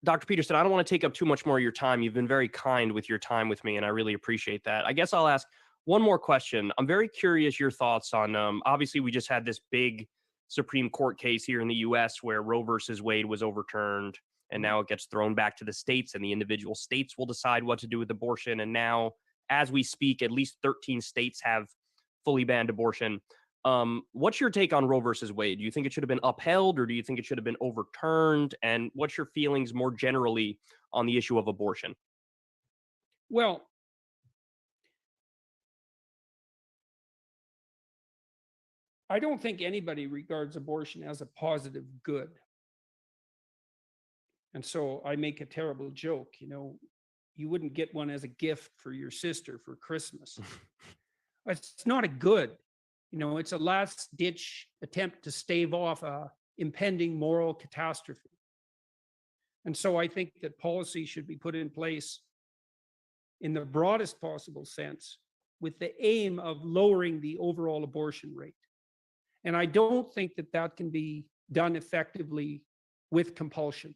Dr. Peterson, I don't want to take up too much more of your time. You've been very kind with your time with me, and I really appreciate that. I guess I'll ask one more question. I'm very curious your thoughts on, obviously, we just had this big Supreme Court case here in the U.S. where Roe versus Wade was overturned, and now it gets thrown back to the states, and the individual states will decide what to do with abortion. And now, as we speak, at least 13 states have fully banned abortion. What's your take on Roe versus Wade? Do you think it should have been upheld, or do you think it should have been overturned? And what's your feelings more generally on the issue of abortion? Well, I don't think anybody regards abortion as a positive good. And so I make a terrible joke, you wouldn't get one as a gift for your sister for Christmas. It's not a good. It's a last-ditch attempt to stave off a impending moral catastrophe. And so I think that policy should be put in place in the broadest possible sense with the aim of lowering the overall abortion rate. And I don't think that that can be done effectively with compulsion.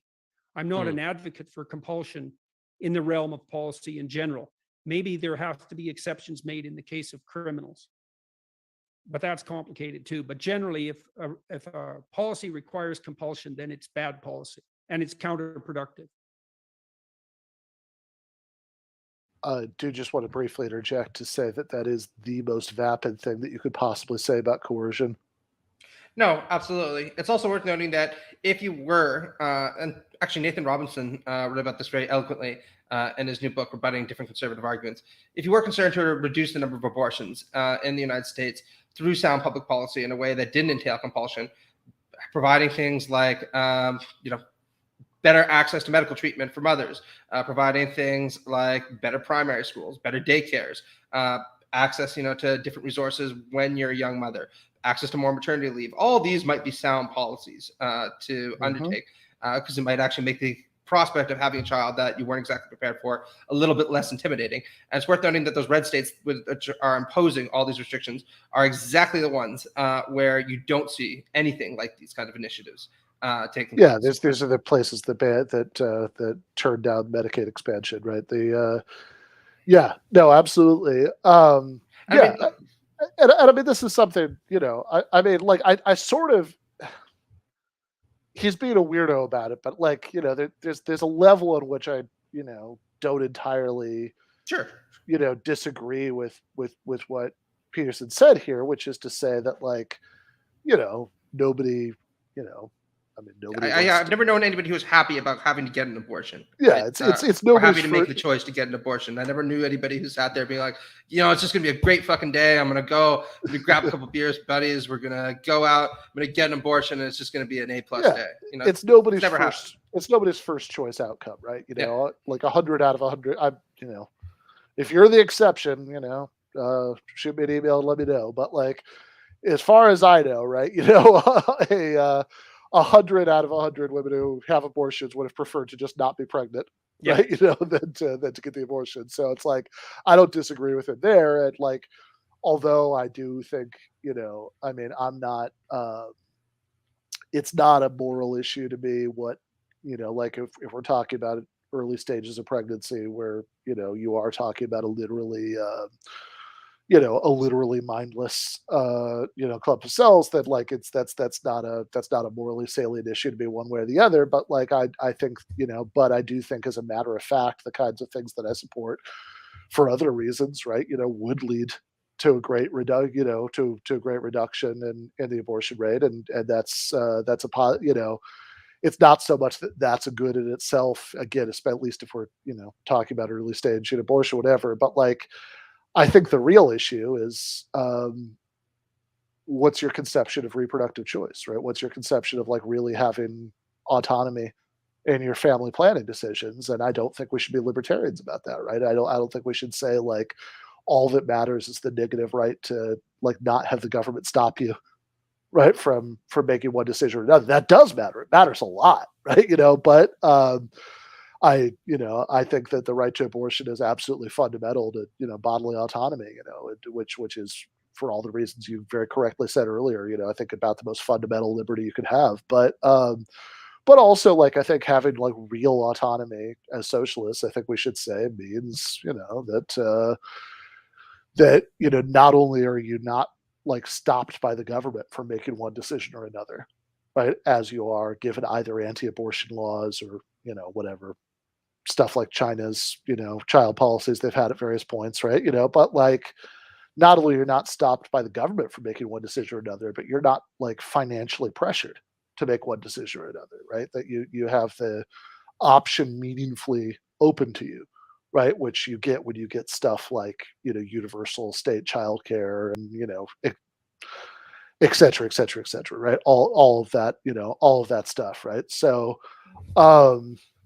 I'm not an advocate for compulsion in the realm of policy in general. Maybe there have to be exceptions made in the case of criminals. But that's complicated too. But generally, if a policy requires compulsion, then it's bad policy and it's counterproductive. Do just want to briefly interject to say that that is the most vapid thing that you could possibly say about coercion. No, absolutely. It's also worth noting that if you were, and actually Nathan Robinson wrote about this very eloquently in his new book, Rebutting Different Conservative Arguments. If you were concerned to reduce the number of abortions in the United States through sound public policy in a way that didn't entail compulsion, providing things like, better access to medical treatment for mothers, providing things like better primary schools, better daycares, access, to different resources when you're a young mother, access to more maternity leave. All these might be sound policies to undertake because it might actually make the prospect of having a child that you weren't exactly prepared for a little bit less intimidating. And it's worth noting that those red states which are imposing all these restrictions are exactly the ones where you don't see anything like these kind of initiatives taking place. There's other places that turned down Medicaid expansion, right? Absolutely. And I mean, this is something, I sort of, he's being a weirdo about it, but there's a level in which I, don't entirely, disagree with what Peterson said here, which is to say that nobody, I've never known anybody who was happy about having to get an abortion. Yeah, right? it's or happy to make the choice to get an abortion. I never knew anybody who sat there being like, it's just gonna be a great fucking day. I'm gonna go, grab a couple beers, buddies. We're gonna go out. I'm gonna get an abortion, and it's just gonna be an A+ day. It's nobody's never first. It's nobody's first choice outcome, right? Like 100 out of 100. If you're the exception, shoot me an email and let me know. But as far as I know, right, 100 out of 100 women who have abortions would have preferred to just not be pregnant, right? Than to get the abortion. So it's I don't disagree with it there. And although I do think, I'm not. It's not a moral issue to me. What if we're talking about early stages of pregnancy, where you are talking about a literally mindless, clump of cells, that that's not a morally salient issue to be one way or the other. But I think, but I do think, as a matter of fact, the kinds of things that I support for other reasons, right, would lead to a great to a great reduction in the abortion rate. And that's it's not so much that that's a good in itself, again, at least if we're, talking about early stage abortion, whatever. But I think the real issue is what's your conception of reproductive choice, right? What's your conception of really having autonomy in your family planning decisions? And I don't think we should be libertarians about that, right? I don't think we should say all that matters is the negative right to like not have the government stop you, right, from making one decision or another. That does matter. It matters a lot, right? But I think that the right to abortion is absolutely fundamental to, bodily autonomy, which is for all the reasons you very correctly said earlier, I think about the most fundamental liberty you could have. But also, like, I think having like real autonomy as socialists, I think we should say means, that not only are you not like stopped by the government from making one decision or another, right, as you are given either anti-abortion laws or whatever stuff like China's child policies they've had at various points, right, but like not only you're not stopped by the government from making one decision or another, but you're not like financially pressured to make one decision or another, right, that you have the option meaningfully open to you, right? Which you get when you get stuff like universal state childcare and et cetera, et cetera, et cetera, right? All of that, all of that stuff, right? So,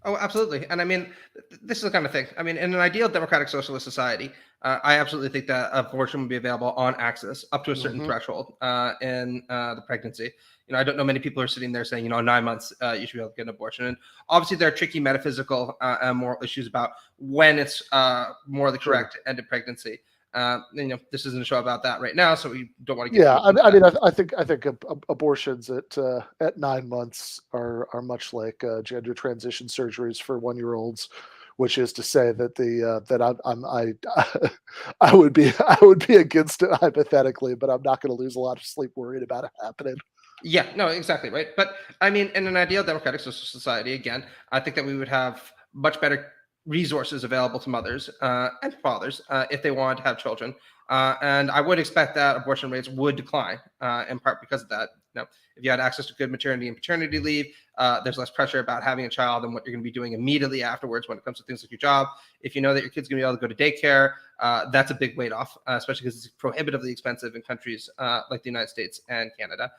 Oh, absolutely. And I mean, this is the kind of thing. I mean, in an ideal democratic socialist society, I absolutely think that abortion would be available on access up to a certain threshold in the pregnancy. I don't know many people are sitting there saying, 9 months, you should be able to get an abortion. And obviously, there are tricky metaphysical and moral issues about when it's morally correct to end a pregnancy. This isn't a show about that right now, so we don't want to get. Yeah, I think abortions at 9 months are much like gender transition surgeries for 1-year-olds, which is to say that I would be against it hypothetically, but I'm not going to lose a lot of sleep worried about it happening. Yeah, no, exactly right. But I mean, in an ideal democratic social society, again, I think that we would have much better resources available to mothers and fathers if they wanted to have children. And I would expect that abortion rates would decline in part because of that. If you had access to good maternity and paternity leave, there's less pressure about having a child and what you're going to be doing immediately afterwards when it comes to things like your job. If you know that your kid's going to be able to go to daycare, that's a big weight off, especially because it's prohibitively expensive in countries like the United States and Canada.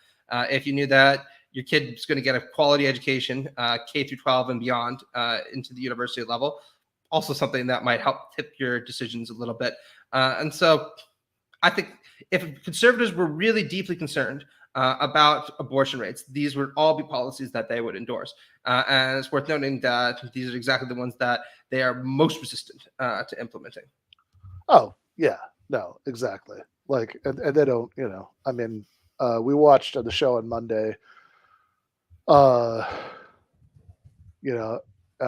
If you knew that your kid's going to get a quality education, K through 12 and beyond, into the university level, also something that might help tip your decisions a little bit. And so I think if conservatives were really deeply concerned about abortion rates, these would all be policies that they would endorse. And it's worth noting that these are exactly the ones that they are most resistant to implementing. Oh, yeah, no, exactly. Like, and they don't, I mean, we watched the show on Monday, a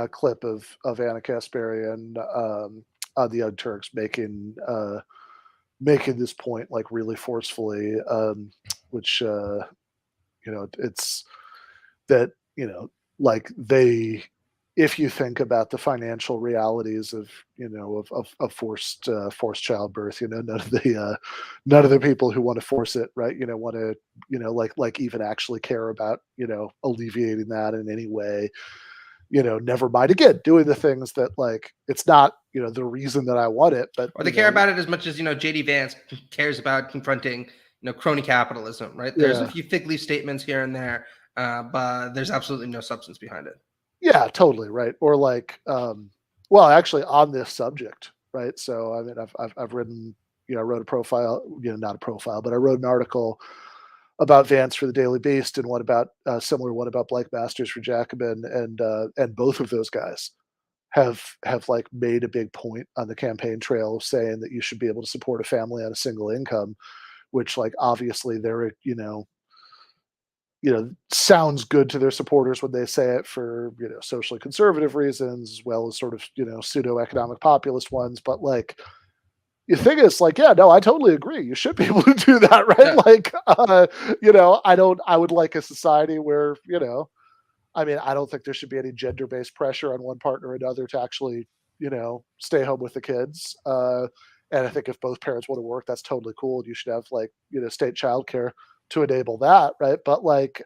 clip of Anna Kasparian, the Young Turks making this point like really forcefully, which it's that like if you think about the financial realities of forced childbirth, none of the people who want to force it, right, want to like even actually care about alleviating that in any way. Never mind again doing the things that like it's not the reason that I want it, but or they care about it as much as JD Vance cares about confronting crony capitalism, right? There's a few fig leaf statements here and there, but there's absolutely no substance behind it. Yeah, totally right. Or like, well, actually on this subject, right? So I mean, I've written, I wrote a profile, not a profile, but I wrote an article about Vance for the Daily Beast and one about similar one about Blake Masters for Jacobin, and both of those guys have like made a big point on the campaign trail of saying that you should be able to support a family on a single income, which like obviously they're sounds good to their supporters when they say it for socially conservative reasons as well as sort of pseudo economic populist ones, but like the thing is like, yeah, no, I totally agree. You should be able to do that, right? Yeah. Like, I would like a society where, I mean, I don't think there should be any gender-based pressure on one partner or another to actually, stay home with the kids. And I think if both parents want to work, that's totally cool. And you should have like, state childcare to enable that, right? But like,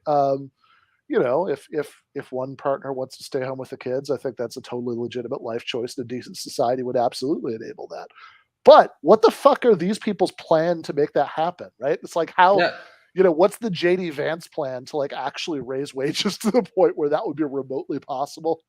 if one partner wants to stay home with the kids, I think that's a totally legitimate life choice. And a decent society would absolutely enable that. But what the fuck are these people's plan to make that happen, right? It's like how, what's the JD Vance plan to like actually raise wages to the point where that would be remotely possible?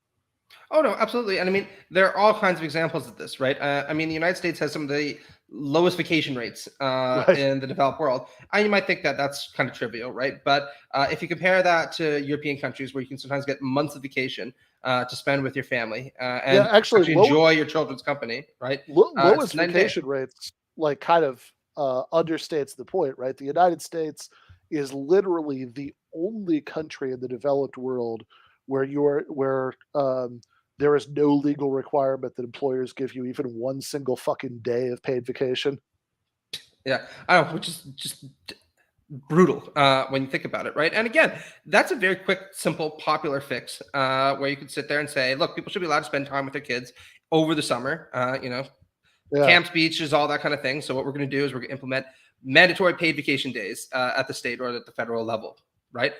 Oh no, absolutely. And I mean, there are all kinds of examples of this, right? I mean, the United States has some of the lowest vacation rates Right. in the developed world. And you might think that that's kind of trivial, right? But if you compare that to European countries where you can sometimes get months of vacation to spend with your family Yeah, and actually, actually enjoy your children's company, right? It's lowest night and day. vacation rates like kind of understates the point, right? The United States is literally the only country in the developed world where there is no legal requirement that employers give you even one single fucking day of paid vacation. Yeah, I don't know, which is just brutal when you think about it, right? And again, that's a very quick, simple, popular fix where you could sit there and say, look, people should be allowed to spend time with their kids over the summer. Yeah. Camps, beaches, all that kind of thing. So what we're going to do is we're going to implement mandatory paid vacation days at the state or at the federal level, right?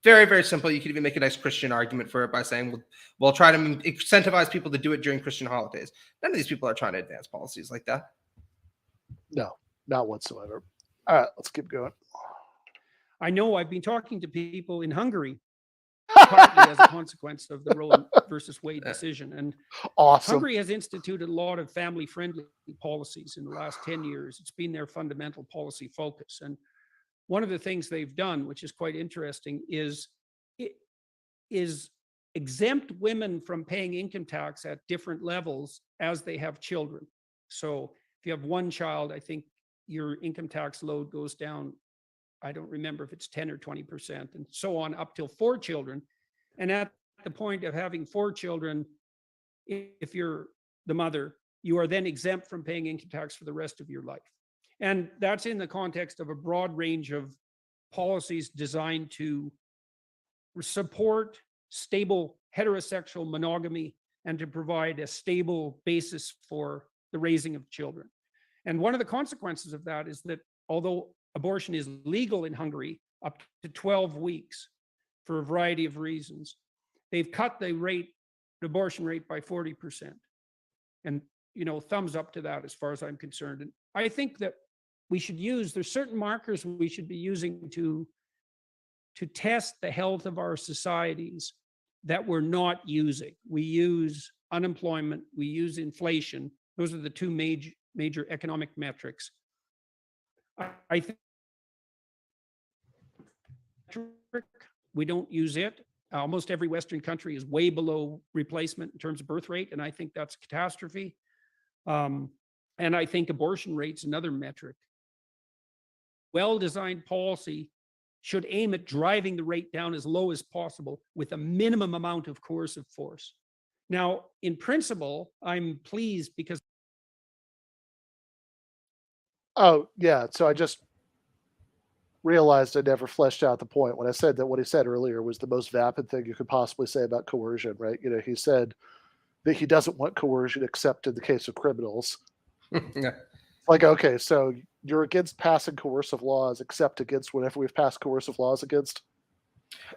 Very, very simple. You could even make a nice Christian argument for it by saying, we'll try to incentivize people to do it during Christian holidays. None of these people are trying to advance policies like that. No, not whatsoever. All right, let's keep going. I know I've been talking to people in Hungary, partly as a consequence of the Roe versus Wade decision. And Awesome. Hungary has instituted a lot of family-friendly policies in the last 10 years. It's been their fundamental policy focus. And one of the things they've done, which is quite interesting, is exempt women from paying income tax at different levels as they have children. So if you have one child, I think your income tax load goes down. I don't remember if it's 10 or 20%, and so on up till 4 children. And at the point of having 4 children, if you're the mother, you are then exempt from paying income tax for the rest of your life. And that's in the context of a broad range of policies designed to support stable heterosexual monogamy and to provide a stable basis for the raising of children. And one of the consequences of that is that although abortion is legal in Hungary up to 12 weeks for a variety of reasons, they've cut the abortion rate by 40%. And, thumbs up to that as far as I'm concerned. And I think that there's certain markers we should be using to test the health of our societies that we're not using. We use unemployment, we use inflation. Those are the two major economic metrics. I think we don't use it. Almost every Western country is way below replacement in terms of birth rate, and I think that's a catastrophe. And I think abortion rate's another metric. Well-designed policy should aim at driving the rate down as low as possible with a minimum amount of coercive force. Now, in principle, I'm pleased because. Oh, yeah. So I just realized I never fleshed out the point when I said that what he said earlier was the most vapid thing you could possibly say about coercion, right? He said that he doesn't want coercion except in the case of criminals. Yeah. Like, okay, so you're against passing coercive laws except against whatever we've passed coercive laws against?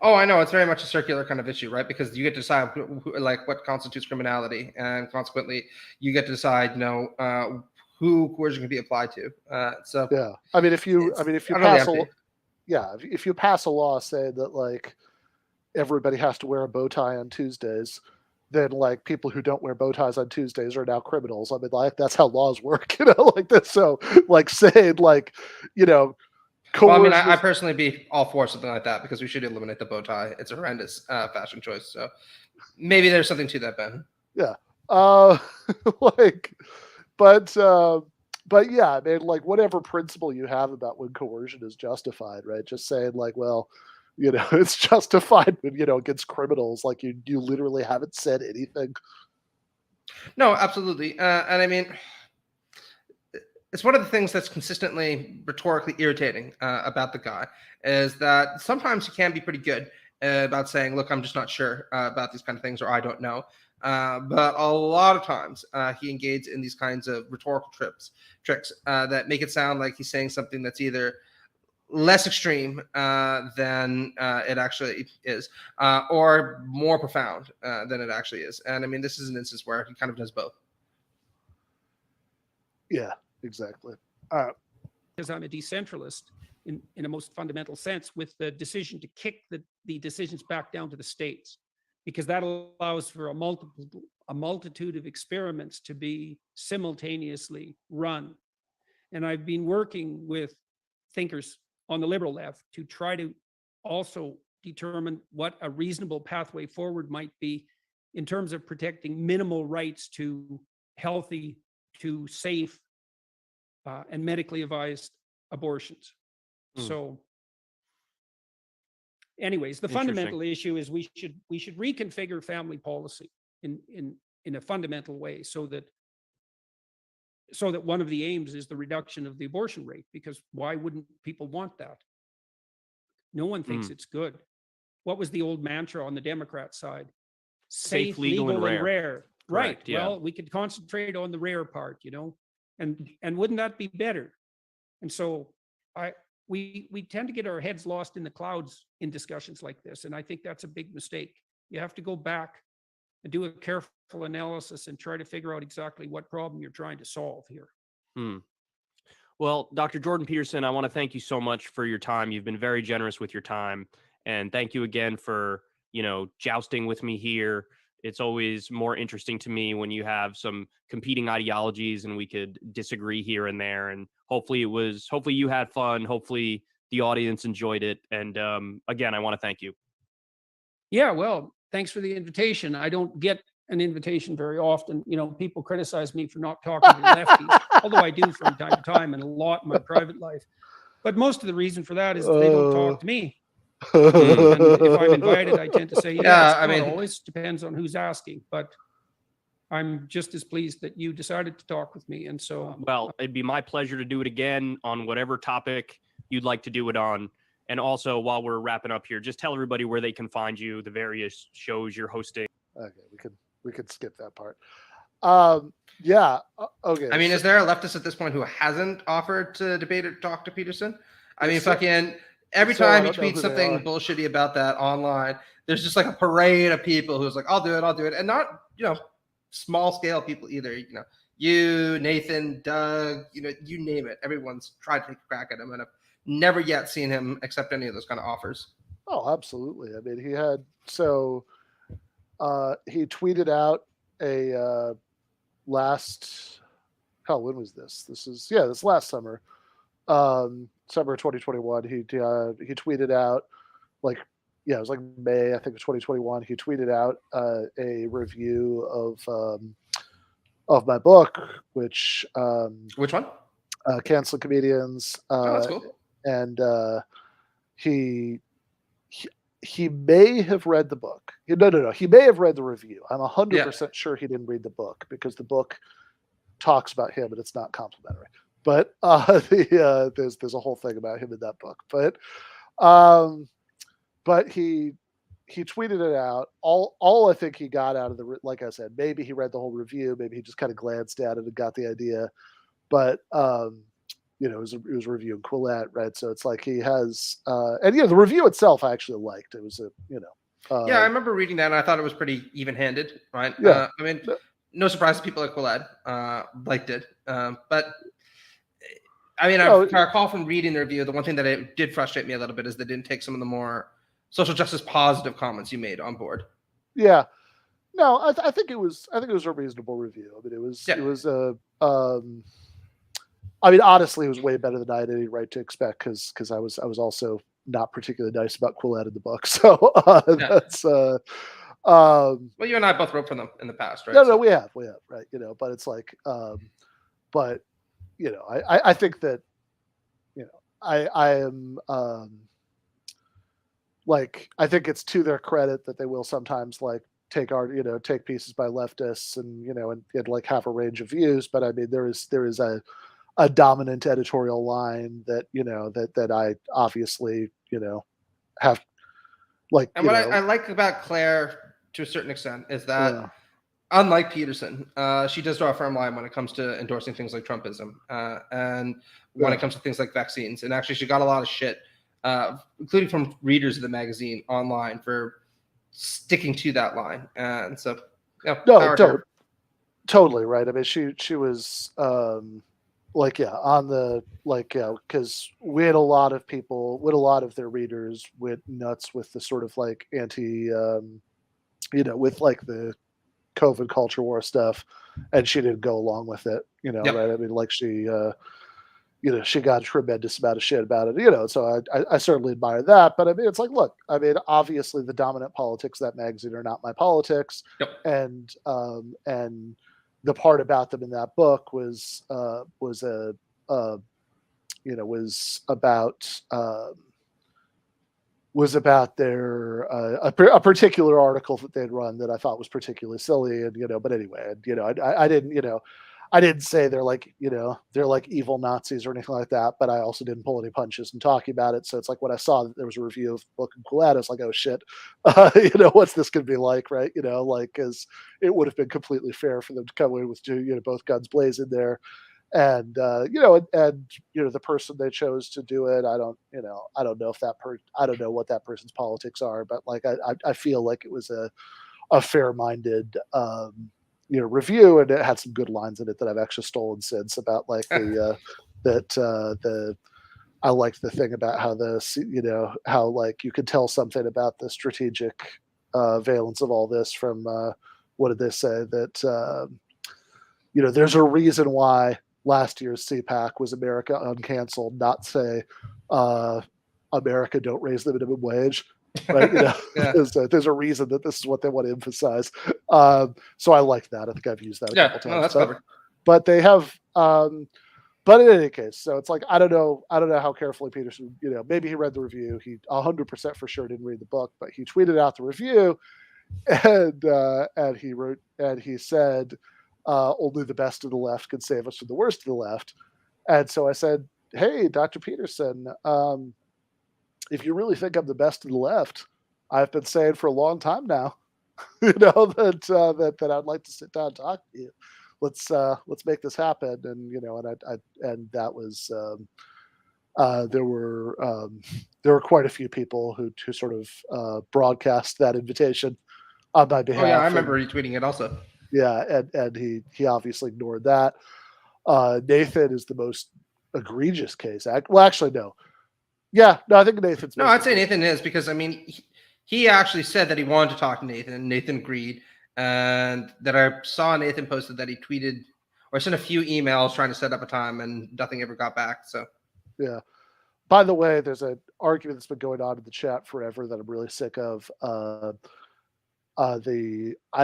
Oh, I know. It's very much a circular kind of issue, right? Because you get to decide what constitutes criminality, and consequently, you get to decide, who coercion can be applied to. Yeah, I mean, if you pass a law saying that like everybody has to wear a bow tie on Tuesdays, then like people who don't wear bow ties on Tuesdays are now criminals. I mean, like that's how laws work, like this. So, like saying like, Well, I mean, I personally be all for something like that because we should eliminate the bow tie. It's a horrendous fashion choice. So maybe there's something to that, Ben. Yeah. But yeah, I mean, like whatever principle you have about when coercion is justified, right? Just saying like, well, it's justified when, against criminals. Like you literally haven't said anything. No, absolutely. And I mean, it's one of the things that's consistently rhetorically irritating about the guy is that sometimes he can be pretty good about saying, look, I'm just not sure about these kind of things, or I don't know. But a lot of times he engages in these kinds of rhetorical tricks that make it sound like he's saying something that's either less extreme than it actually is, or more profound than it actually is. And I mean, this is an instance where he kind of does both. Yeah, exactly. Because I'm a decentralist in a most fundamental sense, with the decision to kick the decisions back down to the states. because that allows for a multitude of experiments to be simultaneously run. And I've been working with thinkers on the liberal left to try to also determine what a reasonable pathway forward might be in terms of protecting minimal rights to healthy, to safe, and medically advised abortions. So anyways, the fundamental issue is we should reconfigure family policy in a fundamental way so that one of the aims is the reduction of the abortion rate, because why wouldn't people want that? No one thinks it's good. What was the old mantra on the Democrat side? Safe, legal, and rare. Right. Correct, yeah. Well, we could concentrate on the rare part, and wouldn't that be better? And so we tend to get our heads lost in the clouds in discussions like this. And I think that's a big mistake. You have to go back and do a careful analysis and try to figure out exactly what problem you're trying to solve here. Well, Dr. Jordan Peterson, I want to thank you so much for your time. You've been very generous with your time. And thank you again for, jousting with me here. It's always more interesting to me when you have some competing ideologies and we could disagree here and there. And hopefully you had fun. Hopefully the audience enjoyed it. And again, I want to thank you. Yeah, well, thanks for the invitation. I don't get an invitation very often. People criticize me for not talking to lefties, although I do from time to time and a lot in my private life. But most of the reason for that is that they don't talk to me. And if I'm invited, I tend to say, it always depends on who's asking. But I'm just as pleased that you decided to talk with me. And so, well, it'd be my pleasure to do it again on whatever topic you'd like to do it on. And also, while we're wrapping up here, just tell everybody where they can find you, the various shows you're hosting. Okay, we could skip that part. Okay. I mean, is there a leftist at this point who hasn't offered to debate or talk to Peterson? I mean, fucking every time he tweets something bullshitty about that online, there's just like a parade of people who's like, I'll do it. And not, small scale people either. You, Nathan, Doug, you name it. Everyone's tried to take a crack at him, and I've never yet seen him accept any of those kind of offers. Oh, absolutely. I mean, he tweeted out a when was this? This last summer. Summer 2021, he tweeted out it was like May, I think, of 2021. He tweeted out a review of my book, which one? Canceling Comedians. That's cool. And he may have read the book. No. He may have read the review. I'm 100% sure he didn't read the book, because the book talks about him and it's not complimentary. But there's a whole thing about him in that book. But he tweeted it out. All I think he got out of like I said, maybe he read the whole review, maybe he just kind of glanced at it and got the idea. But it was reviewing Quillette, right? So it's like he has, the review itself I actually liked. It was I remember reading that and I thought it was pretty even-handed, right? Yeah. I mean, no surprise to people like Quillette liked it, but. I mean, I recall from reading the review, the one thing that it did frustrate me a little bit is they didn't take some of the more social justice positive comments you made on board. Yeah, no, I think it was a reasonable review. I mean, honestly, it was way better than I had any right to expect, because I was also not particularly nice about Quillette in the book. So that's well, you and I both wrote for them in the past, right? No, we have, right? But it's like, but. I think that, I am, I think it's to their credit that they will sometimes take pieces by leftists and, and like have a range of views. But I mean, there is a dominant editorial line that, that I obviously, have like. And what I like about Claire to a certain extent is that, unlike Peterson, she does draw a firm line when it comes to endorsing things like Trumpism, and when it comes to things like vaccines. And actually, she got a lot of shit, including from readers of the magazine online, for sticking to that line. And so, totally right. I mean, she was on the because we had a lot of people, with a lot of their readers, went nuts with the sort of with like the COVID culture war stuff, and she didn't go along with it, Yep. right? I mean, like she got a tremendous amount of shit about it, so I certainly admire that. But I mean, it's like, look, I mean, obviously the dominant politics of that magazine are not my politics. Yep. And the part about them in that book was about their a particular article that they'd run that I thought was particularly silly, and but anyway, and I didn't say they're like evil Nazis or anything like that, but I also didn't pull any punches in talking about it. So it's like when I saw that there was a review of the book in Quillette, I was like, oh shit, what's this going to be like, right? Because it would have been completely fair for them to come in with both guns blazing there. And the person they chose to do it, I don't know if I don't know what that person's politics are, but like I feel like it was a fair-minded review, and it had some good lines in it that I've actually stolen since about like I liked the thing about how how like you could tell something about the strategic valence of all this from what did they say that there's a reason why last year's CPAC was America uncanceled, not say America don't raise the minimum wage, right? Yeah. There's a reason that this is what they want to emphasize. So I like that. I think I've used that a couple times. No, that's clever. But they have, but in any case, so it's like I don't know how carefully Peterson, maybe he read the review. He 100% for sure didn't read the book, but he tweeted out the review, and he wrote and he said, only the best of the left could save us from the worst of the left. And so I said, hey, Dr. Peterson, if you really think I'm the best of the left, I've been saying for a long time now, that I'd like to sit down and talk to you. Let's make this happen. And and that was there were quite a few people who sort of broadcast that invitation on my behalf. Oh yeah, I remember retweeting it also. Yeah, and he obviously ignored that. Nathan is the most egregious case. Well, actually, no. Yeah, no, I think Nathan's. No, I'd say Nathan is, because I mean, he actually said that he wanted to talk to Nathan, and Nathan agreed. And that I saw Nathan posted that he tweeted or sent a few emails trying to set up a time, and nothing ever got back. So yeah. By the way, there's an argument that's been going on in the chat forever that I'm really sick of. I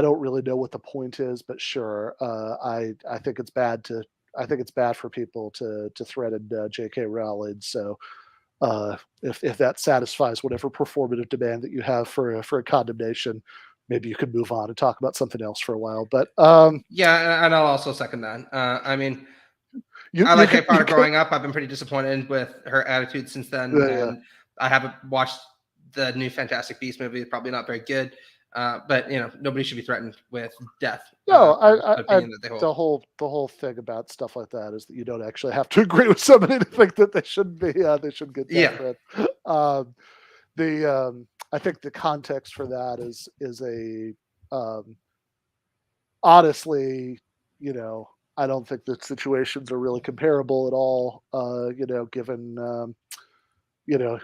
don't really know what the point is, but sure. I think it's bad for people to threaten J.K. Rowling. So if that satisfies whatever performative demand that you have for a condemnation, maybe you could move on and talk about something else for a while. But yeah, and I'll also second that. I mean, I like Harry Potter growing up. I've been pretty disappointed with her attitude since then, and I haven't watched the new Fantastic Beasts movie. It's probably not very good. But nobody should be threatened with death. No, the whole thing about stuff like that is that you don't actually have to agree with somebody to think that they shouldn't be. They shouldn't get death threats. I think the context for that is a honestly, I don't think the situations are really comparable at all. Given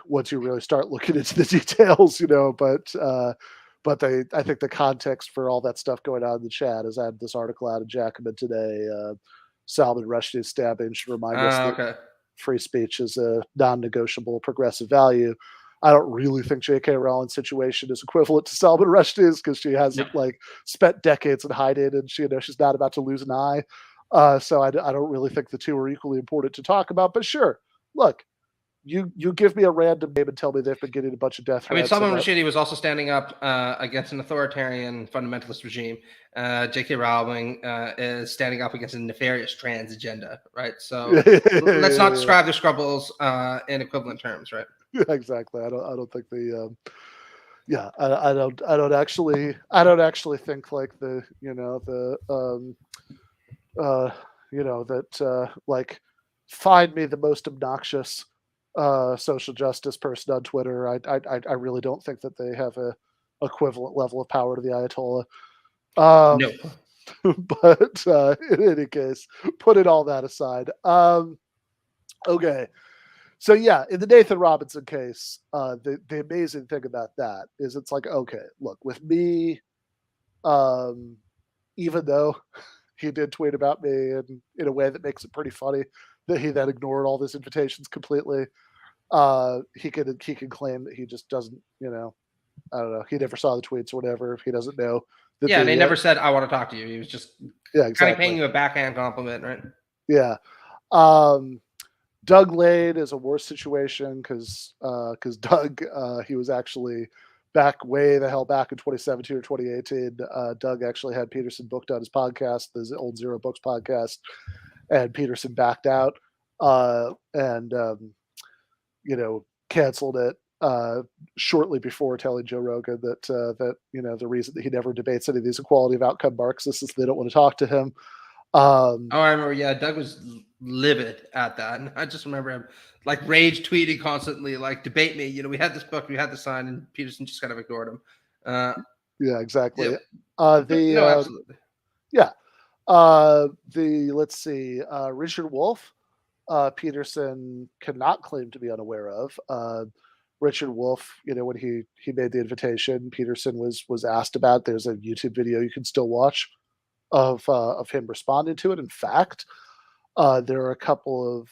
once you really start looking into the details, but I think the context for all that stuff going on in the chat is I had this article out of Jacobin today. Salman Rushdie's stabbing should remind us that free speech is a non-negotiable progressive value. I don't really think J.K. Rowling's situation is equivalent to Salman Rushdie's, because she hasn't spent decades in hiding, and she's not about to lose an eye. So I don't really think the two are equally important to talk about. But sure, look. You give me a random name and tell me they've been getting a bunch of death threats. I mean, Salman Rushdie was also standing up against an authoritarian fundamentalist regime. J.K. Rowling is standing up against a nefarious trans agenda, right? So let's not describe their struggles in equivalent terms, right? Yeah, exactly. I don't think the I don't actually think like like find me the most obnoxious social justice person on Twitter. I really don't think that they have a equivalent level of power to the Ayatollah. No. But in any case, putting all that aside, okay. So yeah, in the Nathan Robinson case, the amazing thing about that is it's like, okay, look, with me, even though he did tweet about me in a way that makes it pretty funny that he then ignored all these invitations completely. He can claim that he just doesn't, I don't know. He never saw the tweets or whatever. He doesn't know that. Yeah, and he never said, "I want to talk to you." He was just kind of paying you a backhand compliment, right? Yeah. Doug Lade is a worse situation because Doug, he was actually way the hell back in 2017 or 2018. Doug actually had Peterson booked on his podcast, the old Zero Books podcast, and Peterson backed out and canceled it shortly before telling Joe Rogan that the reason that he never debates any of these equality of outcome Marxists is they don't want to talk to him. I remember. Yeah, Doug was livid at that, and I just remember him like rage tweeting constantly, like "debate me." We had this book, we had the sign, and Peterson just kind of ignored him. Yeah, exactly. Yeah. No, absolutely. Yeah. Let's see. Richard Wolff, Peterson cannot claim to be unaware of. Richard Wolff, when he made the invitation, Peterson was asked about. There's a YouTube video you can still watch of him responding to it. In fact, there are a couple of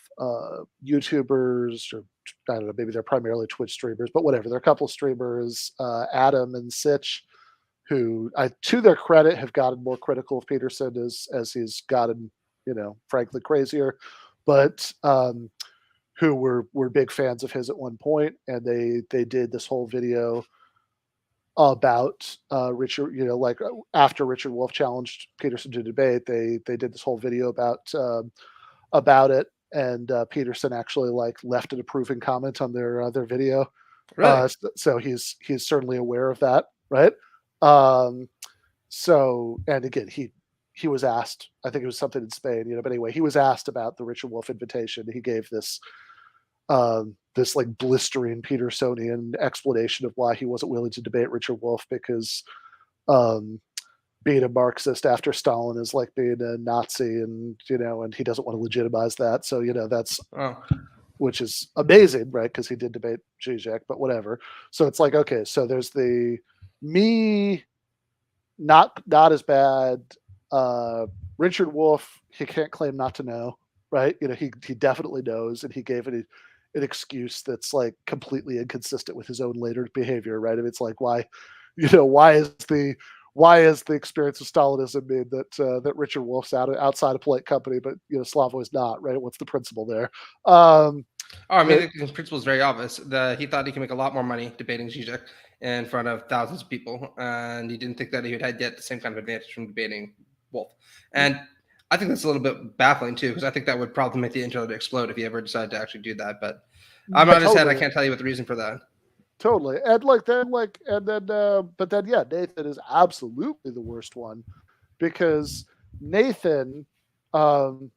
YouTubers, or I don't know, maybe they're primarily Twitch streamers, but whatever. There are a couple of streamers, Adam and Sitch, who, to their credit, have gotten more critical of Peterson as he's gotten, frankly crazier, but who were big fans of his at one point, and they did this whole video about Richard, like after Richard Wolff challenged Peterson to debate, they did this whole video about it, and Peterson actually left an approving comment on their video. Really? So he's certainly aware of that, right? So, and again, he was asked, I think it was something in Spain, but anyway, he was asked about the Richard Wolff invitation. He gave this blistering Petersonian explanation of why he wasn't willing to debate Richard Wolff, because being a Marxist after Stalin is like being a Nazi, and he doesn't want to legitimize that. So that's which is amazing, right? Because he did debate Zizek, but whatever. So it's like, okay, so there's the me not as bad. Richard Wolff, he can't claim not to know, right? He definitely knows, and he gave it an excuse that's like completely inconsistent with his own later behavior, right? I mean, it's like, why is the experience of Stalinism mean that Richard Wolff's outside a polite company, but Slavoy's not, right? What's the principle there? The principle is very obvious. He thought he could make a lot more money debating Zizek in front of thousands of people, and he didn't think that he would get the same kind of advantage from debating Wolff. And I think that's a little bit baffling too, because I think that would probably make the internet explode if he ever decided to actually do that. But I'm not his head. I can't tell you what the reason for that. Totally. And but then Nathan is absolutely the worst one, because Nathan, so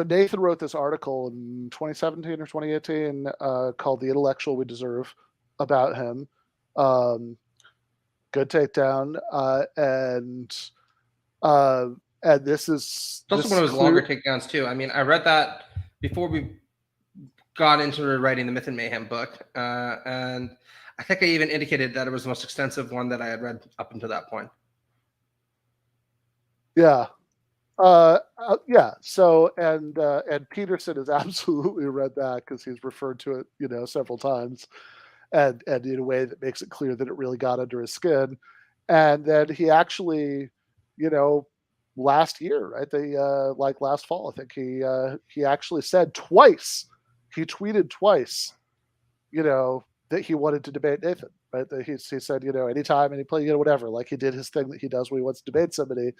Nathan wrote this article in 2017 or 2018 called "The Intellectual We Deserve" about him. Good takedown, and this is it's also one of his longer takedowns too. I mean, I read that before we got into writing the Myth and Mayhem book, and I think I even indicated that it was the most extensive one that I had read up until that point. Yeah. So and Peterson has absolutely read that, because he's referred to it, several times, and in a way that makes it clear that it really got under his skin. And then he actually, last year, right? Last fall, I think he actually said twice. He tweeted twice, that he wanted to debate Nathan, right? That he said, anytime, any play, whatever. Like, he did his thing that he does when he wants to debate somebody.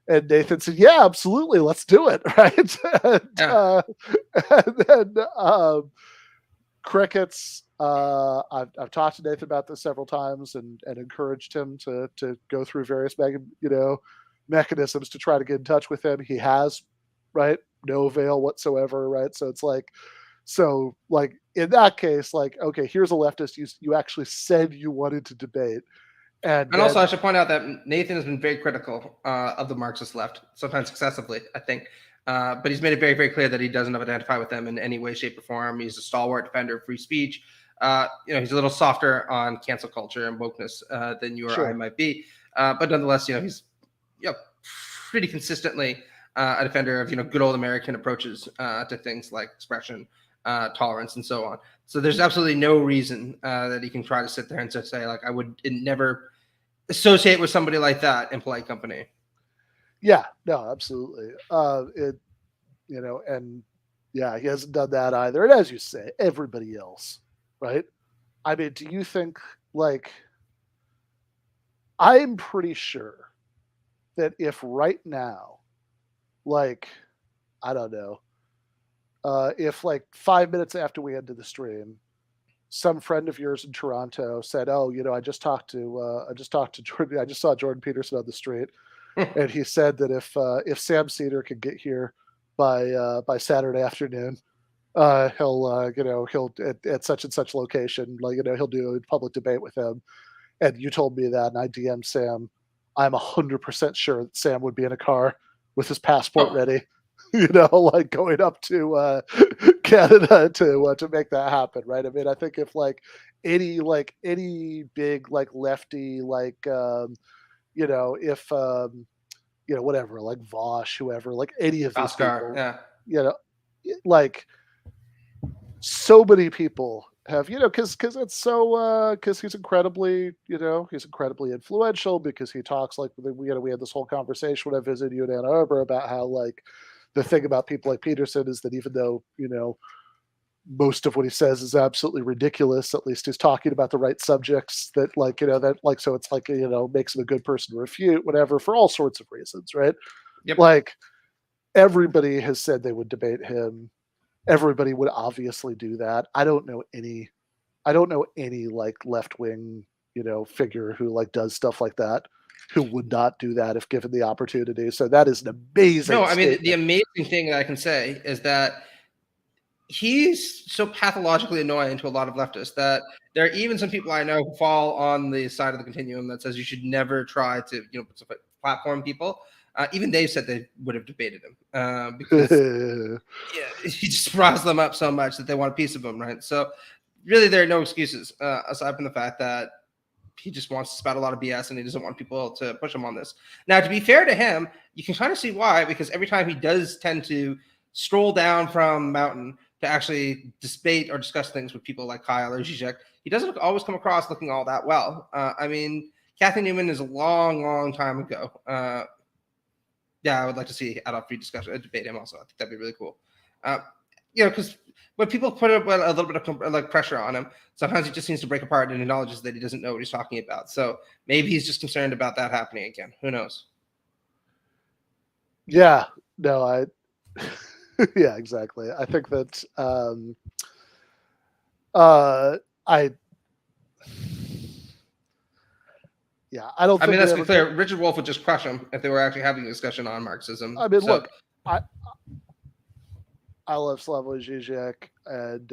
And Nathan said, "Yeah, absolutely, let's do it." Right? And then crickets. I've talked to Nathan about this several times, and encouraged him to go through various mechanisms to try to get in touch with him. He has, right? No avail whatsoever, right? So it's like, in that case, okay, here's a leftist you actually said you wanted to debate. And also, I should point out that Nathan has been very critical of the Marxist left, sometimes excessively, I think. But he's made it very, very clear that he doesn't identify with them in any way, shape, or form. He's a stalwart defender of free speech. he's a little softer on cancel culture and wokeness than you or Sure. I might be. But nonetheless, he's pretty consistently a defender of good old American approaches to things like expression, tolerance, and so on. So there's absolutely no reason that he can try to sit there and say like I would never associate with somebody like that in polite company. Yeah, no, absolutely. And yeah, he hasn't done that either. And as you say, everybody else, right? I mean, do you think like I'm pretty sure that if right now, like, I don't know, if like 5 minutes after we ended the stream, some friend of yours in Toronto said, "Oh, I just talked to Jordan. I just saw Jordan Peterson on the street, and he said that if Sam Cedar could get here by Saturday afternoon, he'll at such and such location, he'll do a public debate with him." And you told me that, and I DM'd Sam. I'm 100% sure that Sam would be in a car with his passport ready, going up to Canada to make that happen, right? I mean, I think if any big lefty if whatever, like Vosh, whoever, like any of these Oscar, people, so many people have, because it's so because he's incredibly influential, because he talks like we had this whole conversation when I visited you in Ann Arbor about how the thing about people like Peterson is that even though most of what he says is absolutely ridiculous, at least he's talking about the right subjects that so it's makes him a good person to refute, whatever, for all sorts of reasons, right? Yep. Everybody has said they would debate him. Everybody would obviously do that. I don't know any left wing figure who does stuff like that who would not do that if given the opportunity. So that is an amazing No, I mean, statement. the amazing thing that I can say is that he's so pathologically annoying to a lot of leftists that there are even some people I know who fall on the side of the continuum that says you should never try to platform people. Even they've said they would have debated him because he just riles them up so much that they want a piece of him, right? So really, there are no excuses aside from the fact that he just wants to spout a lot of BS and he doesn't want people to push him on this. Now, to be fair to him, you can kind of see why, because every time he does tend to stroll down from mountain to actually debate or discuss things with people like Kyle or Zizek, he doesn't always come across looking all that well. I mean, Kathy Newman is a long, long time ago. I would like to see Adolf Free debate him also. I think that'd be really cool. Because when people put a little bit of pressure on him, sometimes he just seems to break apart and acknowledges that he doesn't know what he's talking about. So maybe he's just concerned about that happening again. Who knows? Yeah, no, yeah, exactly. I think that I don't. I mean, let's be clear. Richard Wolff would just crush him if they were actually having a discussion on Marxism. I mean, look, I love Slavoj Žižek, and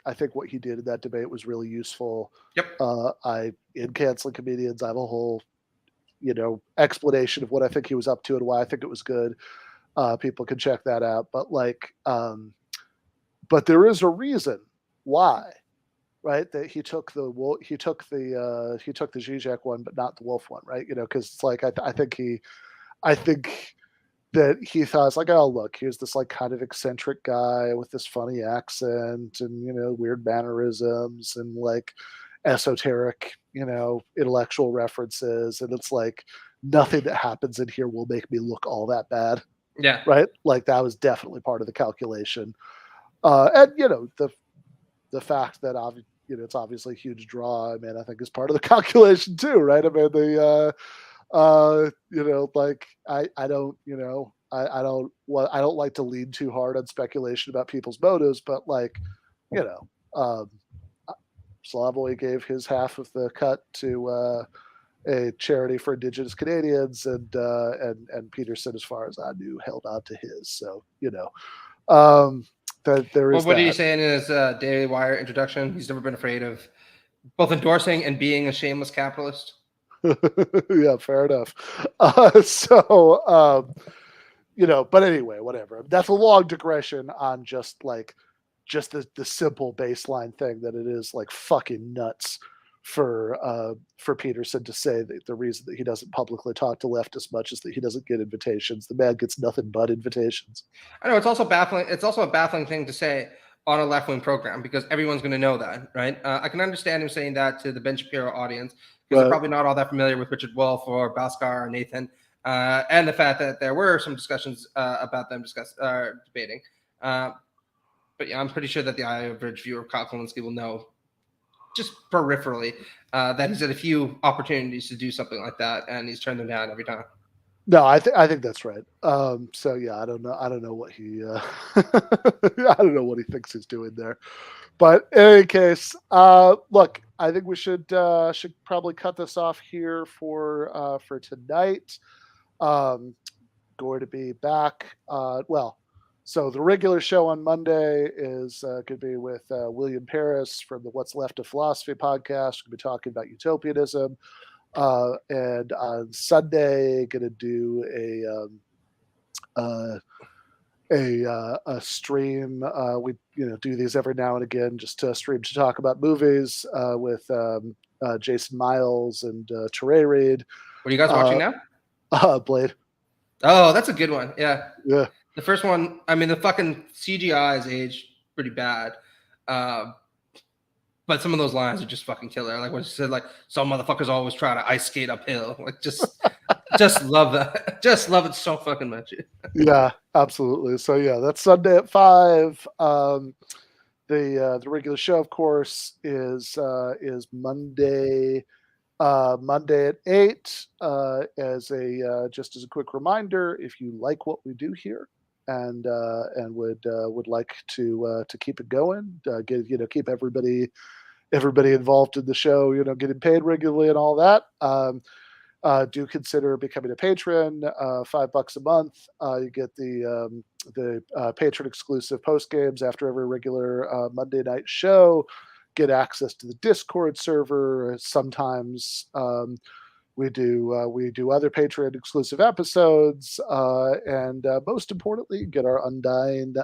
I think what he did in that debate was really useful. Yep. In Canceling Comedians, I have a whole, explanation of what I think he was up to and why I think it was good. People can check that out. But there is a reason why, right? That he took the Žižek one, but not the Wolf one, right? Because it's like I think that he thought, it's like, oh, look, here's this kind of eccentric guy with this funny accent and weird mannerisms and esoteric intellectual references, and it's like nothing that happens in here will make me look all that bad. Yeah. Right. That was definitely part of the calculation. And the fact that it's obviously a huge draw, I mean, I think is part of the calculation too, right? I mean, I don't like to lean too hard on speculation about people's motives, but Slavoj gave his half of the cut to a charity for Indigenous Canadians, and Peterson, as far as I knew, held on to his. So that there is. Well, what did he say in his Daily Wire introduction? He's never been afraid of both endorsing and being a shameless capitalist. Yeah, fair enough. But anyway, whatever. That's a long digression on just just the simple baseline thing that it is like fucking nuts for Peterson to say that the reason that he doesn't publicly talk to leftists much is that he doesn't get invitations. The man gets nothing but invitations. I know it's also baffling. It's also a baffling thing to say on a left-wing program because everyone's going to know that, right? I can understand him saying that to the Ben Shapiro audience because they're probably not all that familiar with Richard Wolff or Bhaskar or Nathan, and the fact that there were some discussions about them debating. But yeah, I'm pretty sure that the average viewer of Kyle Kulinski will know just peripherally that he's had a few opportunities to do something like that, and he's turned them down every time. No, I think that's right. So yeah, I don't know what he I don't know what he thinks he's doing there. But in any case, look, I think we should probably cut this off here for tonight. Going to be back. So the regular show on Monday is going to be with William Paris from the What's Left of Philosophy podcast. We're going to be talking about utopianism. And on Sunday, going to do a stream. We do these every now and again, just to stream to talk about movies with Jason Miles and Teray Reid. What are you guys watching now? Blade. Oh, that's a good one. Yeah. Yeah. The first one, I mean, the fucking CGI is aged pretty bad. But some of those lines are just fucking killer. Like when she said, like, some motherfuckers always try to ice skate uphill. Like, just love that. Just love it so fucking much. Yeah, absolutely. So yeah, that's Sunday at 5. The regular show, of course, is Monday. Monday at 8. As a quick reminder, if you like what we do here and would like to keep it going, keep everybody involved in the show, getting paid regularly and all that, do consider becoming a patron. $5 a month. You get the patron exclusive post games after every regular Monday night show. Get access to the Discord server. Sometimes we do other Patreon exclusive episodes, and most importantly, get our undying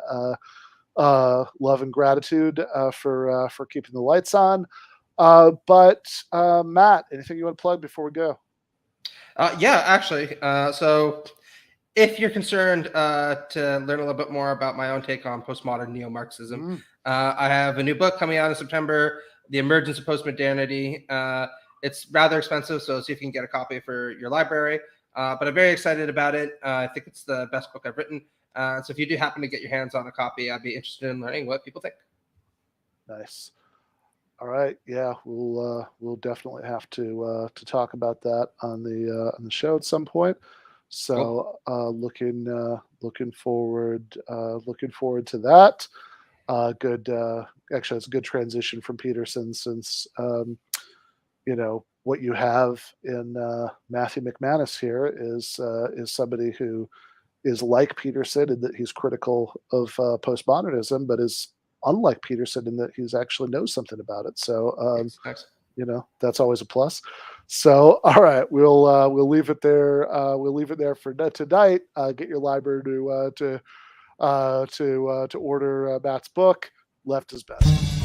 love and gratitude for keeping the lights on. But Matt, anything you want to plug before we go? Yeah, actually. So if you're concerned to learn a little bit more about my own take on postmodern neo-Marxism, I have a new book coming out in September, The Emergence of Postmodernity. It's rather expensive, so see if you can get a copy for your library. But I'm very excited about it. I think it's the best book I've written. So if you do happen to get your hands on a copy, I'd be interested in learning what people think. Nice. All right. Yeah, we'll definitely have to talk about that on the show at some point. So looking forward to that. Good. Actually, it's a good transition from Peterson, since what you have in Matthew McManus here is somebody who is like Peterson in that he's critical of postmodernism, but is unlike Peterson in that he's actually knows something about it. So Nice. That's always a plus. So all right, we'll leave it there. We'll leave it there for tonight. Get your library to order Matt's book. Left is best.